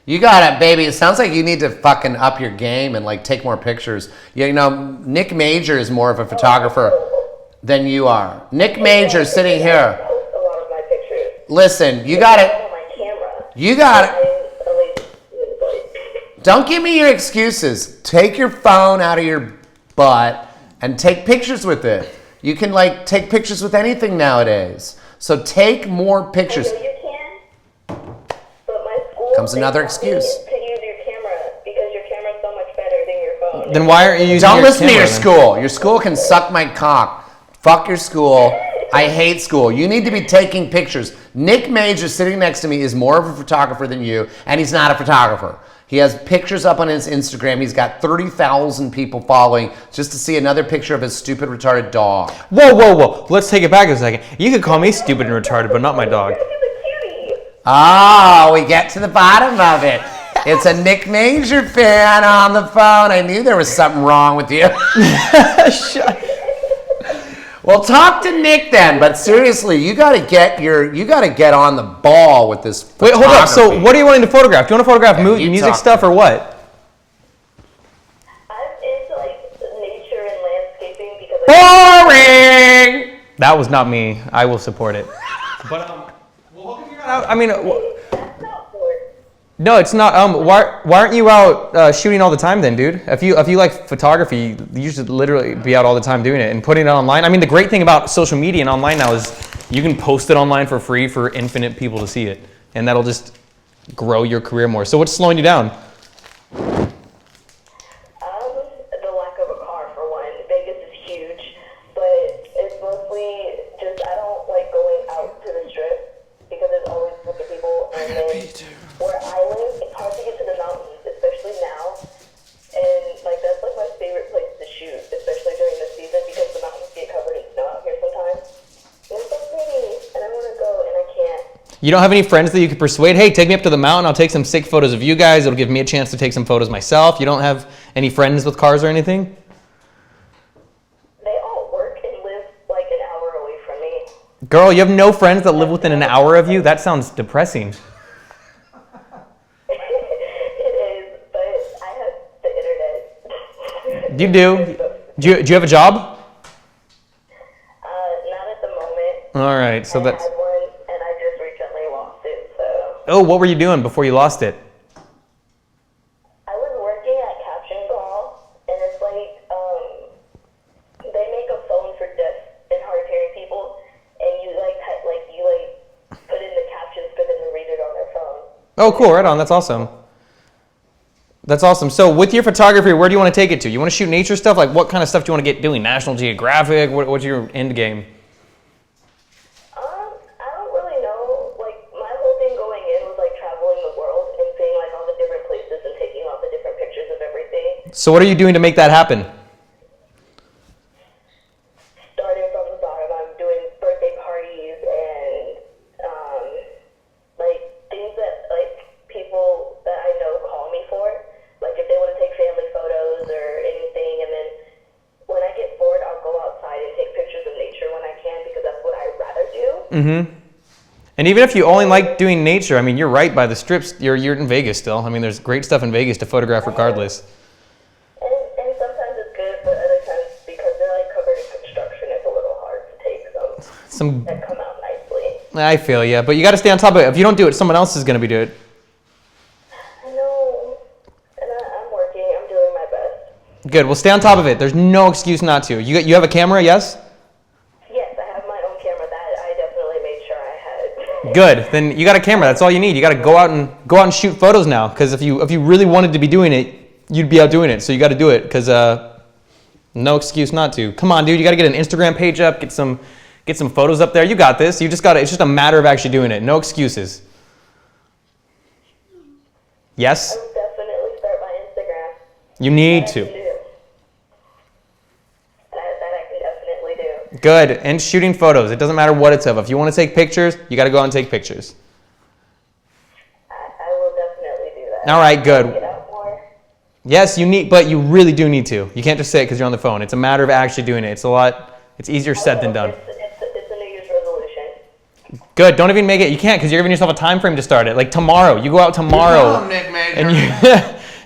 You got it, baby. It sounds like you need to fucking up your game and like take more pictures. You know, Nick Major is more of a photographer than you are. Nick Major sitting here. I post a lot of my pictures. Listen, you got it. On my camera. You got it. I'm a lazy boy. Don't give me your excuses. Take your phone out of your butt and take pictures with it. You can like take pictures with anything nowadays. So take more pictures. I know you can, but my school Comes another they want me excuse. to use your camera because your camera's so much better than your phone. Then why aren't you using Don't your listen to your camera then? school. Your school can suck my cock. Fuck your school. I hate school. You need to be taking pictures. Nick Major sitting next to me is more of a photographer than you, and he's not a photographer. He has pictures up on his Instagram. He's got 30,000 people following just to see another picture of his stupid, retarded dog. Whoa. Let's take it back a second. You could call me stupid and retarded, but not my dog. Look at the cutie. Oh, we get to the bottom of it. It's a Nick Major fan on the phone. I knew there was something wrong with you. Well, talk to Nick then. But seriously, you gotta get on the ball with this. Wait, hold up. So, photography. what are you wanting to photograph? Do you want to photograph you music talk. stuff or what? I'm into like nature and landscaping because I Boring. That was not me. I will support it. But we'll figure it out. I mean, that's not for it. no, it's not. Why aren't you out shooting all the time then, dude? If you like photography, you should literally be out all the time doing it and putting it online. I mean, the great thing about social media and online now is you can post it online for free for infinite people to see it, and that'll just grow your career more. So what's slowing you down? The lack of a car for one. Vegas is huge, but it's mostly just I don't like going out to the strip because there's always a bunch of people, and then where I live, it's hard to get to the mountains, especially now. And like that's like my favorite place to shoot, especially during the season because the mountains get covered in snow out here sometimes. And it's so pretty, and I want to go, and I can't. You don't have any friends that you could persuade? Hey, take me up to the mountain. I'll take some sick photos of you guys. It'll give me a chance to take some photos myself. You don't have any friends with cars or anything? They all work and live like an hour away from me. Girl, you have no friends that live within an hour of you? That sounds depressing. It is, but I have the internet. You do? Do you have a job? Not at the moment. All right, so I that's... had one, and I just recently lost it, so. Oh, what were you doing before you lost it? I was working at Caption Call, and it's like, they make a phone for deaf and hard-of-hearing people, and you put in the captions for them to read it on their phone. Oh, cool, right on, that's awesome. That's awesome. So with your photography, where do you want to take it to? You want to shoot nature stuff? Like what kind of stuff do you want to get doing? National Geographic? What's your end game? I don't really know. Like, my whole thing going in was like traveling the world and seeing like all the different places and taking all the different pictures of everything. So what are you doing to make that happen? Starting from the bottom, I'm doing birthday parties and like things that like people that I know call me for. Like if they want to take family photos or anything, and then when I get bored, I'll go outside and take pictures of nature when I can because that's what I'd rather do. Mm-hmm. And even if you only like doing nature, I mean, you're right by the strips. You're in Vegas still. I mean, there's great stuff in Vegas to photograph regardless. And sometimes it's good, but other times because they're like covered in construction, it's a little hard to take some that come out nicely. I feel you, but you got to stay on top of it. If you don't do it, someone else is going to be doing it. I know, and I'm working. I'm doing my best. Good. Well, stay on top of it. There's no excuse not to. You have a camera, yes? Yes, I have my own camera that I definitely made sure I had. Good. Then you got a camera. That's all you need. You got to go out and shoot photos now. Because if you really wanted to be doing it, you'd be out doing it. So you got to do it. Because no excuse not to. Come on, dude. You got to get an Instagram page up. Get some photos up there. You got this. You just got to. It's just a matter of actually doing it. No excuses. Yes. I will definitely start my Instagram. You need to. That I can definitely do. Good. And shooting photos. It doesn't matter what it's of. If you want to take pictures, you got to go out and take pictures. I will definitely do that. All right. Good. Get out more. Yes, but you really do need to. You can't just say it because you're on the phone. It's a matter of actually doing it. It's easier said than done. It's a New Year's resolution. Good. Don't even make it. You can't because you're giving yourself a time frame to start it. Like tomorrow. You go out tomorrow. Come, Nick Major. And you,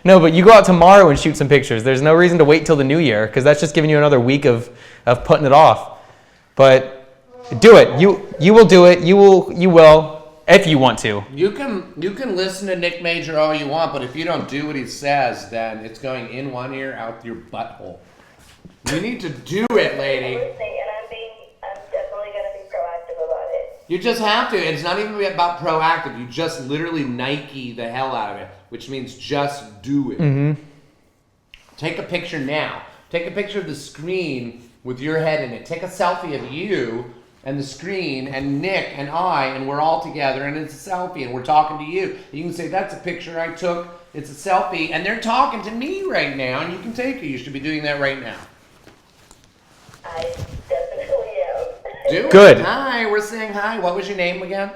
no, but you go out tomorrow and shoot some pictures. There's no reason to wait till the new year because that's just giving you another week of putting it off. But do it. You will do it. You will if you want to. You can listen to Nick Major all you want, but if you don't do what he says, then it's going in one ear, out your butthole. You need to do it, lady. And I'm definitely gonna be proactive about it. You just have to. It's not even about proactive. You just literally Nike the hell out of it, which means just do it. Mm-hmm. Take a picture now. Take a picture of the screen with your head in it. Take a selfie of you and the screen and Nick and and we're all together and it's a selfie and we're talking to you. You can say, that's a picture I took. It's a selfie and they're talking to me right now and you can take it. You should be doing that right now. I definitely am. Do it. Good. Hi, we're saying hi. What was your name again?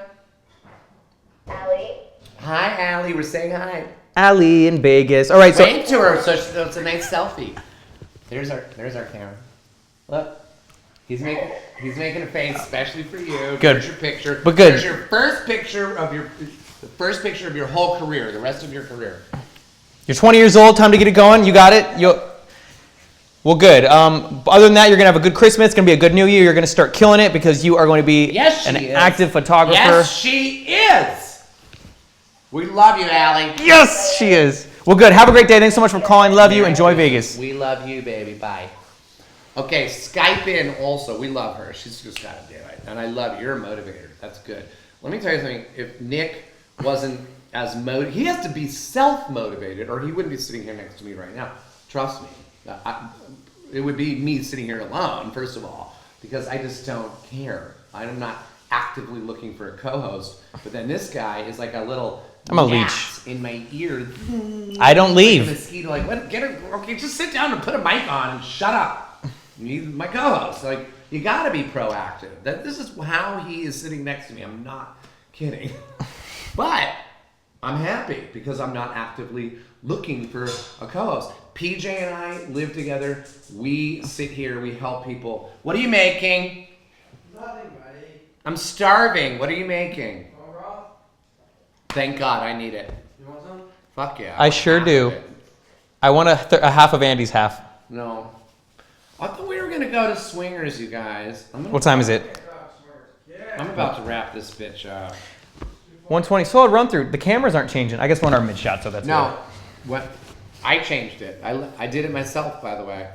Allie. Hi, Allie. We're saying hi. Allie in Vegas. All right, so Wave to her so it's a nice selfie. There's our camera. Look. He's making a face especially for you. Good. Here's your picture. But good. Here's your first picture of your whole career, the rest of your career. you're 20 years old. Time to get it going. You got it. Well, good. Other than that, you're gonna have a good Christmas. It's gonna be a good New Year. You're gonna start killing it because you are going to be an active photographer. Yes, she is. We love you, Allie. Yes, she is. Well, good. Have a great day. Thanks so much for calling. Love you. Enjoy Vegas. We love you, baby. Bye. Okay, Skype in also. We love her. She's just got to do it. And I love you. You're a motivator. That's good. Let me tell you something. If Nick wasn't as motivated, he has to be self-motivated or he wouldn't be sitting here next to me right now. Trust me. It would be me sitting here alone, first of all, because I just don't care. I'm not actively looking for a co-host. But then this guy is like a little I'm a gnat in my ear. I don't leave. Like a mosquito, like, what? Get her. Okay, just sit down and put a mic on and shut up. He's my co-host. Like, you got to be proactive. This is how he is sitting next to me. I'm not kidding. But I'm happy because I'm not actively looking for a co-host. PJ and I live together. We sit here. We help people. What are you making? Nothing, buddy. I'm starving. What are you making? Thank God, I need it. You want some? Fuck yeah. I sure do. I want a half of Andy's half. No. I thought we were gonna go to Swingers, you guys. What time is it? I'm about to wrap this bitch up. 120. Solid run through. The cameras aren't changing. I guess we're on our mid shot, so that's No. What? I changed it. I did it myself, by the way.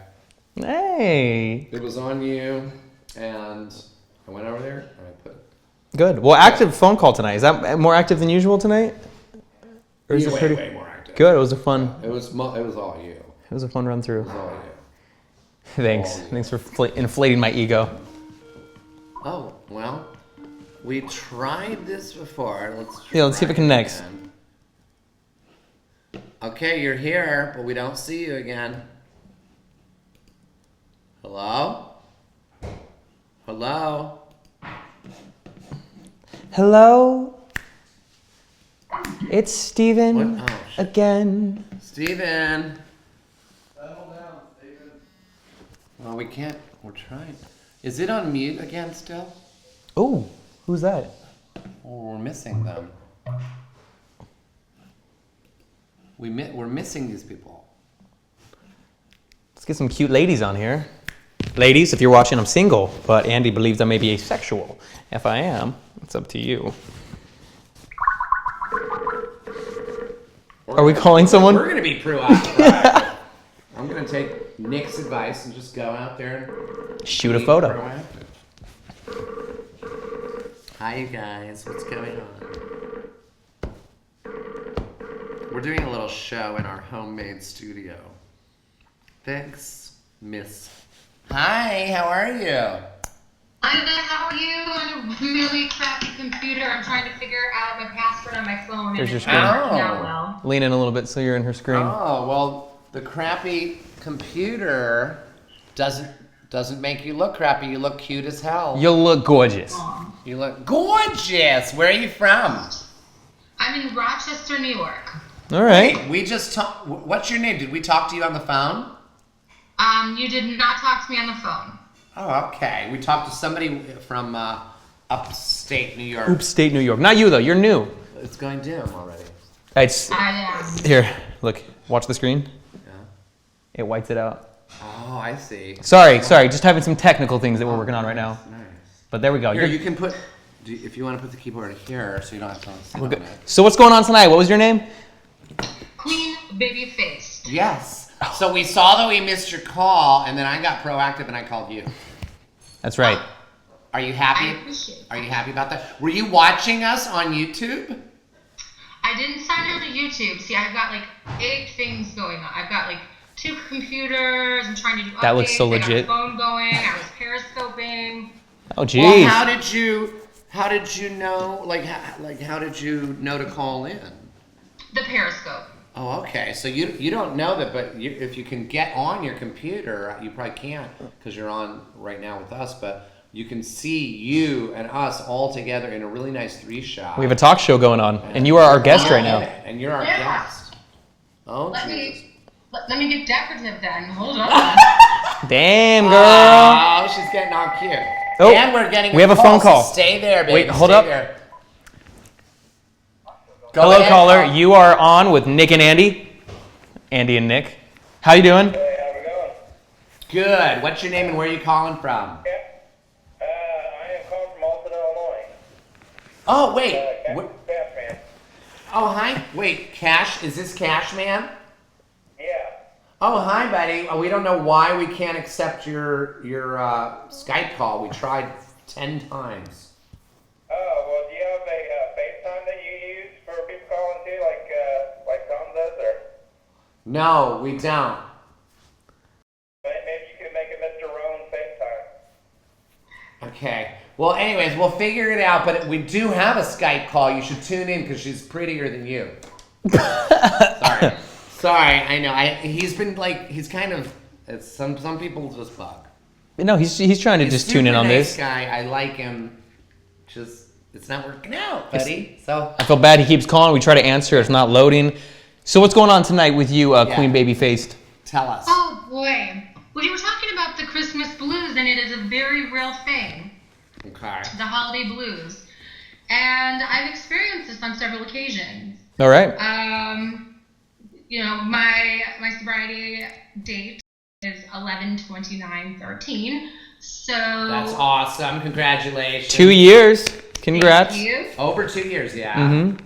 good. Hey. It was on you, and I went over there and I put. Good. Well, active phone call tonight. Is that more active than usual tonight? Or is it way, pretty way more active. good? It was a fun. It was all you. It It was a fun run through. was all you. Thanks. Oh, yeah. Thanks for inflating my ego. Oh well, we tried this before. Let's See if it connects. again. Okay, you're here, but we don't see you again. Hello? Hello? Hello. It's Steven What? Oh, shit. again. Steven. Settle down, Steven. Well, we can't. We're trying. Is it on mute again still? Oh, who's that? Oh, we're missing them. We're missing these people. Let's get some cute ladies on here. Ladies, if you're watching, I'm single, but Andy believes I may be asexual. If I am, it's up to you. Are we calling someone? We're gonna be proactive. I'm gonna take Nick's advice and just go out there and Shoot a be photo. proactive. Hi, you guys. What's going on? We're doing a little show in our homemade studio. Thanks, Miss. Hi, how are you? I'm good. How are you? On a really crappy computer. I'm trying to figure out my password on my phone. Here's and your it's screen. not working Oh. out well. Lean in a little bit so you're in her screen. Oh, well, the crappy computer doesn't make you look crappy. You look cute as hell. You'll look gorgeous. You look gorgeous. Where are you from? I'm in Rochester, New York. All right. We just talked. What's your name? Did we talk to you on the phone? You did not talk to me on the phone. Oh, okay. We talked to somebody from upstate New York. Upstate New York. Not you though. You're new. It's going dim already. It's I here. Look. Watch the screen. Yeah. It whites it out. Oh, I see. Sorry. Just having some technical things that we're working on right now. Nice. But there we go. Here, You're- you can put. If you want to put the keyboard here, so you don't have to sit we're on good. it. So what's going on tonight? What was your name? Queen Baby Faced. Yes. So we saw that we missed your call, and then I got proactive and I called you. That's right. Are you I happy? appreciate it. Are you happy about that? Were you watching us on YouTube? I didn't sign on to YouTube. See, I've got like 8 things going on. I've got like 2 computers. I'm trying to do updates. That looks so legit. I got a phone going. I was periscoping. Oh geez. Well, how did you know? How did you know to call in? The Periscope. Oh, okay. So you don't know that, but if you can get on your computer, you probably can't because you're on right now with us. But you can see you and us all together in a really nice 3-shot. We have a talk show going on, and you are our guest right now. And you're our Yeah. guest. Oh, Let Jesus. me get decorative then. Hold on. Damn, girl. Oh, she's getting all cute. Oh, And we're getting we have a phone call. So stay there, baby. Wait, hold Stay up. There. Go Hello, ahead. caller. You are on with Nick and Andy. Andy and Nick. How you doing? Hey, how's it going? Good. What's your name and where are you calling from? Yeah. I am calling from Alton, Illinois. Oh, wait. Cash man. Oh, hi. Wait, Cash? Is this Cash Man? Yeah. Oh, hi, buddy. We don't know why we can't accept your Skype call. We tried 10 times. Oh, well, do you have a FaceTime that you use for people calling too, like Tom does, or No, we don't. maybe you could make a Mr. Roan FaceTime? Okay. Well, anyways, we'll figure it out, but we do have a Skype call. You should tune in because she's prettier than you. Sorry, I know. He's been he's kind of, some people just bug. No, he's trying to He's just tune in super on nice this. guy. I like him. Just, it's not working out, buddy. So, I feel bad. He keeps calling. We try to answer. It's not loading. So what's going on tonight with you, Queen Baby Faced? tell us. Oh boy. Well, you were talking about the Christmas blues, and it is a very real thing. Okay. the holiday blues. And I've experienced this on several occasions. All right. My sobriety date is 11/29/13. So That's awesome. Congratulations. 2 years. Congrats. Thank you. Over 2 years, yeah. Mm-hmm.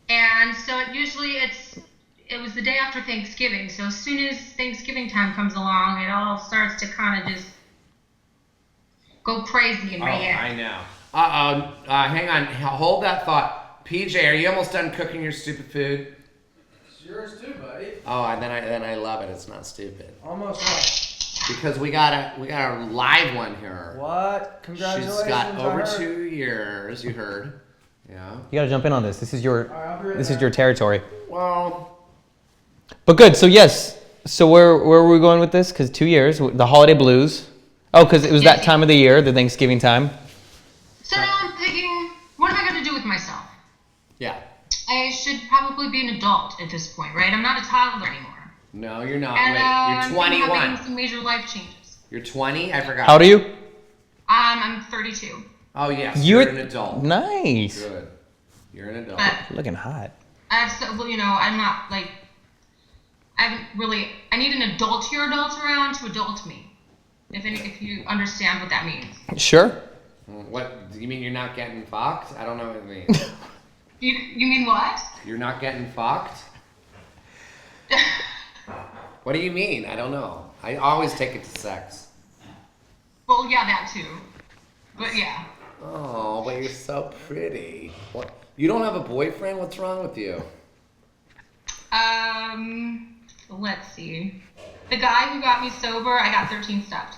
And so it was the day after Thanksgiving. So as soon as Thanksgiving time comes along, it all starts to kind of just go crazy in my head. I know. Hang on. Hold that thought. PJ, are you almost done cooking your stupid food? It's yours too, buddy. Oh, and then I love it. It's not stupid. Almost right. Because we got a live one here. What? Congratulations. She's got to over her. 2 years. You heard. Yeah. You gotta jump in on this. This is your All right, I'll be right this is back. your territory. Well, But good. So yes. So where were we going with this? Because 2 years, the holiday blues. Oh, because it was that time of the year, the Thanksgiving time. So now I'm thinking, what am I going to do with myself? yeah. I should probably be an adult at this point, right? I'm not a toddler anymore. No, you're not. And Wait, I'm you're thinking about 21. making some major life changes. You're 20? I forgot. How old are you? I'm 32. Oh, yes. You're You're an adult. Nice. Good. You're an adult. But Looking hot. I'm not like, I need an adultier adult around to adult me. If you understand what that means. Sure. What? You mean you're not getting fucked? I don't know what it means. You mean what? You're not getting fucked? What do you mean? I don't know. I always take it to sex. Well, yeah, that too. But yeah. Oh, but you're so pretty. What? You don't have a boyfriend? What's wrong with you? Let's see. The guy who got me sober, I got 13 steps.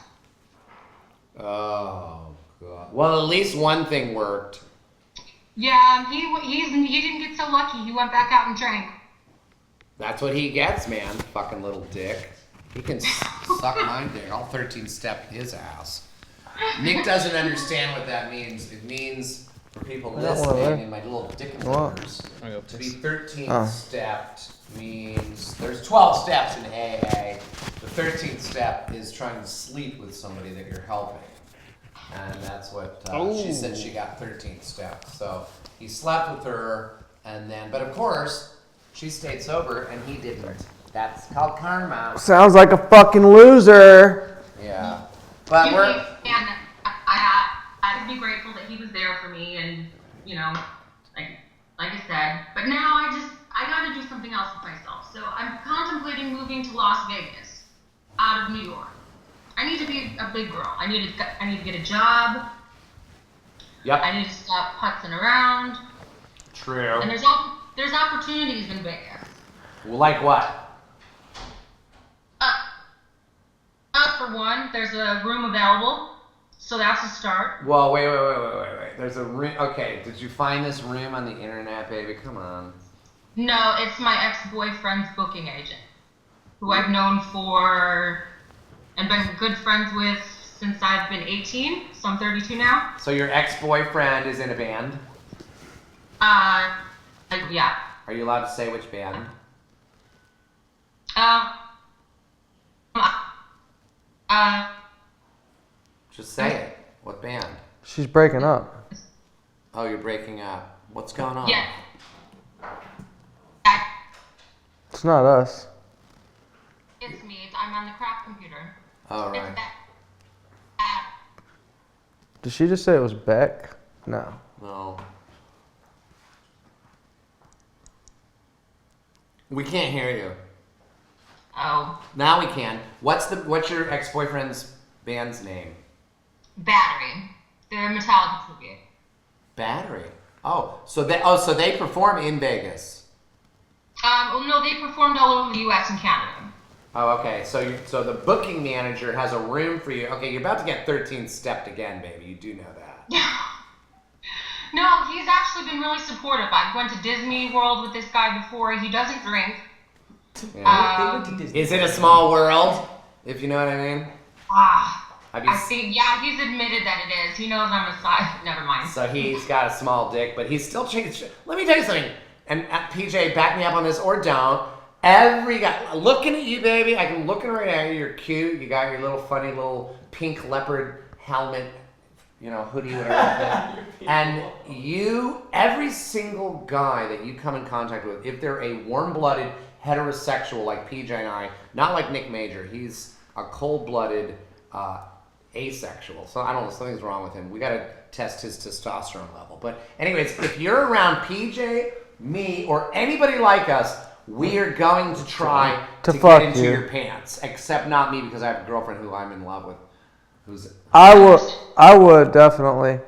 Oh, God. Well, at least one thing worked. Yeah, he didn't get so lucky. He went back out and drank. That's what he gets, man. Fucking little dick. He can suck my dick. I'll 13 step his ass. Nick doesn't understand what that means. It means, for people I got one there. listening, in my little dick and What? fingers, to be 13 Oh. stepped means there's 12 steps in AA. The 13th step is trying to sleep with somebody that you're helping. And that's what she said. She got 13th steps. So he slept with her, and then, but of course, she stayed sober and he didn't. That's called karma. Sounds like a fucking loser. Yeah. But we're. And I'd be grateful that he was there for me, and like I said. But now I got to do something else with myself. So I'm contemplating moving to Las Vegas, out of New York. I need to be a big girl. I need to get a job. Yep. I need to stop putzing around. True. And there's opportunities in Vegas. Like what? For one, there's a room available, so that's a start. Well, wait. There's a room. Okay, did you find this room on the internet, baby? Come on. No, it's my ex-boyfriend's booking agent, who I've known for and been good friends with since I've been 18, so I'm 32 now. So your ex-boyfriend is in a band? Yeah. Are you allowed to say which band? Just say it. What band? She's breaking up. Oh, you're breaking up. What's going on? Yeah. It's not us. It's me. I'm on the crack computer. All It's right. that. Did she just say it was Beck? No. No. We can't hear you. Oh, Now we can. What's your ex-boyfriend's band's name? Battery. They're a Metallica tribute. Battery. So they perform in Vegas. No, they performed all over the U.S. and Canada. Oh, okay. So the booking manager has a room for you. Okay, you're about to get 13 stepped again, baby. You do know that. No, he's actually been really supportive. I went to Disney World with this guy before. He doesn't drink. Yeah. Is it a small world? If you know what I mean. Have you I think, yeah, he's admitted that it is. He knows I'm a side. Never mind. So he's got a small dick, but he's still changed. Let me tell you something. And PJ, back me up on this or don't. Every guy looking at you, baby. I'm looking right at you. You're cute. You got your little funny little pink leopard helmet hoodie, whatever. And every single guy that you come in contact with, if they're a warm-blooded heterosexual like PJ and I, not like Nick Major, he's a cold-blooded asexual. So I don't know, something's wrong with him. We got to test his testosterone level. But anyways, if you're around PJ, me, or anybody like us, we are going to try to fuck get into you. your pants. Except not me, because I have a girlfriend who I'm in love with. I would definitely.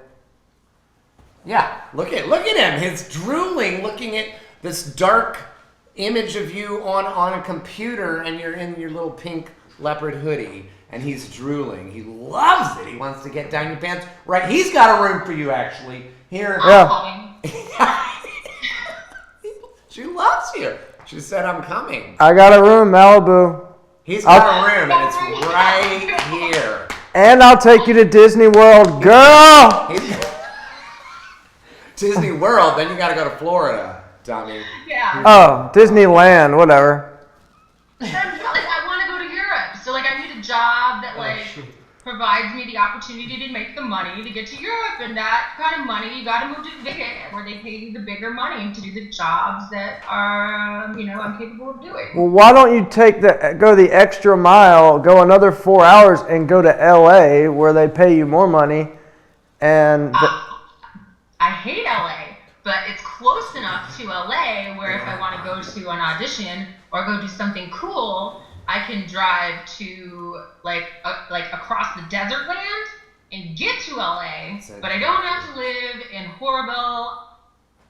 Yeah, look at him. He's drooling, looking at this dark image of you on a computer, and you're in your little pink leopard hoodie, and he's drooling. He loves it. He wants to get down your pants. Right, he's got a room for you, actually. Here. Yeah. She loves you. She said, I'm coming. I got a room, Malibu. He's got a room, and it's right here. And I'll take you to Disney World, girl. Disney World, then you got to go to Florida, dummy. Yeah. Oh, Disneyland, whatever. Like, I want to go to Europe, so like I need a job that provides me the opportunity to make the money to get to Europe, and that kind of money you got to move to Vegas, where they pay you the bigger money to do the jobs that are I'm capable of doing. Well, why don't you go the extra mile, go another 4 hours, and go to LA where they pay you more money? And I hate LA, but it's close enough to LA where if I want to go to an audition or go do something cool, I can drive to like across the desert land and get to LA, but I don't have to live in horrible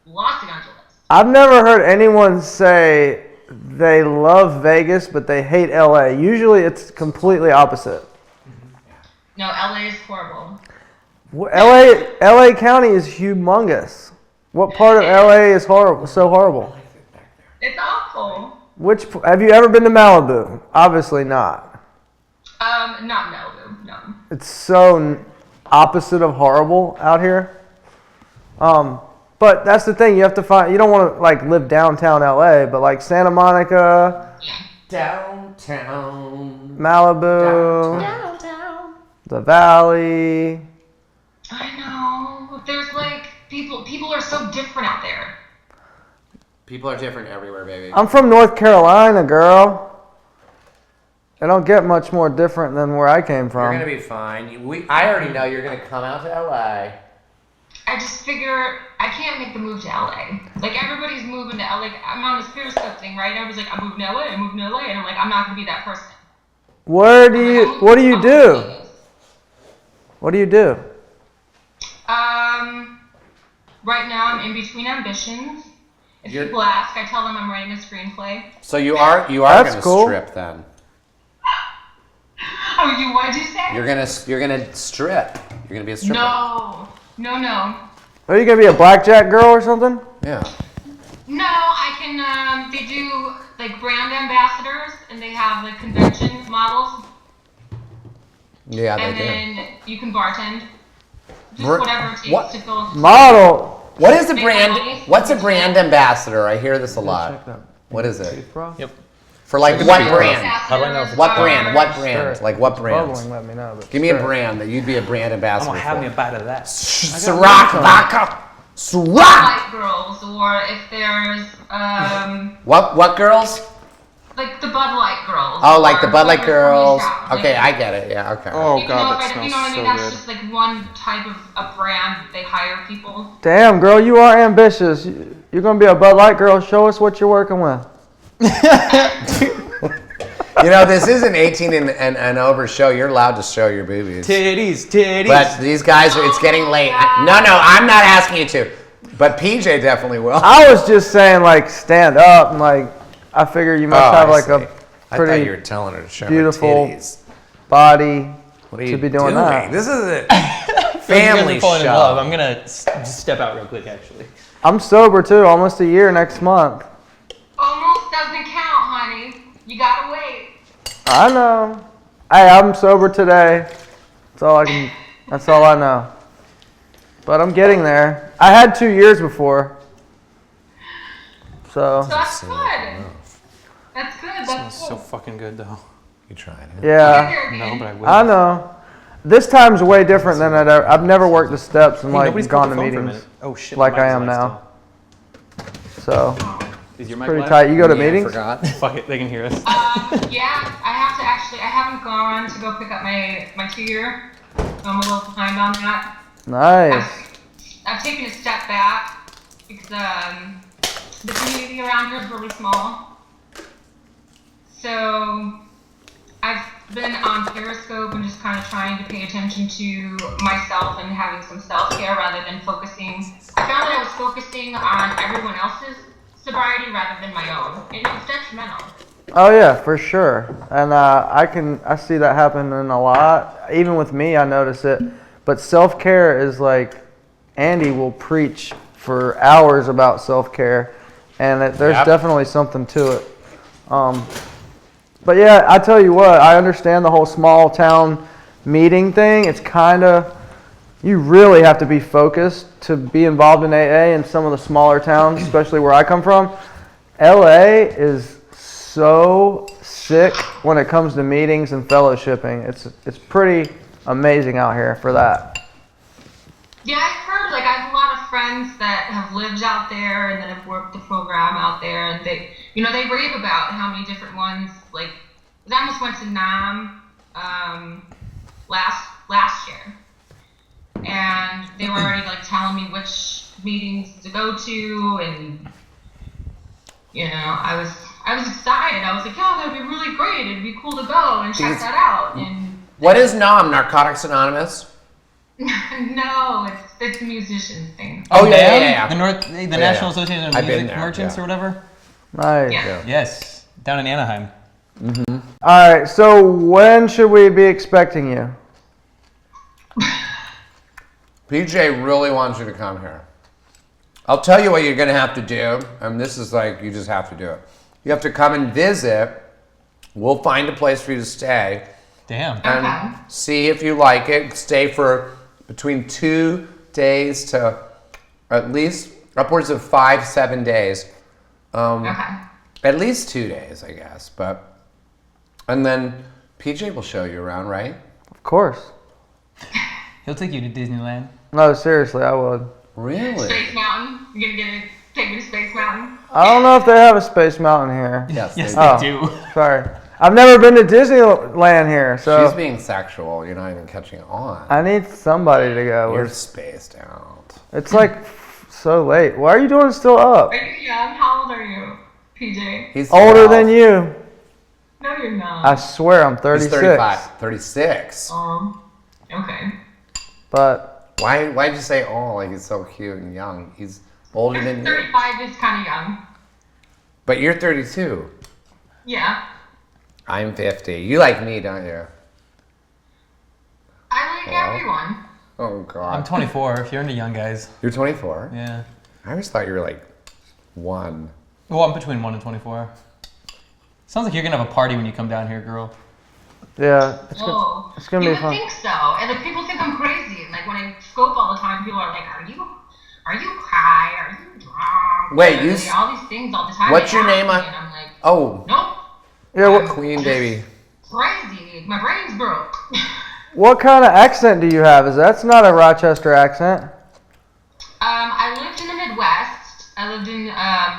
Los Angeles. I've never heard anyone say they love Vegas, but they hate LA. Usually it's completely opposite. No, LA is horrible. LA County is humongous. What part of LA is so horrible? It's awful. Have you ever been to Malibu? Obviously not. Not Malibu, no. It's so opposite of horrible out here. But that's the thing, you have to find, you don't want to like live downtown LA, but like Santa Monica, Downtown. Malibu, Downtown. the Valley. I know. There's like people are so different out there. People are different everywhere, baby. I'm from North Carolina, girl. They don't get much more different than where I came from. You're gonna be fine. I already know you're gonna come out to LA. I just figure I can't make the move to LA. Like everybody's moving to LA. I'm on this Periscope thing, right? I was like, I'm moving to LA, I'm moving to LA, and I'm like, I'm not gonna be that person. What do you do? What do you do? Right now I'm in between ambitions. If people ask, I tell them I'm writing a screenplay. So you are That's gonna cool. strip then. Oh, what did you say? You're gonna strip. You're gonna be a stripper. No. Are you gonna be a blackjack girl or something? Yeah. No, I can. They do like brand ambassadors, and they have like convention models. Yeah, they and do. then you can bartend. Just whatever it takes to fill. Model. What is a brand? What's a brand ambassador? I hear this a lot. What is it? Yep. For like what brand? How do I know if it's What brand? What brand? Sure. Like what Bubbling, brand? let me know. But Give me sure. a brand that you'd be a brand ambassador I'm gonna have for. me a bite of that. Ciroc vodka. Ciroc. Light girls, or if there's What girls? like the Bud Light girls. Oh, like the or Bud Light whoever's girls. from East Town. Okay, Like, I get it. Yeah, okay. Oh you know, god, that you smells know what I mean? so That's good. just like one type of a brand that they hire people. Damn, girl, you are ambitious. You're gonna be a Bud Light girl. Show us what you're working with. You know, this is an 18 and over show. You're allowed to show your boobies. Titties. But these guys, it's getting late. No, I'm not asking you to. But PJ definitely will. I was just saying, like, stand up, and like, I figure you must have like a I thought pretty you were telling her to show beautiful her titties. body What are to you be doing that. This is a Family family falling in show. love. I'm gonna just step out real quick, actually. I'm sober too, almost a year next month. Almost doesn't count, honey. You gotta wait. I know. Hey, I'm sober today. That's all I know. But I'm getting there. I had 2 years before. So, So that's good. That's good. That's Smells good. so fucking good, though. You tried it. yeah. Here, No, babe. but I will. I know. This time's way different than I've never worked the steps and Hey, like nobody's gone called to the phone for a meetings minute. Oh shit. like my I mic am is now. live So still. Is your mic pretty live? tight. You go to Yeah, I meetings? forgot. Fuck it, they can hear us. Yeah, I haven't gone to go pick up my 2-year. I'm a little behind on that. Nice. I've taken a step back because the community around here is really small. So I've been on Periscope and just kind of trying to pay attention to myself and having some self-care rather than focusing. I found that I was focusing on everyone else's sobriety rather than my own, and it's detrimental. Oh yeah, for sure. And I see that happening a lot. Even with me, I notice it. But self-care is like, Andy will preach for hours about self-care, and there's Yep. definitely something to it. But yeah, I tell you what, I understand the whole small town meeting thing. It's kind of, you really have to be focused to be involved in AA in some of the smaller towns, especially where I come from. LA is so sick when it comes to meetings and fellowshipping. It's pretty amazing out here for that. Yeah, I've heard, like, I have a lot of friends that have lived out there and that have worked the program out there, and they rave about how many different ones, like, I almost went to NAM last year, and they were already, like, telling me which meetings to go to, and, I was excited. I was like, yeah, that'd be really great. It'd be cool to go and check that out. And What is NOM? Narcotics Anonymous? no, it's a musician thing. Oh yeah. The National Association of I've been Music there, Merchants yeah. or whatever. Nice. Yeah. Yes, down in Anaheim. All right, so when should we be expecting you? PJ really wants you to come here. I'll tell you what you're going to have to do. And this is like, you just have to do it. You have to come and visit. We'll find a place for you to stay. Damn. And see if you like it. Stay for between 2 days to at least upwards of 5-7 days. At least 2 days, I guess. And then PJ will show you around, right? Of course. He'll take you to Disneyland. No, seriously, I would. Really? Space Mountain. You're gonna take me to Space Mountain? I don't know if they have a Space Mountain here. Yes, Yes, they they do. do. Sorry. I've never been to Disneyland here, so She's being sexual. You're not even catching on. I need somebody to go You're with. spaced out. It's like so late. Why are you doing still up? Are you young? How old are you, PJ? He's Older 12. than you. No, you're not. I swear I'm He's 36. 35. 36. Okay. But Why'd you say oh like he's so cute and young? He's older than you. 35 is kind of young. But you're 32. Yeah. I'm 50. You like me, don't you? I like Hello? everyone. Oh God. I'm 24. If you're into young guys. You're 24? Yeah. I always thought you were like 1. Well, I'm between 1 and 24. Sounds like you're gonna have a party when you come down here, girl. yeah, Whoa. it's gonna you be would fun. think so. And then people think I'm crazy. And like when I scope all the time, people are like, are you high? Are you drunk? Wait, And you they say all these things all the time. What's They your ask name me, on- And I'm like, Oh, nope. Yeah, Queen baby. Crazy. My brain's broke. what kind of accent do you have? That's not a Rochester accent. I lived in the Midwest. I lived in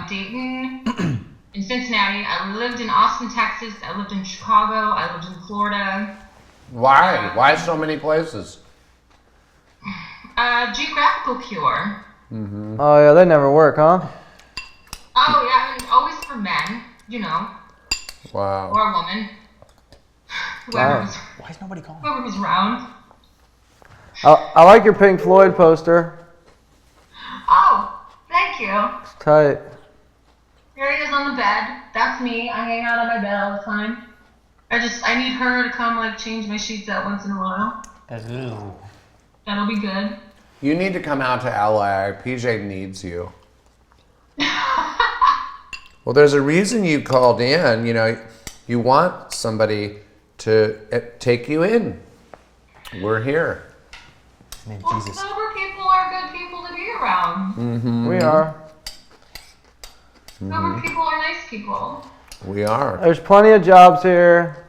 Dayton, in Cincinnati. I lived in Austin, Texas. I lived in Chicago. I lived in Florida. Why? Why so many places? Geographical cure. Oh yeah, they never work, huh? Oh yeah, and always for men, Wow. or a woman. Whoever was, Why is nobody calling? whoever was around. I like your Pink Floyd poster. Oh, thank you. It's tight. Here he is on the bed. That's me. I hang out on my bed all the time. I need her to come like change my sheets out once in a while. That'll be good. You need to come out to LA. PJ needs you. Well, there's a reason you called in. You want somebody to take you in. We're here. Name Well, Jesus. sober people are good people to be around. We are. Sober people are nice people. We are. There's plenty of jobs here.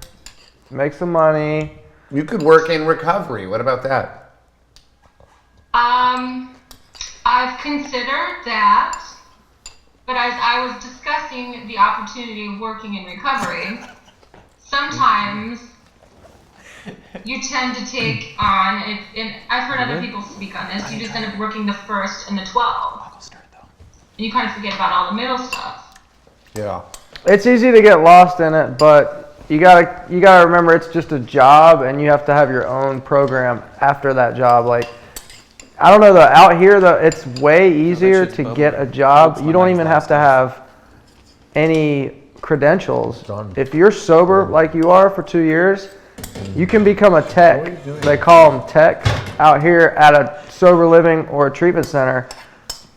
Make some money. You could work in recovery. What about that? I've considered that, but as I was discussing the opportunity of working in recovery, sometimes you tend to take on, and I've heard other people speak on this, you just end up working the first and the 12. And you kind of forget about all the middle stuff. Yeah. It's easy to get lost in it, but you gotta remember it's just a job, and you have to have your own program after that job. Like, I don't know, out here, it's way easier to get a job. You don't even have to have any credentials. If you're sober like you are for 2 years, you can become a tech. They call them techs out here at a sober living or a treatment center.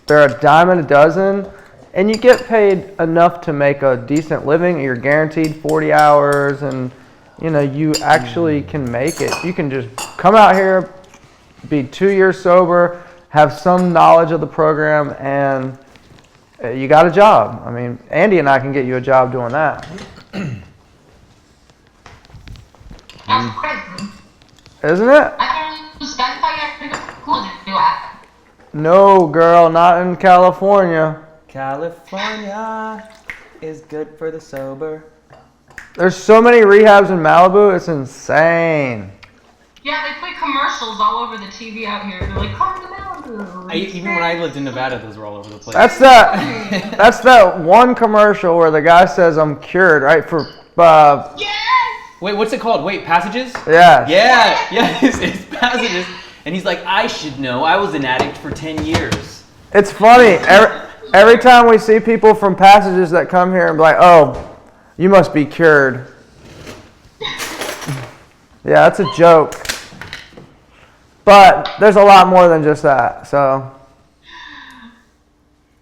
They're a dime a dozen, and you get paid enough to make a decent living. You're guaranteed 40 hours, and you actually can make it. You can just come out here, be 2 years sober, have some knowledge of the program, and you got a job. I mean, Andy and I can get you a job doing that. That's crazy. Isn't it? I can spend 5 years in school to do that. No, girl, not in California. California is good for the sober. There's so many rehabs in Malibu, it's insane. Yeah, they play commercials all over the TV out here. They're like, come to Malibu. Even when I lived in Nevada, those were all over the place. That's that one commercial where the guy says I'm cured, right? For Yes! Wait, what's it called? Wait, Passages? yeah. Yeah, it's Passages. And he's like, I should know. I was an addict for 10 years. It's funny. Every time we see people from Passages that come here and be like, oh, you must be cured. Yeah, that's a joke. But there's a lot more than just that, so.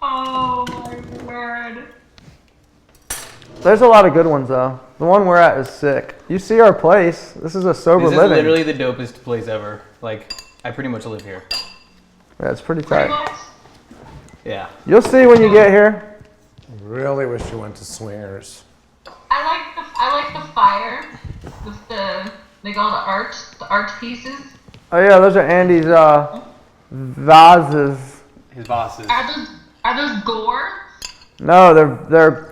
Oh my word. There's a lot of good ones, though. The one we're at is sick. You see our place. This is a sober This is living. literally the dopest place ever. Like, I pretty much live here. Yeah, it's pretty Pretty tight. much. Yeah. You'll see when you get here. Really wish you went to Swingers. I like the fire with like all the art pieces. Oh yeah, those are Andy's vases. His bosses. Are those gourds? No,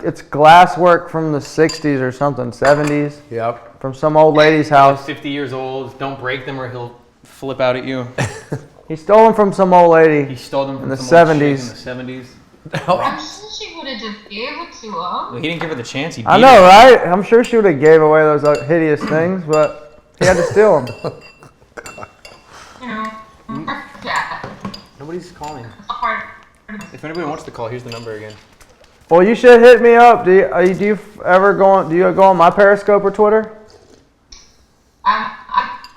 it's glass work from the 60s or something, 70s, Yep. from some old lady's house. 50 years old. Don't break them or he'll flip out at you. He stole them from some old He lady. stole them from In the some old chick 70s. in the 70s. I'm sure she would have just gave it to him. Well, he didn't give her the chance. He beat I know, her. right? I'm sure she would have gave away those hideous things, but he had to steal them. You know, yeah. Nobody's calling. That's a part of it. If anybody wants to call, here's the number again. Well, you should hit me up. Do you go on my Periscope or Twitter?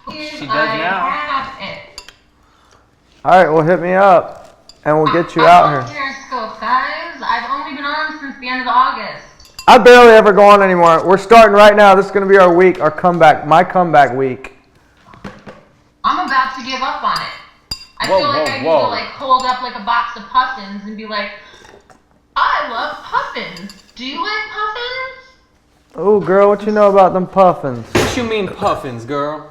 She does now. Have it. All right, well, hit me up, and we'll get you out I'm here. on Periscope, guys. I've only been on since the end of August. I barely ever go on anymore. We're starting right now. This is going to be our week, my comeback week. I'm about to give up on it. I Whoa, feel like whoa, I need whoa. to like hold up like a box of puffins and be like, I love puffins. Do you like puffins? Oh, girl, what you know about them puffins? What you mean puffins, girl?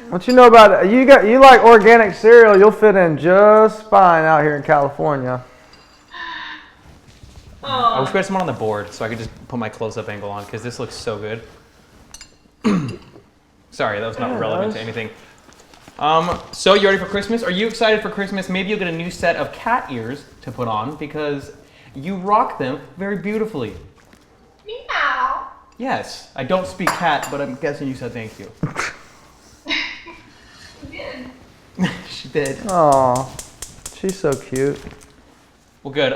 What you know about it? You like organic cereal? You'll fit in just fine out here in California. I wish we had someone on the board so I could just put my close-up angle on because this looks so good. Sorry, that was not relevant to anything. So you ready for Christmas? Are you excited for Christmas? Maybe you'll get a new set of cat ears to put on because you rock them very beautifully. Meow. Yes, I don't speak cat, but I'm guessing you said thank you. You did. She did. Aw, she's so cute. Well, good.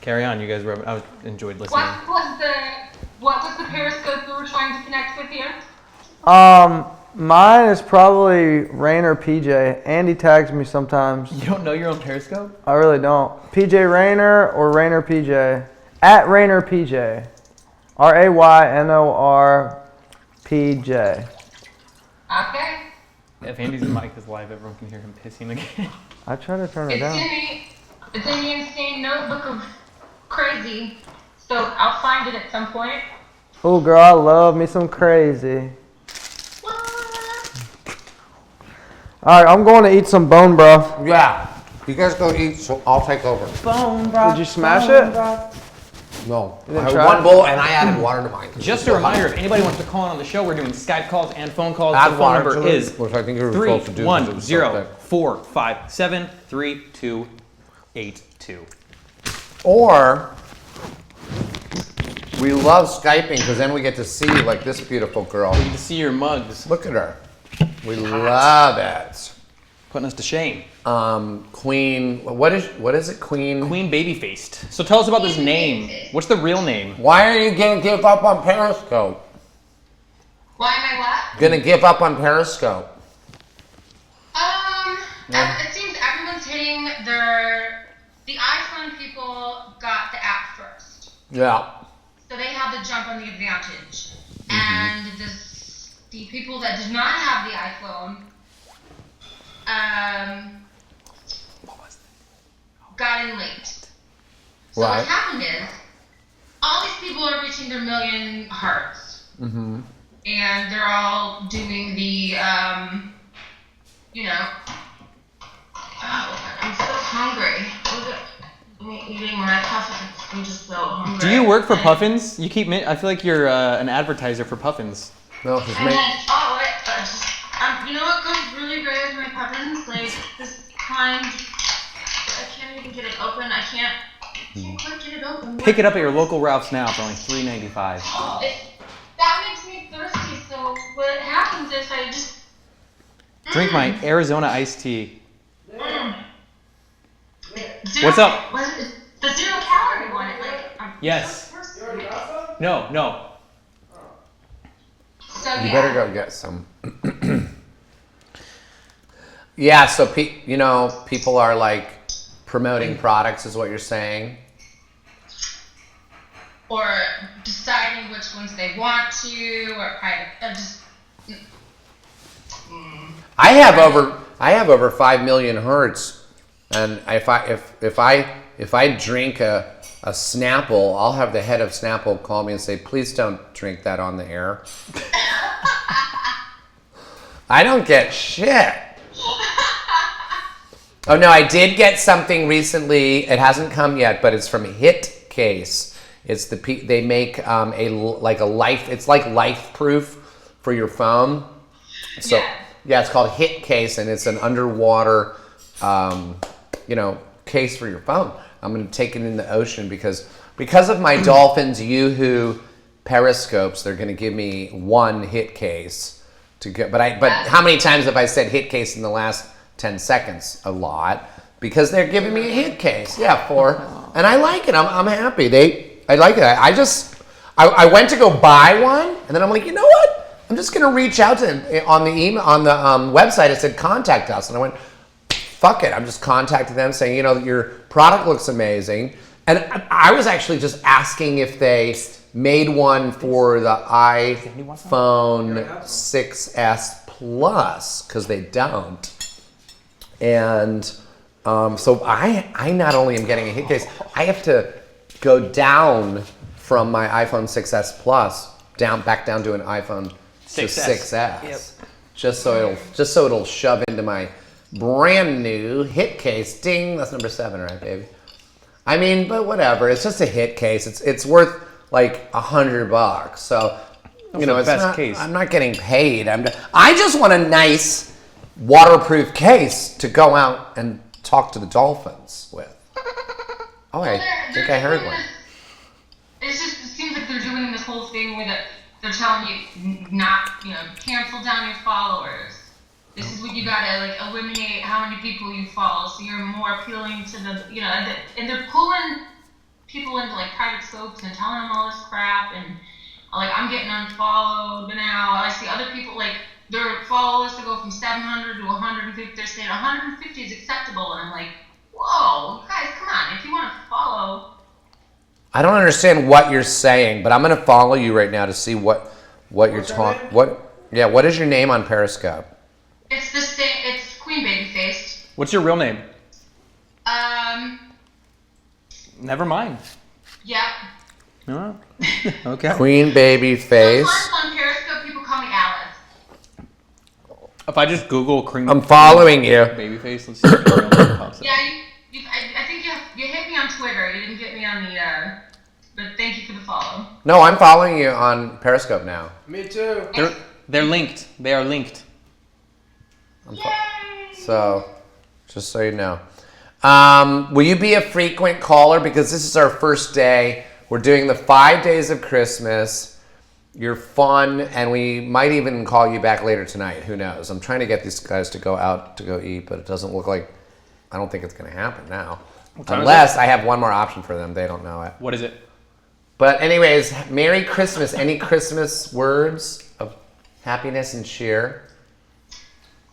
Carry on, you guys. I enjoyed listening. What was the Periscope you were trying to connect with here? Mine is probably Rain or PJ. Andy tags me sometimes. You don't know your own Periscope? I really don't. PJ Rayner or Rainer PJ. At Rainer PJ. RAYNOR Okay. If Andy's mic is live, everyone can hear him pissing again. I try to turn it It's down. in the insane notebook of crazy. So I'll find it at some point. Oh, girl, I love me some crazy. All right, I'm going to eat some bone broth. Yeah. You guys go eat, so I'll take over. Bone broth. Did you smash it? No. didn't I had try one it? bowl and I added water to mine. Just a reminder, if anybody wants to call in on the show, we're doing Skype calls and phone calls. Add The phone water number to it, is which I think you were supposed to do because it was so 310-457-3282. Or we love Skyping because then we get to see like this beautiful girl. We can see your mugs. Look at her. We love it. Putting us to shame. Queen. What is it? Queen. Queen Babyfaced. So tell us about this name. What's the real name? Why are you gonna give up on Periscope? Why am I what? Gonna give up on Periscope? It seems everyone's hitting the iPhone people got the app first. Yeah. So they have the jump on the advantage. And the people that did not have the iPhone got in late. So Right. what happened is all these people are reaching their million hearts. Mm-hmm. And they're all doing the I'm so hungry. I'm eating my puffins. I'm just so hungry. Do you work for Puffins? I feel like you're an advertiser for Puffins. No, she's And making. then, you know what goes really great with my puffins? Like this kind, I can't even get it open. I can't quite get it open. Pick it up at your local Ralph's now for only $3.95. That makes me thirsty. So what happens is I just Drink my Arizona iced tea. Zero, What's up? The 0 calorie one. Yes. No. So You better go get some. Yeah, so people are like promoting products, is what you're saying. Or deciding which ones they want to, or I have over 5 million hertz, and if I drink a Snapple, I'll have the head of Snapple call me and say, please don't drink that on the air. I don't get shit. Oh no, I did get something recently. It hasn't come yet, but it's from Hit Case. It's they make it's like life proof for your phone. So yeah, it's called Hit Case, and it's an underwater case for your phone. I'm gonna take it in the ocean because of my Dolphins Yoo-hoo periscopes. They're gonna give me one Hit Case to get. But how many times have I said Hit Case in the last 10 seconds? A lot, because they're giving me a Hit Case. Yeah, 4, and I like it. I'm happy. I like it. I went to go buy one, and then I'm like, you know what? I'm just gonna reach out to them on the email on the website. It said contact us, and I went, fuck it. I'm just contacting them saying, your product looks amazing. And I was actually just asking if they made one for the iPhone 6S Plus, because they don't. And so I not only am getting a Hit Case, I have to go down from my iPhone 6S Plus back down to an iPhone 6S. Yep. Just so it'll shove into my brand new Hit Case. Ding, that's number 7, right, baby? I mean, but whatever. It's just a Hit Case. It's worth like $100. So It's the best not, case. I'm not getting paid. I just want a nice waterproof case to go out and talk to the dolphins with. Oh, I think I heard one. It seems like they're doing this whole thing where they're telling you not, cancel down your followers. This is what you gotta eliminate how many people you follow, so you're more appealing to the, and they're pulling people into private scopes and telling them all this crap, and I'm getting unfollowed now. I see other people their followers to go from 700 to 150. They're saying 150 is acceptable, and I'm like, whoa, guys, come on! If you want to follow. I don't understand what you're saying, but I'm gonna follow you right now to see what you're talking. What is your name on Periscope? It's the same. It's Queen Babyface. What's your real name? Never mind. Yeah. Oh. Okay. Queen baby face. Sometimes on Periscope, people call me Alice. If I just Google cream, I'm following you. babyface, let's see if the real name pops up. Yeah, I think you hit me on Twitter. You didn't get me on the. But thank you for the follow. No, I'm following you on Periscope now. Me too. They're linked. They are linked. So, just so you know. Will you be a frequent caller? Because this is our first day. We're doing the 5 days of Christmas. You're fun, and we might even call you back later tonight. Who knows? I'm trying to get these guys to go out to go eat, but it doesn't look like, I don't think it's going to happen now. Unless I have one more option for them. They don't know it. What is it? But anyways, Merry Christmas. Any Christmas words of happiness and cheer?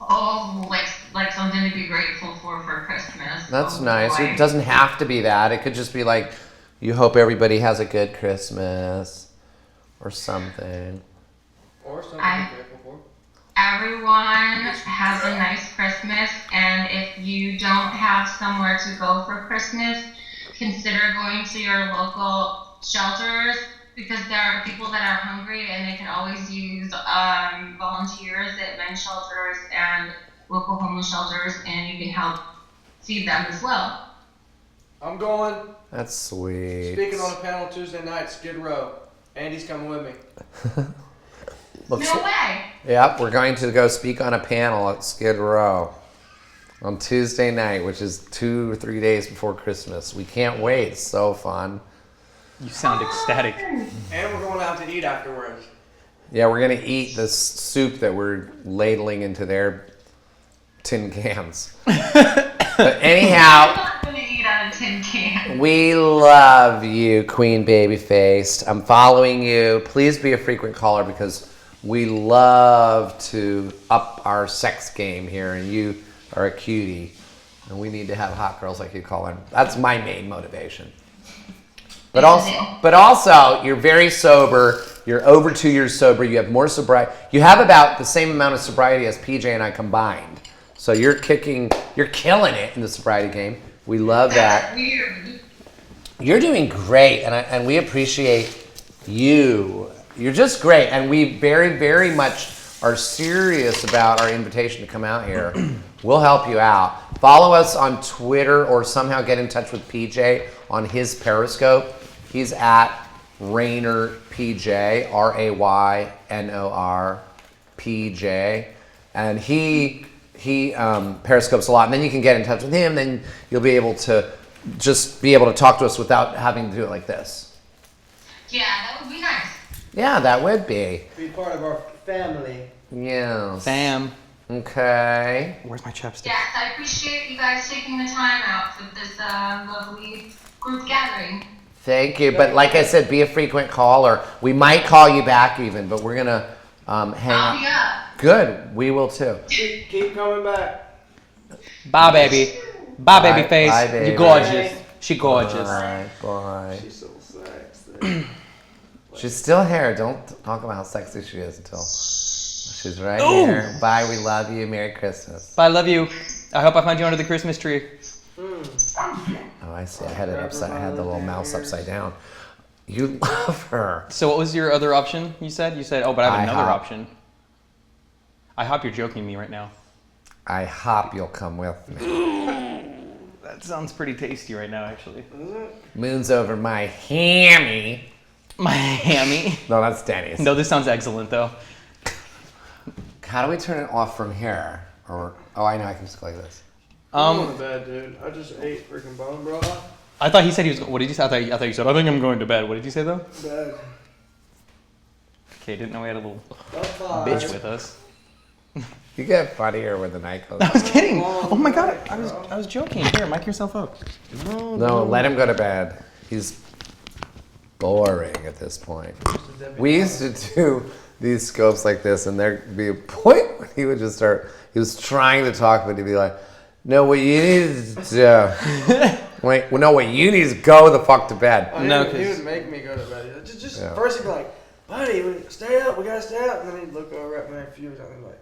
Oh, like something to be grateful for Christmas. That's Oh, nice. boy. It doesn't have to be that. It could just be like, you hope everybody has a good Christmas or something. Or something I- to be grateful for. Everyone has a nice Christmas, and if you don't have somewhere to go for Christmas, consider going to your local shelters, because there are people that are hungry and they can always use volunteers at men's shelters and local homeless shelters, and you can help feed them as well. I'm going. That's sweet. Speaking on a panel Tuesday night, Skid Row. Andy's coming with me. Looks- No way! Yep, we're going to go speak on a panel at Skid Row on Tuesday night, which is 2 or 3 days before Christmas. We can't wait. It's so fun. You sound ecstatic. And we're going out to eat afterwards. Yeah, we're going to eat the soup that we're ladling into their tin cans. But anyhow, I'm not gonna eat out of tin can. we love you, Queen Babyfaced. I'm following you. Please be a frequent caller because we love to up our sex game here, and you are a cutie, and we need to have hot girls like you call in. That's my main motivation. But also, you're very sober. You're over 2 years sober. You have more sobriety. You have about the same amount of sobriety as PJ and I combined. So you're killing it in the sobriety game. We love that. That's weird. You're doing great, and we appreciate you. You're just great, and we very, very much are serious about our invitation to come out here. We'll help you out. Follow us on Twitter or somehow get in touch with PJ on his Periscope. He's at Raynor PJ, RAYNOR PJ, and he Periscopes a lot. And then you can get in touch with him. Then you'll be able to just be able to talk to us without having to do it like this. Yeah, that would be nice. Yeah, that would be. Be part of our family. Yes. Sam. Okay. Where's my chapstick? Yes, I appreciate you guys taking the time out for this lovely group gathering. Thank you. But like I said, be a frequent caller. We might call you back even, but we're going to hang I'll be up. up. Good. We will too. Keep coming back. Bye, baby. Bye, Bye, baby face. bye, baby. You gorgeous. She gorgeous. Bye. Bye. She's so sexy. She's still here. Don't talk about how sexy she is until she's right Ooh. here. Bye. We love you. Merry Christmas. Bye, love you. I hope I find you under the Christmas tree. Oh, I see. I had it upside. I had the little mouse upside down. You love her. So what was your other option you said? You said, oh, but I have another IHOP. option. I hope you're joking me right now. I hope you'll come with me. That sounds pretty tasty right now, actually. Moon's over my hammy. My hammy. No, that's Denny's. No, this sounds excellent, though. How do we turn it off from here? Or I know I can just go like this. I'm going to bed, dude. I just ate freaking bone broth. I thought he said he was. What did you say? I thought you said. I think I'm going to bed. What did you say though? Bed. Okay, didn't know we had a little Bye. bitch with us. You get funnier when the night goes I was on. kidding. Oh my god, I was joking. Here, mic yourself up. No, let him go to bed. He's boring at this point. We used to do these scopes like this, and there'd be a point when he would just start. He was trying to talk, but he'd be like, "No, what you need to do." Wait, well, no, what you need is go the fuck to bed. No, he 'cause- would make me go to bed. Just Yeah. first he'd be like, "Buddy, stay up. We gotta stay up." And then he'd look over at me a few times and be like,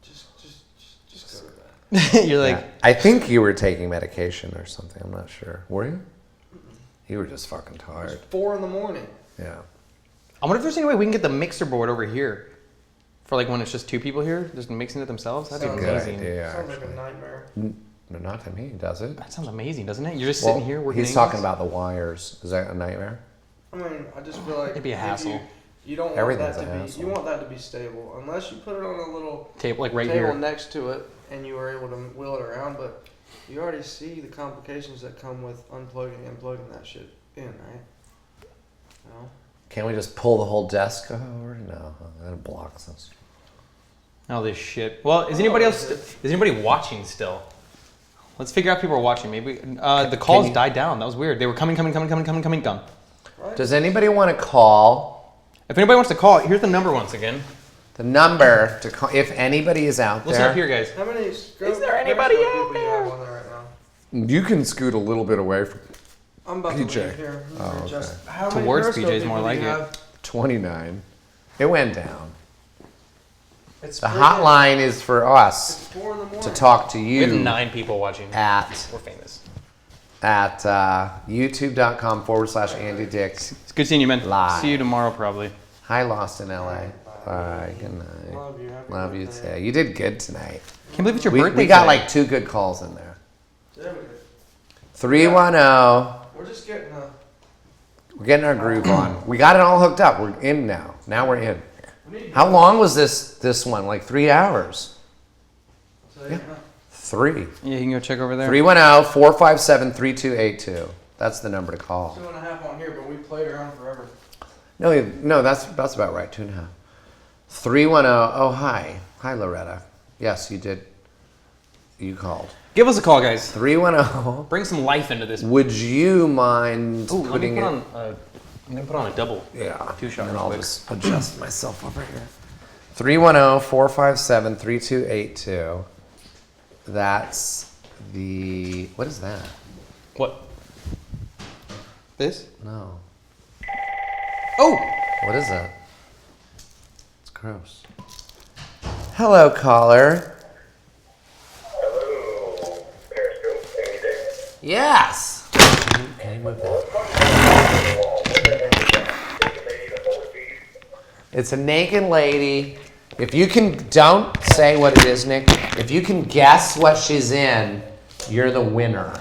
just go to bed. You're like, Yeah. I think you were taking medication or something. I'm not sure. Were you? You were just fucking tired. It's 4 in the morning. Yeah. I wonder if there's any way we can get the mixer board over here for like when it's just 2 people here, just mixing it themselves. That'd be Good amazing. idea, Sounds like a actually. nightmare. No, not to me, does it? That sounds amazing, doesn't it? You're just sitting here working. He's talking about the wires. Is that a nightmare? I mean, I just feel like It'd be a if hassle. You don't want Everything's that a to be. hassle. You want that to be stable, unless you put it on a little Table like right table here. next to it, and you were able to wheel it around. But you already see the complications that come with unplugging and plugging that shit in, right? No. Can't we just pull the whole desk over? No, that blocks us. All this shit. Well, is anybody else? Is anybody watching still? Let's figure out if people are watching. Maybe the calls died down. That was weird. They were coming. Gone. Does anybody want to call? If anybody wants to call, here's the number once again. The number to call, if anybody is out Listen there. up here, guys. How many? Is there anybody out there? You have on there right now? You can scoot a little bit away from I'm about PJ. to leave here. Oh, Just, how Towards many Periscope PJ is more people do like you it. have? 29. It went down. It's The freaking- hotline is for It's us 4 in the morning. to talk to We have you 9 people watching. at We're famous. youtube.com/Andy Dick. It's good seeing you, man. Live. See you tomorrow, probably. Hi, Lost in LA. Bye. Good night. Love you. Happy Love you birthday. too. You did good tonight. Can't believe it's your We birthday. got today. like 2 good calls in there. Yeah, we did. 310. We're just getting We're getting our groove on. We got it all hooked up. We're in now. Now we're in. we need How long was this one? Like 3 hours? to say, 3. Yeah, you can go check over there. 310-457-3282. That's the number to call. 2.5 on here, but we played around forever. No, that's about right. 2.5. 310. Oh, hi. Hi, Loretta. Yes, you did. You called. Give us a call, guys. 310. Bring some life into this. Would you mind Ooh, let me putting put it? on. I'm gonna put on a double. Yeah. 2-shot And real I'll quick. just adjust myself over here. 310-457-3282. That's the. What is that? What? This? No. Oh! What is that? It's gross. Hello, caller. Hello, Periscope, Andy Dick. Yes. Can you move that? It's a naked lady. If you can, don't say what it is, Nick. If you can guess what she's in, you're the winner.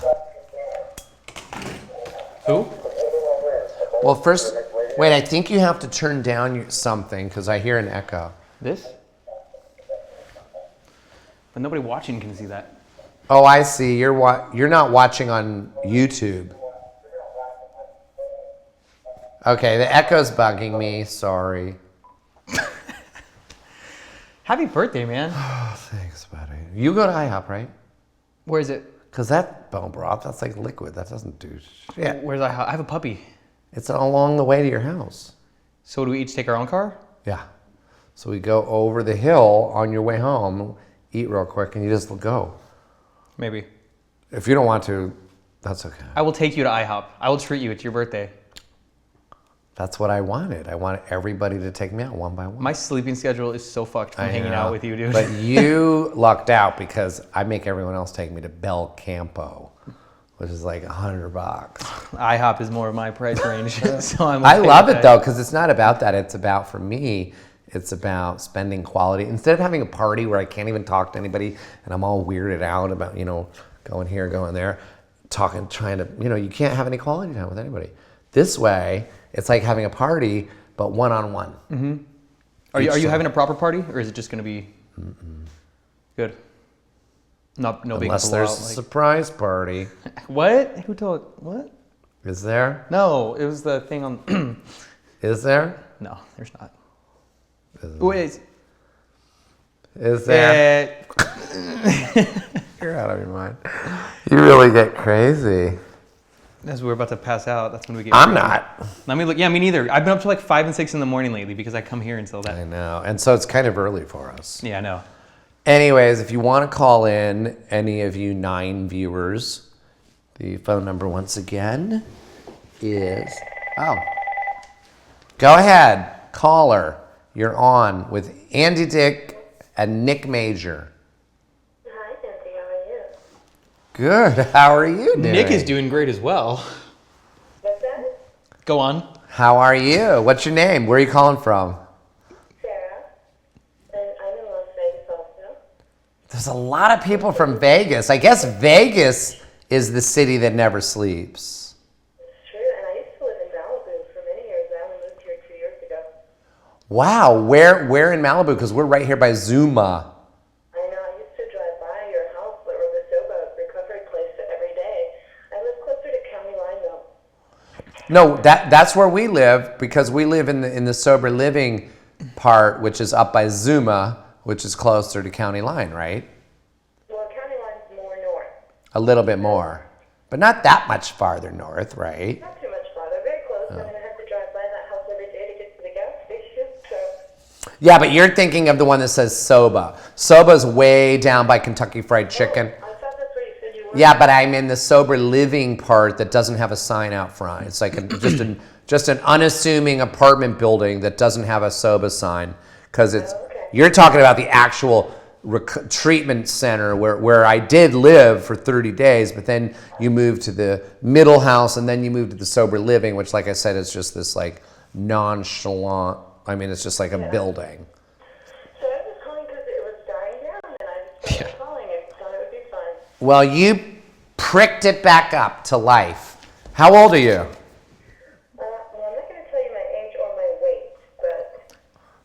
Who? Well, first, wait. I think you have to turn down something because I hear an echo. This? But nobody watching can see that. Oh, I see. You're not watching on YouTube. Okay, the echo's bugging me. Sorry. Happy birthday, man. Oh, thanks, buddy. You go to IHOP, right? Where is it? Because that bone broth, that's like liquid. That doesn't do shit. Where's I have a puppy. It's along the way to your house. So do we each take our own car? Yeah. So we go over the hill on your way home, eat real quick, and you just go. Maybe. If you don't want to, that's okay. I will take you to IHOP. I will treat you. It's your birthday. That's what I wanted. I wanted everybody to take me out one by one. My sleeping schedule is so fucked from hanging out with you, dude. But you lucked out because I make everyone else take me to Bel Campo, which is like $100. IHOP is more of my price range, so I'm. I okay love with it that. though because it's not about that. It's about, for me, it's about spending quality. Instead of having a party where I can't even talk to anybody and I'm all weirded out about, going here, going there, trying to, you can't have any quality time with anybody. This way, it's like having a party, but one-on-one. Mm-hmm. Are you having a proper party, or is it just going to be good? No big Unless blowout, there's a surprise party. What? Who told? What? Is there? No, it was the thing on. Is there? No, there's not. Is there? Wait. Is there? Eh, You're out of your mind. You really get crazy. as we're about to pass out, that's when we get. I'm crazy. not. Let me look. Yeah, me neither. I've been up to like 5 and 6 in the morning lately because I come here until I that. know. And so it's kind of early for us. Yeah, I know. Anyways, if you want to call in, any of you 9 viewers, the phone number once again is... Oh. Go ahead. Caller. You're on with Andy Dick and Nick Major. Hi, Cynthia. How are you? Good. How are you doing? Nick is doing great as well. What's Go on. How are you? What's your name? Where are you calling from? Sarah, and I'm in Las Vegas also. There's a lot of people from Vegas. I guess Vegas is the city that never sleeps. It's true, and I used to live in Malibu for many years. I only moved here 2 years ago. Wow, where in Malibu? Because we're right here by Zuma. I know, I used to drive by your house or the Soba recovery place every day. I live closer to County Line though. No, that's where we live because we live in the sober living part, which is up by Zuma, which is closer to County Line, right? Well, County Line's more north. A little bit more, but not that much farther north, right? Not too much farther, very close. I mean, I have to drive by that house every day to get to the gas station, so. Yeah, but you're thinking of the one that says Soba. Soba's way down by Kentucky Fried Chicken. I thought that's where you said you were. Yeah, but I'm in the sober living part that doesn't have a sign out front. It's like just an unassuming apartment building that doesn't have a Soba sign because it's. You're talking about the actual treatment center where I did live for 30 days, but then you moved to the middle house and then you moved to the sober living, which, like I said, is just this like nonchalant. I mean, it's just like a building. So I was calling because it was dying down, and I just started calling and thought it would be fun. Well, you pricked it back up to life. How old are you? Well, I'm not going to tell you my age or my weight, but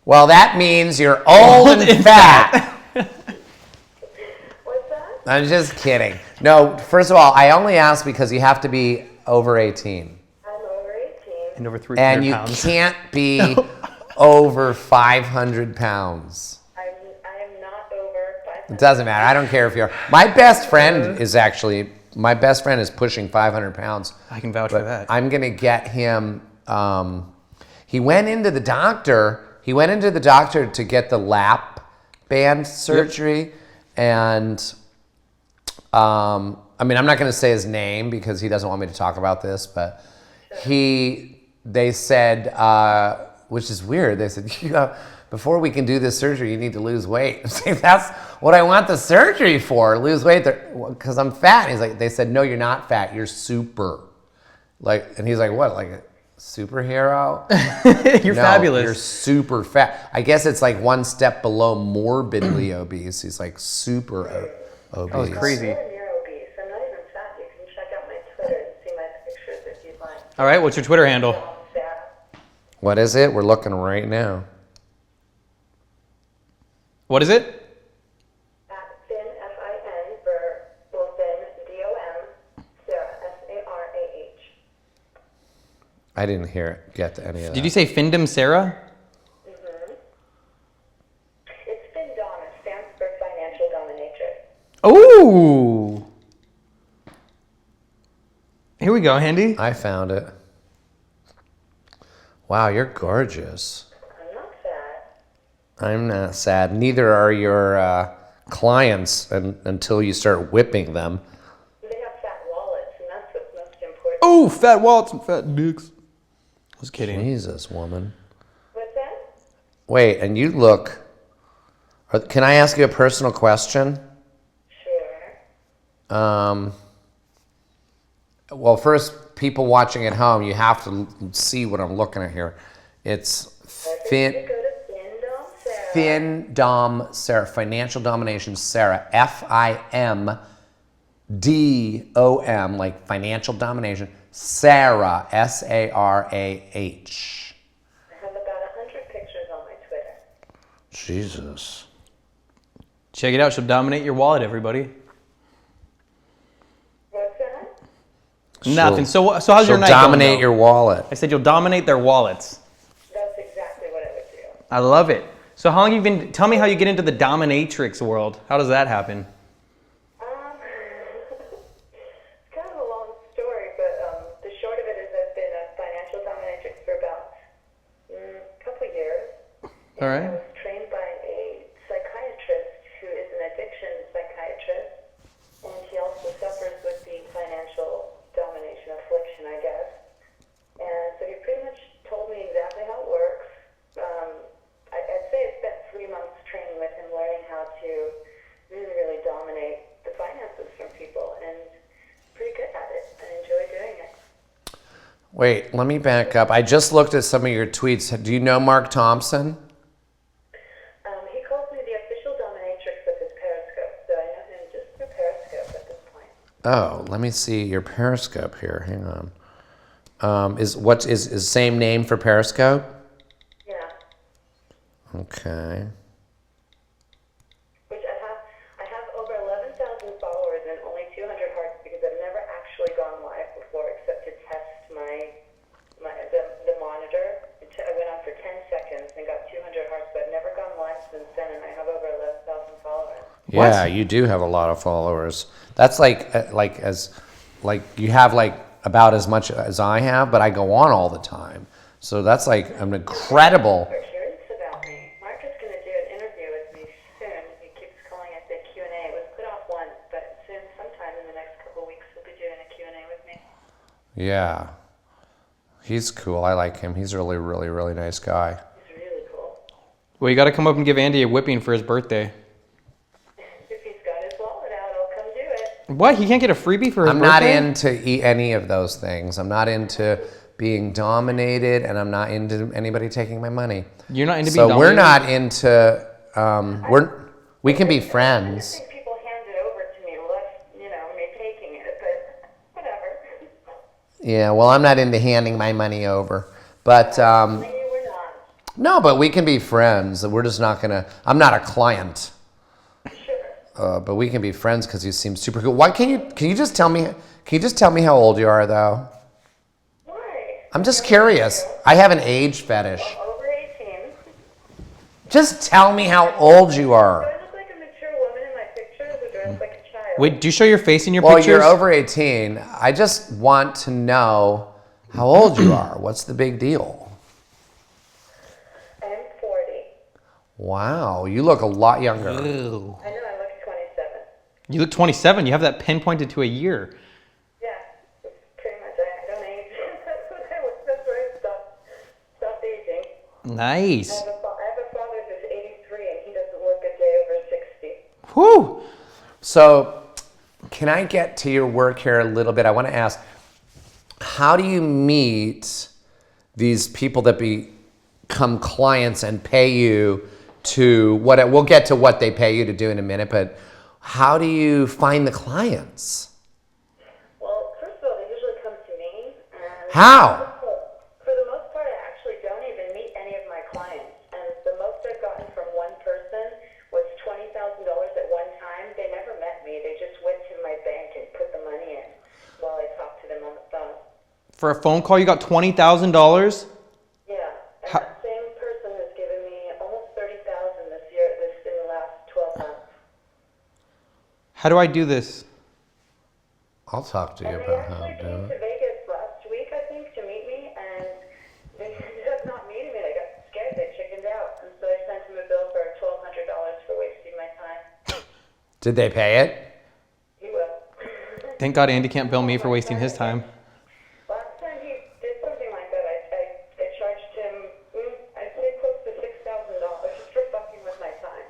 Well, that means you're old and fat. what's that? I'm just kidding. No, first of all, I only ask because you have to be over 18. I'm over 18. And over 300 And you pounds. can't be over 500 pounds. I am not over 500. It doesn't matter. I don't care if you're. My best friend is pushing 500 pounds. I can vouch for But that. I'm going to get him. He went into the doctor. He went into the doctor to get the lap band surgery. And I mean, I'm not going to say his name because he doesn't want me to talk about this. But they said, which is weird. They said, before we can do this surgery, you need to lose weight. That's what I want the surgery for, lose weight, because I'm fat. And he's like, they said, no, you're not fat. You're super. And he's like, what, like a superhero? You're No, fabulous. You're super fat. I guess it's like one step below morbidly obese. He's like super obese. Oh, it's crazy. I'm near obese. I'm not even fat. You can check out my Twitter and see my pictures if you'd like. All right, what's your Twitter handle? Fat. What is it? We're looking right now. What is it? At Finn, F-I-N, for Finn, D-O-M, Sarah, S-A-R-A-H. I didn't get to any of that. Did you say Findom Sarah? Mm-hmm. It's Finn Dom. It stands for Financial Dominatrix. Ooh. Here we go, Handy. I found it. Wow, you're gorgeous. I'm not fat. I'm not sad. Neither are your clients until you start whipping them. They have fat wallets, and that's what's most important. Oh, fat wallets and fat dicks. I was kidding. Jesus, woman. What's that? Wait, and you look. Can I ask you a personal question? Sure. Well, first, people watching at home, you have to see what I'm looking at here. It's You go to Finn Dom Sarah. Fin Dom Sarah, Financial Domination Sarah, Fimdom, like financial domination, Sarah, Sarah. I have about 100 pictures on my Twitter. Jesus. Check it out. She'll dominate your wallet, everybody. What's that? Nothing. So how's your She'll night going, dominate though? your wallet. I said you'll dominate their wallets. That's exactly what I would do. I love it. So how long have you been? Tell me how you get into the dominatrix world. How does that happen? It's kind of a long story, but the short of it is I've been a financial dominatrix for about a couple years. All right. I was trained by a psychiatrist who is an addiction psychiatrist, and she also suffers with the financial domination affliction, I guess. And so he pretty much told me exactly how it works. I'd say I spent 3 months training with him, learning how to really, really dominate the finances from people, and pretty good at it. I enjoy doing it. Wait, let me back up. I just looked at some of your tweets. Do you know Mark Thompson? He calls me the official dominatrix of his Periscope, so I know him just through Periscope at this point. Oh, let me see your Periscope here. Hang on. Is same name for Periscope? Yeah. Okay. Which I have over 11,000 followers and only 200 hearts because I've never actually gone live before except to test the monitor. I went on for 10 seconds and got 200 hearts, but I've never gone live since then, and I have over 11,000 followers. Yeah, you do have a lot of followers. That's like you have like about as much as I have, but I go on all the time. So that's like an incredible. We're curious about me. Mark is going to do an interview with me soon. He keeps calling it the Q&A. It was put off once, but soon, sometime in the next couple of weeks, he'll be doing a Q&A with me. Yeah. He's cool. I like him. He's a really, really, really nice guy. He's really cool. Well, you got to come up and give Andy a whipping for his birthday. If he's got his wallet out, I'll come do it. What? He can't get a freebie for his I'm birthday? not into any of those things. I'm not into being dominated, and I'm not into anybody taking my money. You're not into being So dominated? we're not into. We can be friends. I think people hand it over to me, less, me taking it, but whatever. Yeah. Well, I'm not into handing my money over, but Maybe we're not. no. But we can be friends. We're just not gonna. I'm not a client. Sure. But we can be friends because you seem super cool. Why can you just tell me? Can you just tell me how old you are, though? Why? I'm just curious. I have an age fetish. Over 18. Just tell me how old you Do are. I look like a mature woman in my pictures, or do I look like a child? Wait, do you show your face in your Well, pictures? you're over 18. I just want to know how old you are. What's the big deal? I'm 40. Wow, you look a lot younger. Ew. I know I look 27. You look 27. You have that pinpointed to a year. Yeah, it's pretty much, I don't age. That's where I stopped aging. Nice. I have a father who's 83 and he doesn't work a day over 60. Whew. So, can I get to your work here a little bit? I want to ask, how do you meet these people that become clients and pay you to what? We'll get to what they pay you to do in a minute, but how do you find the clients? Well, first of all, they usually come to me. And How? For the most part, I actually don't even meet any of my clients. And the most I've gotten from one person was $20,000 at one time. They never met me. They just went to my bank and put the money in while I talked to them on the phone. For a phone call, you got $20,000? Yeah. And that same person has given me almost $30,000 this year, in the last 12 months. How do I do this? I'll talk to you And they about how to actually do came to it. Vegas last week, I think, to meet me, and they ended up not meeting me. They got scared. They chickened out. And so I sent them a bill for $1,200 for wasting my time. Did they pay it? He will. Thank God Andy can't bill me for wasting his time. Last time he did something like that, I charged him, I'd say close to $6,000 just for fucking with my time.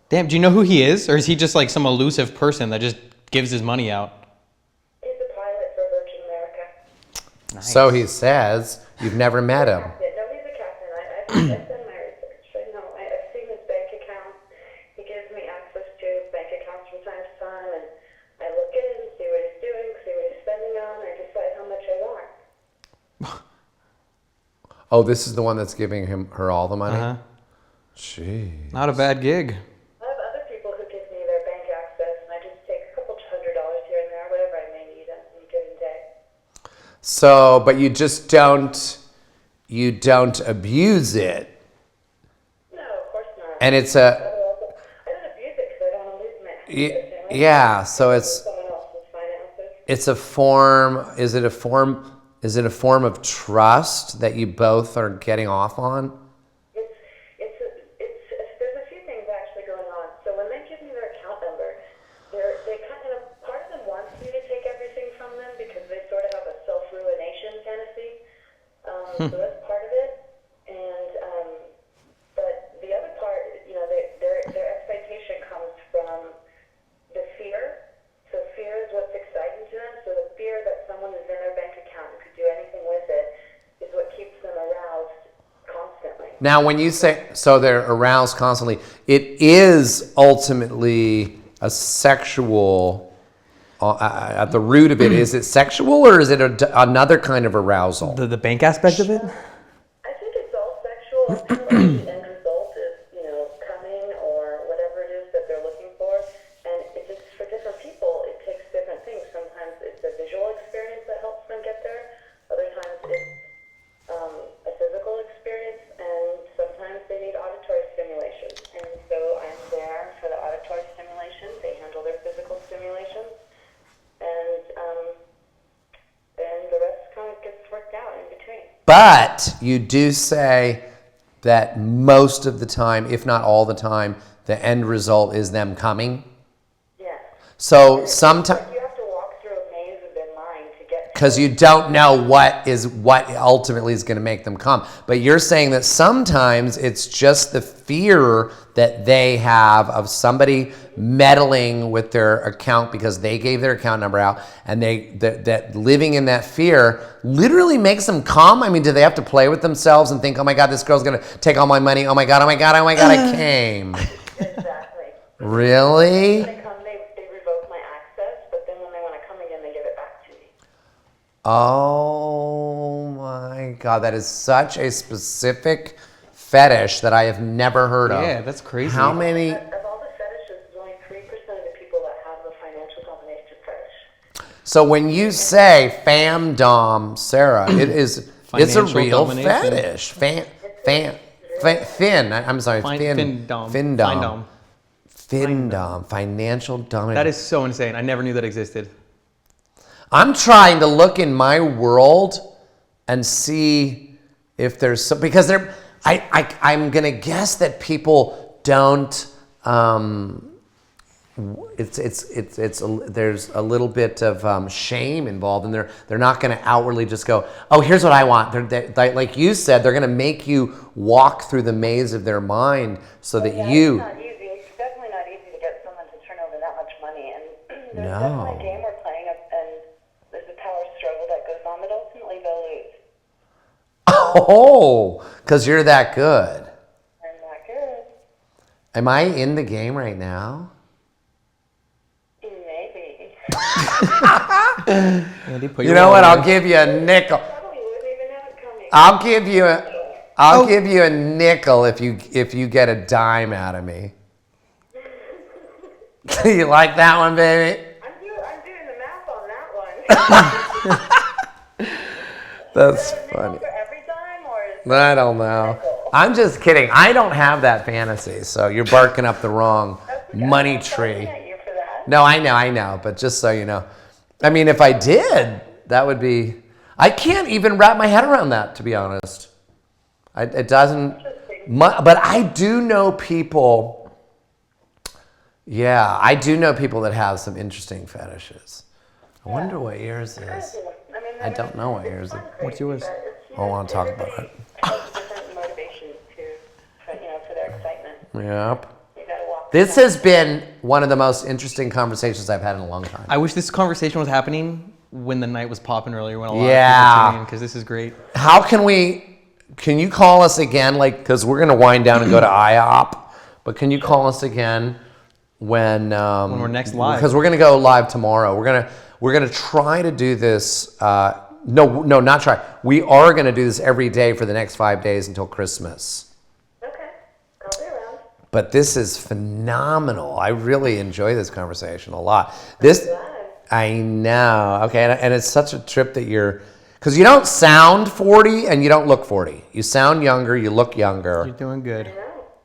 Damn, do you know who he is? Or is he just like some elusive person that just gives his money out? He's a pilot for Virgin America. Nice. So he says. You've never met him. Captain. No, he's a captain. I've done my research. I've seen his bank account. He gives me access to his bank accounts from time to time, and I look in, see what he's doing, see what he's spending on, I decide how much I want. Oh, this is the one that's giving her all the money? Uh-huh. Jeez. Not a bad gig. I have other people who give me their bank access, and I just take a couple $100 here and there, whatever I may need on any given day. So, but you just don't abuse it. No, of course not. And it's I don't abuse it because I don't want to lose my access. yeah, so it's Someone else's finances. it's a form, is it a form of trust that you both are getting off on? There's a few things actually going on. So when they give me their account number, they kind of, part of them wants me to take everything from them because they sort of have a self-ruination fantasy. So that's part of it. And but the other part, their expectation comes from the fear. So fear is what's exciting to them. So the fear that someone is in their bank account and could do anything with it. Now, when you say so, they're aroused constantly. It is ultimately a sexual. At the root of it, is it sexual or is it another kind of arousal? The bank aspect of it? I think it's all sexual until the end result is, coming or whatever it is that they're looking for. And it just, for different people, it takes different things. Sometimes it's a visual experience that helps them get there. Other times it's a physical experience. And sometimes they need auditory stimulation. And so I'm there for the auditory stimulation. They handle their physical stimulation. And then the rest kind of gets worked out in between. But you do say that most of the time, if not all the time, the end result is them coming. Yes. So sometimes, You have to walk through a maze of their mind to get. because you don't know what ultimately is going to make them come. But you're saying that sometimes it's just the fear that they have of somebody meddling with their account because they gave their account number out, and that living in that fear literally makes them come. I mean, do they have to play with themselves and think, oh my God, this girl's going to take all my money. Oh my God, I came. Exactly. Really? When they come, they revoke my access, but then when they want to come again, they give it back to me. Oh my God, that is such a specific fetish that I have never heard of. Yeah, that's crazy. How many? Of all the fetishes, there's only 3% of the people that have the financial domination fetish. So when you say femdom, Sarah, it's a Financial real domination. fetish. Findom, financial domination. That is so insane. I never knew that existed. I'm trying to look in my world and see if there's some, because I'm gonna guess that people don't. There's a little bit of shame involved, and they're not going to outwardly just go, oh, here's what I want. They, like you said, they're going to make you walk through the maze of their mind so that you. It's not easy. It's definitely not easy to get someone to turn over that much money. And there's No. definitely a game we're playing, and there's a power struggle that goes on, but ultimately they'll lose. Oh, because you're that good. I'm not good. Am I in the game right now? Maybe. Andy, put You your know what? wallet I'll away. give you a nickel. Probably wouldn't even have it coming. I'll give you a nickel if you get a dime out of me. You like that one, baby? I'm doing the math on that one. That's Is it a nickel funny. for every dime, or is it I don't know. I'm just kidding. I don't have that fantasy, so you're barking up the wrong money tree. at you for that? No, I know, but just so you know. I mean, if I did, that would be. I can't even wrap my head around that, to be honest. It doesn't. But I do know people. Yeah, I do know people that have some interesting fetishes. I wonder what yours is. I don't know what yours is. What's yours? I want to talk about it. Different motivations for their excitement. Yep. You gotta walk. This has been one of the most interesting conversations I've had in a long time. I wish this conversation was happening when the night was popping earlier, when a lot Yeah. of people tuned in, because this is great. How can you call us again? Like, because we're going to wind down and go to IHOP, but can you call us again when we're next live? Because we're going to go live tomorrow. We're gonna try to do this. No, not try. We are going to do this every day for the next 5 days until Christmas. Okay, I'll be around. But this is phenomenal. I really enjoy this conversation a lot. I know. Okay, and it's such a trip that because you don't sound 40 and you don't look 40. You sound younger, you look younger. You're doing good. No,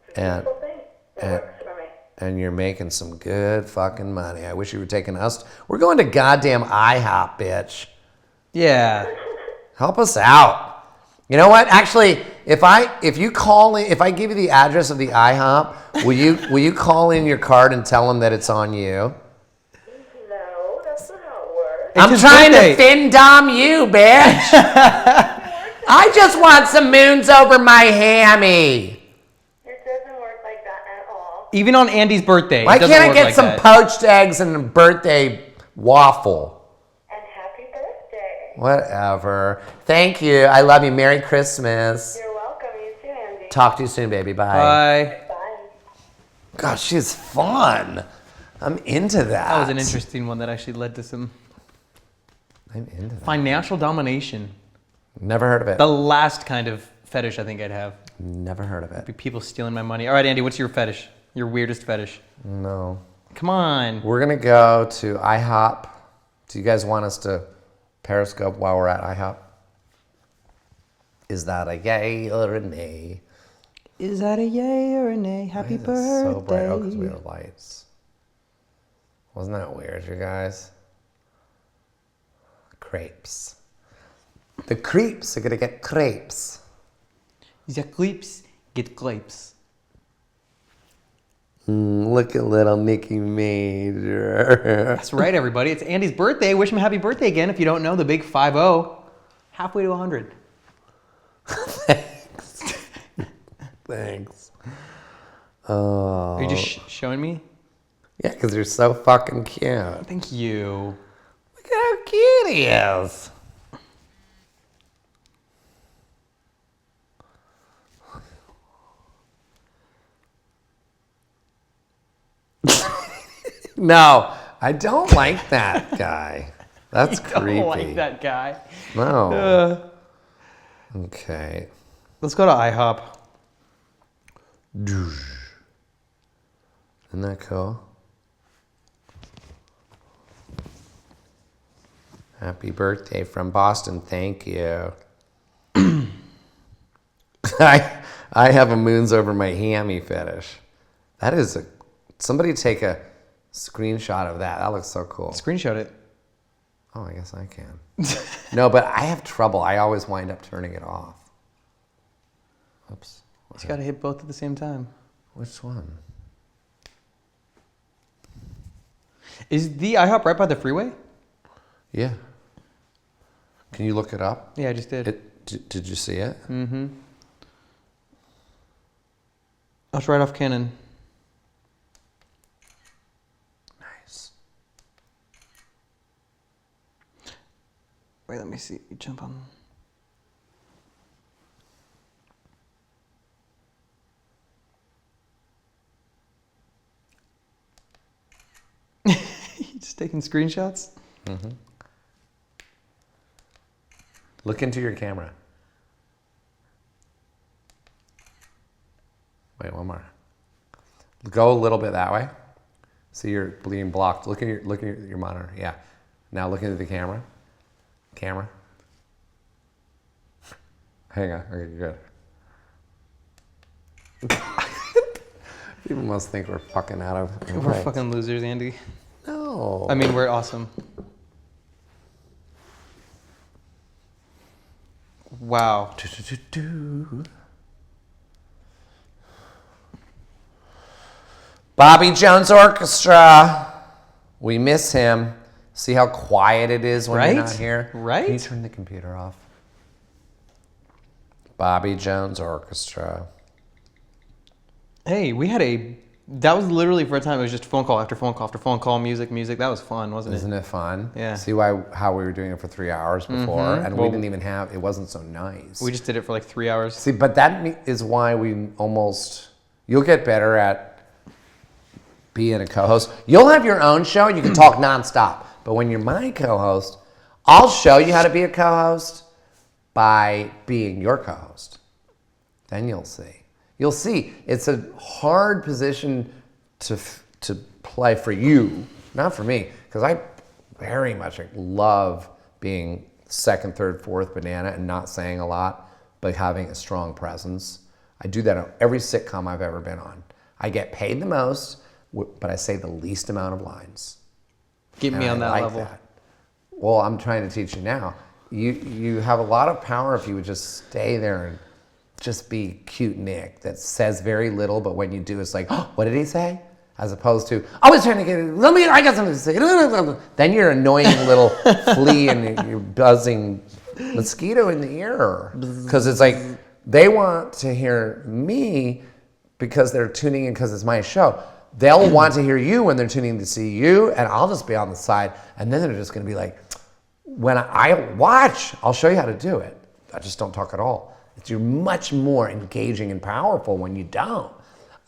it's a And- beautiful thing. It and- works for me. And you're making some good fucking money. I wish you were taking us. We're going to goddamn IHOP, bitch. Yeah. Help us out. You know what? Actually, if I give you the address of the IHOP, will you call in your card and tell them that it's on you? No, that's not how it works. It's I'm his trying birthday. to fin-dom you, bitch. I just want some moons over my hammy. It doesn't work like that at all. Even on Andy's birthday. Why it doesn't can't I work get like some that. poached eggs and a birthday waffle? And happy birthday. Whatever. Thank you. I love you. Merry Christmas. You're welcome. You too, Andy. Talk to you soon, baby. Bye. Bye. Bye. Gosh, she's fun. I'm into that. That was an interesting one that actually led to some I'm into that. financial domination. Never heard of it. The last kind of fetish I think I'd have. Never heard of Be it. people stealing my money. All right, Andy, what's your fetish? Your weirdest fetish? No. Come on. We're gonna go to IHOP. Do you guys want us to Periscope while we're at IHOP? Is that a yay or a nay? Is that a yay or a nay? Happy Why is it so bright? birthday. Oh, because we have lights. Wasn't that weird, you guys? Crepes. The creeps are gonna get crepes. The clips get clips. Look at little Nicki Major. That's right, everybody. It's Andy's birthday. Wish him a happy birthday again. If you don't know, the big 5-0. Halfway to 100. Thanks. Are you just showing me? Yeah, because you're so fucking cute. Thank you. Look at how cute he is. No, I don't like that guy. That's creepy. I don't like that guy. No. Okay. Let's go to IHOP. Isn't that cool? Happy birthday from Boston. Thank you. I have a moons over my hammy fetish. That is somebody take a screenshot of that. That looks so cool. Screenshot it. Oh, I guess I can. No, but I have trouble. I always wind up turning it off. Oops. You got to hit both at the same time. Which one? Is the IHOP right by the freeway? Yeah. Can you look it up? Yeah, I just did. Did you see it? Mm-hmm. Oh, it's right off Cannon. Nice. Wait, let me see. Jump on. Just taking screenshots? Mm-hmm. Look into your camera. Wait, one more. Go a little bit that way. See, you're being blocked. Look at your monitor. Yeah. Now look into the camera. Camera. Hang on. Okay, you're good. People must think we're fucking out of. We're fucking losers, Andy. No. I mean, we're awesome. Wow. Bobby Jones Orchestra. We miss him. See how quiet it is when you're not here? Right? Can you turn the computer off? Bobby Jones Orchestra. Hey, we had that was literally for a time, it was just phone call after phone call after phone call, music. That was fun, wasn't it? Isn't it fun? Yeah. See how we were doing it for 3 hours before, and we didn't even have, it wasn't so nice. We just did it for like 3 hours. See, but that is why you'll get better at being a co-host. You'll have your own show, and you can talk nonstop. But when you're my co-host, I'll show you how to be a co-host by being your co-host. Then you'll see. You'll see. It's a hard position to play for you, not for me, because I very much love being second, third, fourth banana and not saying a lot, but having a strong presence. I do that on every sitcom I've ever been on. I get paid the most, but I say the least amount of lines. Get me on that level. That. Well, I'm trying to teach you now. You have a lot of power if you would just stay there and just be cute Nick that says very little, but when you do, it's like, oh, what did he say? As opposed to, I was trying to I got something to say. Then you're an annoying little flea and you're buzzing mosquito in the ear. Because it's like, they want to hear me because they're tuning in because it's my show. They'll want to hear you when they're tuning in to see you, and I'll just be on the side. And then they're just going to be like, when I watch, I'll show you how to do it. I just don't talk at all. You're much more engaging and powerful when you don't.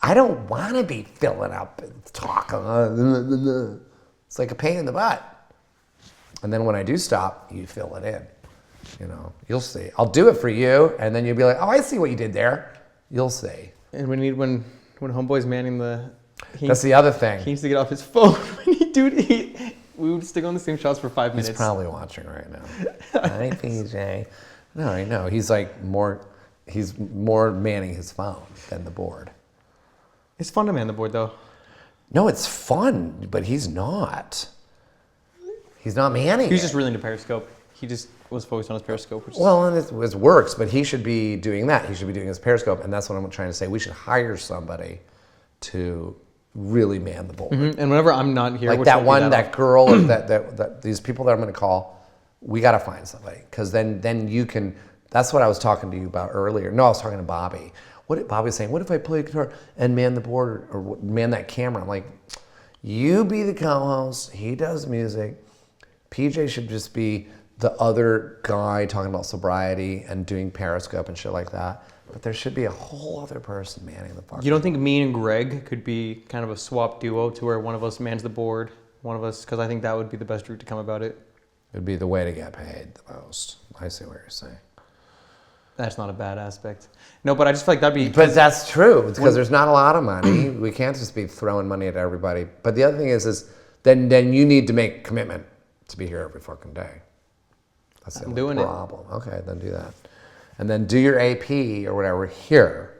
I don't want to be filling up and talking. It's like a pain in the butt. And then when I do stop, you fill it in. You know, you'll see. I'll do it for you, and then you'll be like, oh, I see what you did there. You'll see. And when Homeboy's manning That's the other thing. He needs to get off his phone. We would stick on the same shots for 5 minutes. He's probably watching right now. Hi, PJ. No, I know. He's more manning his phone than the board. It's fun to man the board, though. No, it's fun, but he's not. He's not manning. He was just really into Periscope. He just was focused on his Periscope. Well, and it works, but he should be doing that. He should be doing his Periscope, and that's what I'm trying to say. We should hire somebody to really man the board. Mm-hmm. And whenever I'm not here, like that one, that girl, or that these people that I'm going to call, we got to find somebody, because then you can. That's what I was talking to you about earlier. No, I was talking to Bobby. Bobby was saying, what if I play guitar and man the board or man that camera? I'm like, you be the co-host. He does music. PJ should just be the other guy talking about sobriety and doing Periscope and shit like that. But there should be a whole other person manning the fucking. You don't think me and Greg could be kind of a swap duo to where one of us mans the board, one of us, because I think that would be the best route to come about it. It would be the way to get paid the most. I see what you're saying. That's not a bad aspect. No, but I just feel like that'd be. But that's true. It's because there's not a lot of money. We can't just be throwing money at everybody. But the other thing is then you need to make commitment to be here every fucking day. That's the only problem. Okay, then do that. And then do your AP or whatever here.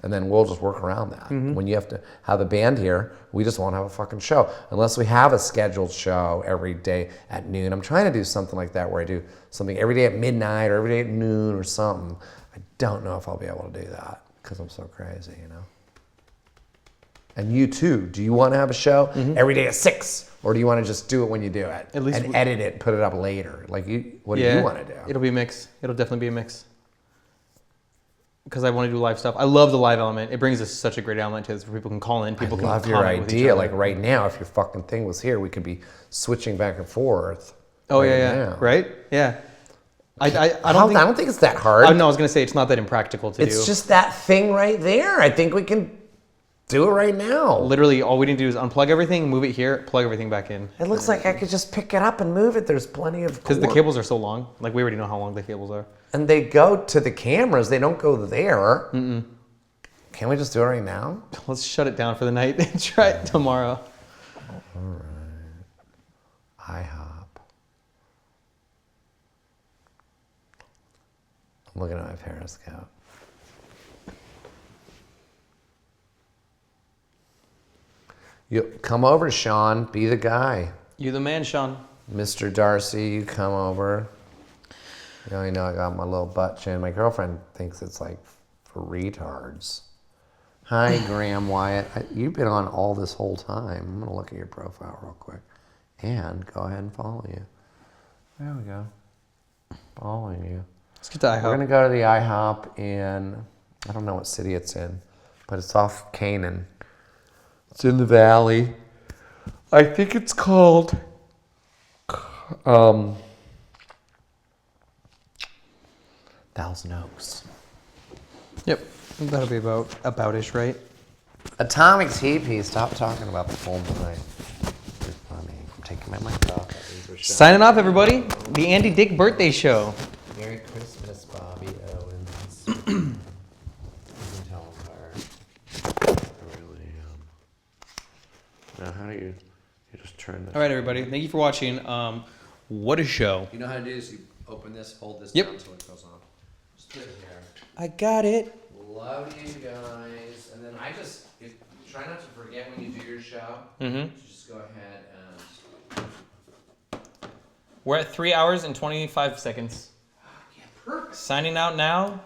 And then we'll just work around that. Mm-hmm. When you have to have the band here, we just won't have a fucking show. Unless we have a scheduled show every day at noon. I'm trying to do something like that where I do something every day at midnight or every day at noon or something. I don't know if I'll be able to do that because I'm so crazy, you know? And you too. Do you want to have a show every day at 6? Or do you want to just do it when you do it? At least and edit it and put it up later? Like, what do you want to do? It'll be a mix. It'll definitely be a mix. Because I want to do live stuff. I love the live element. It brings us such a great element to this where people can call in. People can love your idea. Like right now, if your fucking thing was here, we could be switching back and forth. Oh, yeah. Now. Right? Yeah. I don't think it's that hard. No, I was going to say it's not that impractical to do. It's just that thing right there. I think we can do it right now. Literally, all we need to do is unplug everything, move it here, plug everything back in. It looks like I could just pick it up and move it. There's plenty of... Because the cables are so long. Like, we already know how long the cables are. And they go to the cameras. They don't go there. Mm-mm. Can we just do it right now? Let's shut it down for the night and try it tomorrow. All right. IHOP. I'm looking at my Periscope. You come over, Sean. Be the guy. You the man, Sean. Mr. Darcy, you come over. You know, I got my little butt chin. My girlfriend thinks it's like for retards. Hi, Graham Wyatt. You've been on all this whole time. I'm going to look at your profile real quick. And go ahead and follow you. There we go. Following you. Let's get to IHOP. We're going to go to the IHOP in, I don't know what city it's in, but it's off Canaan. It's in the valley. I think it's called Thousand Oaks. Yep, that'll be about-ish, right? Atomic TP, stop talking about the phone tonight. You're funny. I'm taking my mic off. Signing off, everybody. The Andy Dick birthday show. Merry Christmas, Bobby Owens. You can tell I'm tired. I really am. Now, how do you just turn this? All right, everybody. Thank you for watching. What a show. You know how to do this? You open this, hold this Yep. down until it goes on. Just put it here. I got it. Love you guys. And then try not to forget when you do your show. Mm-hmm. Just go ahead and... We're at 3 hours and 25 seconds. Yeah, perfect. Signing out now.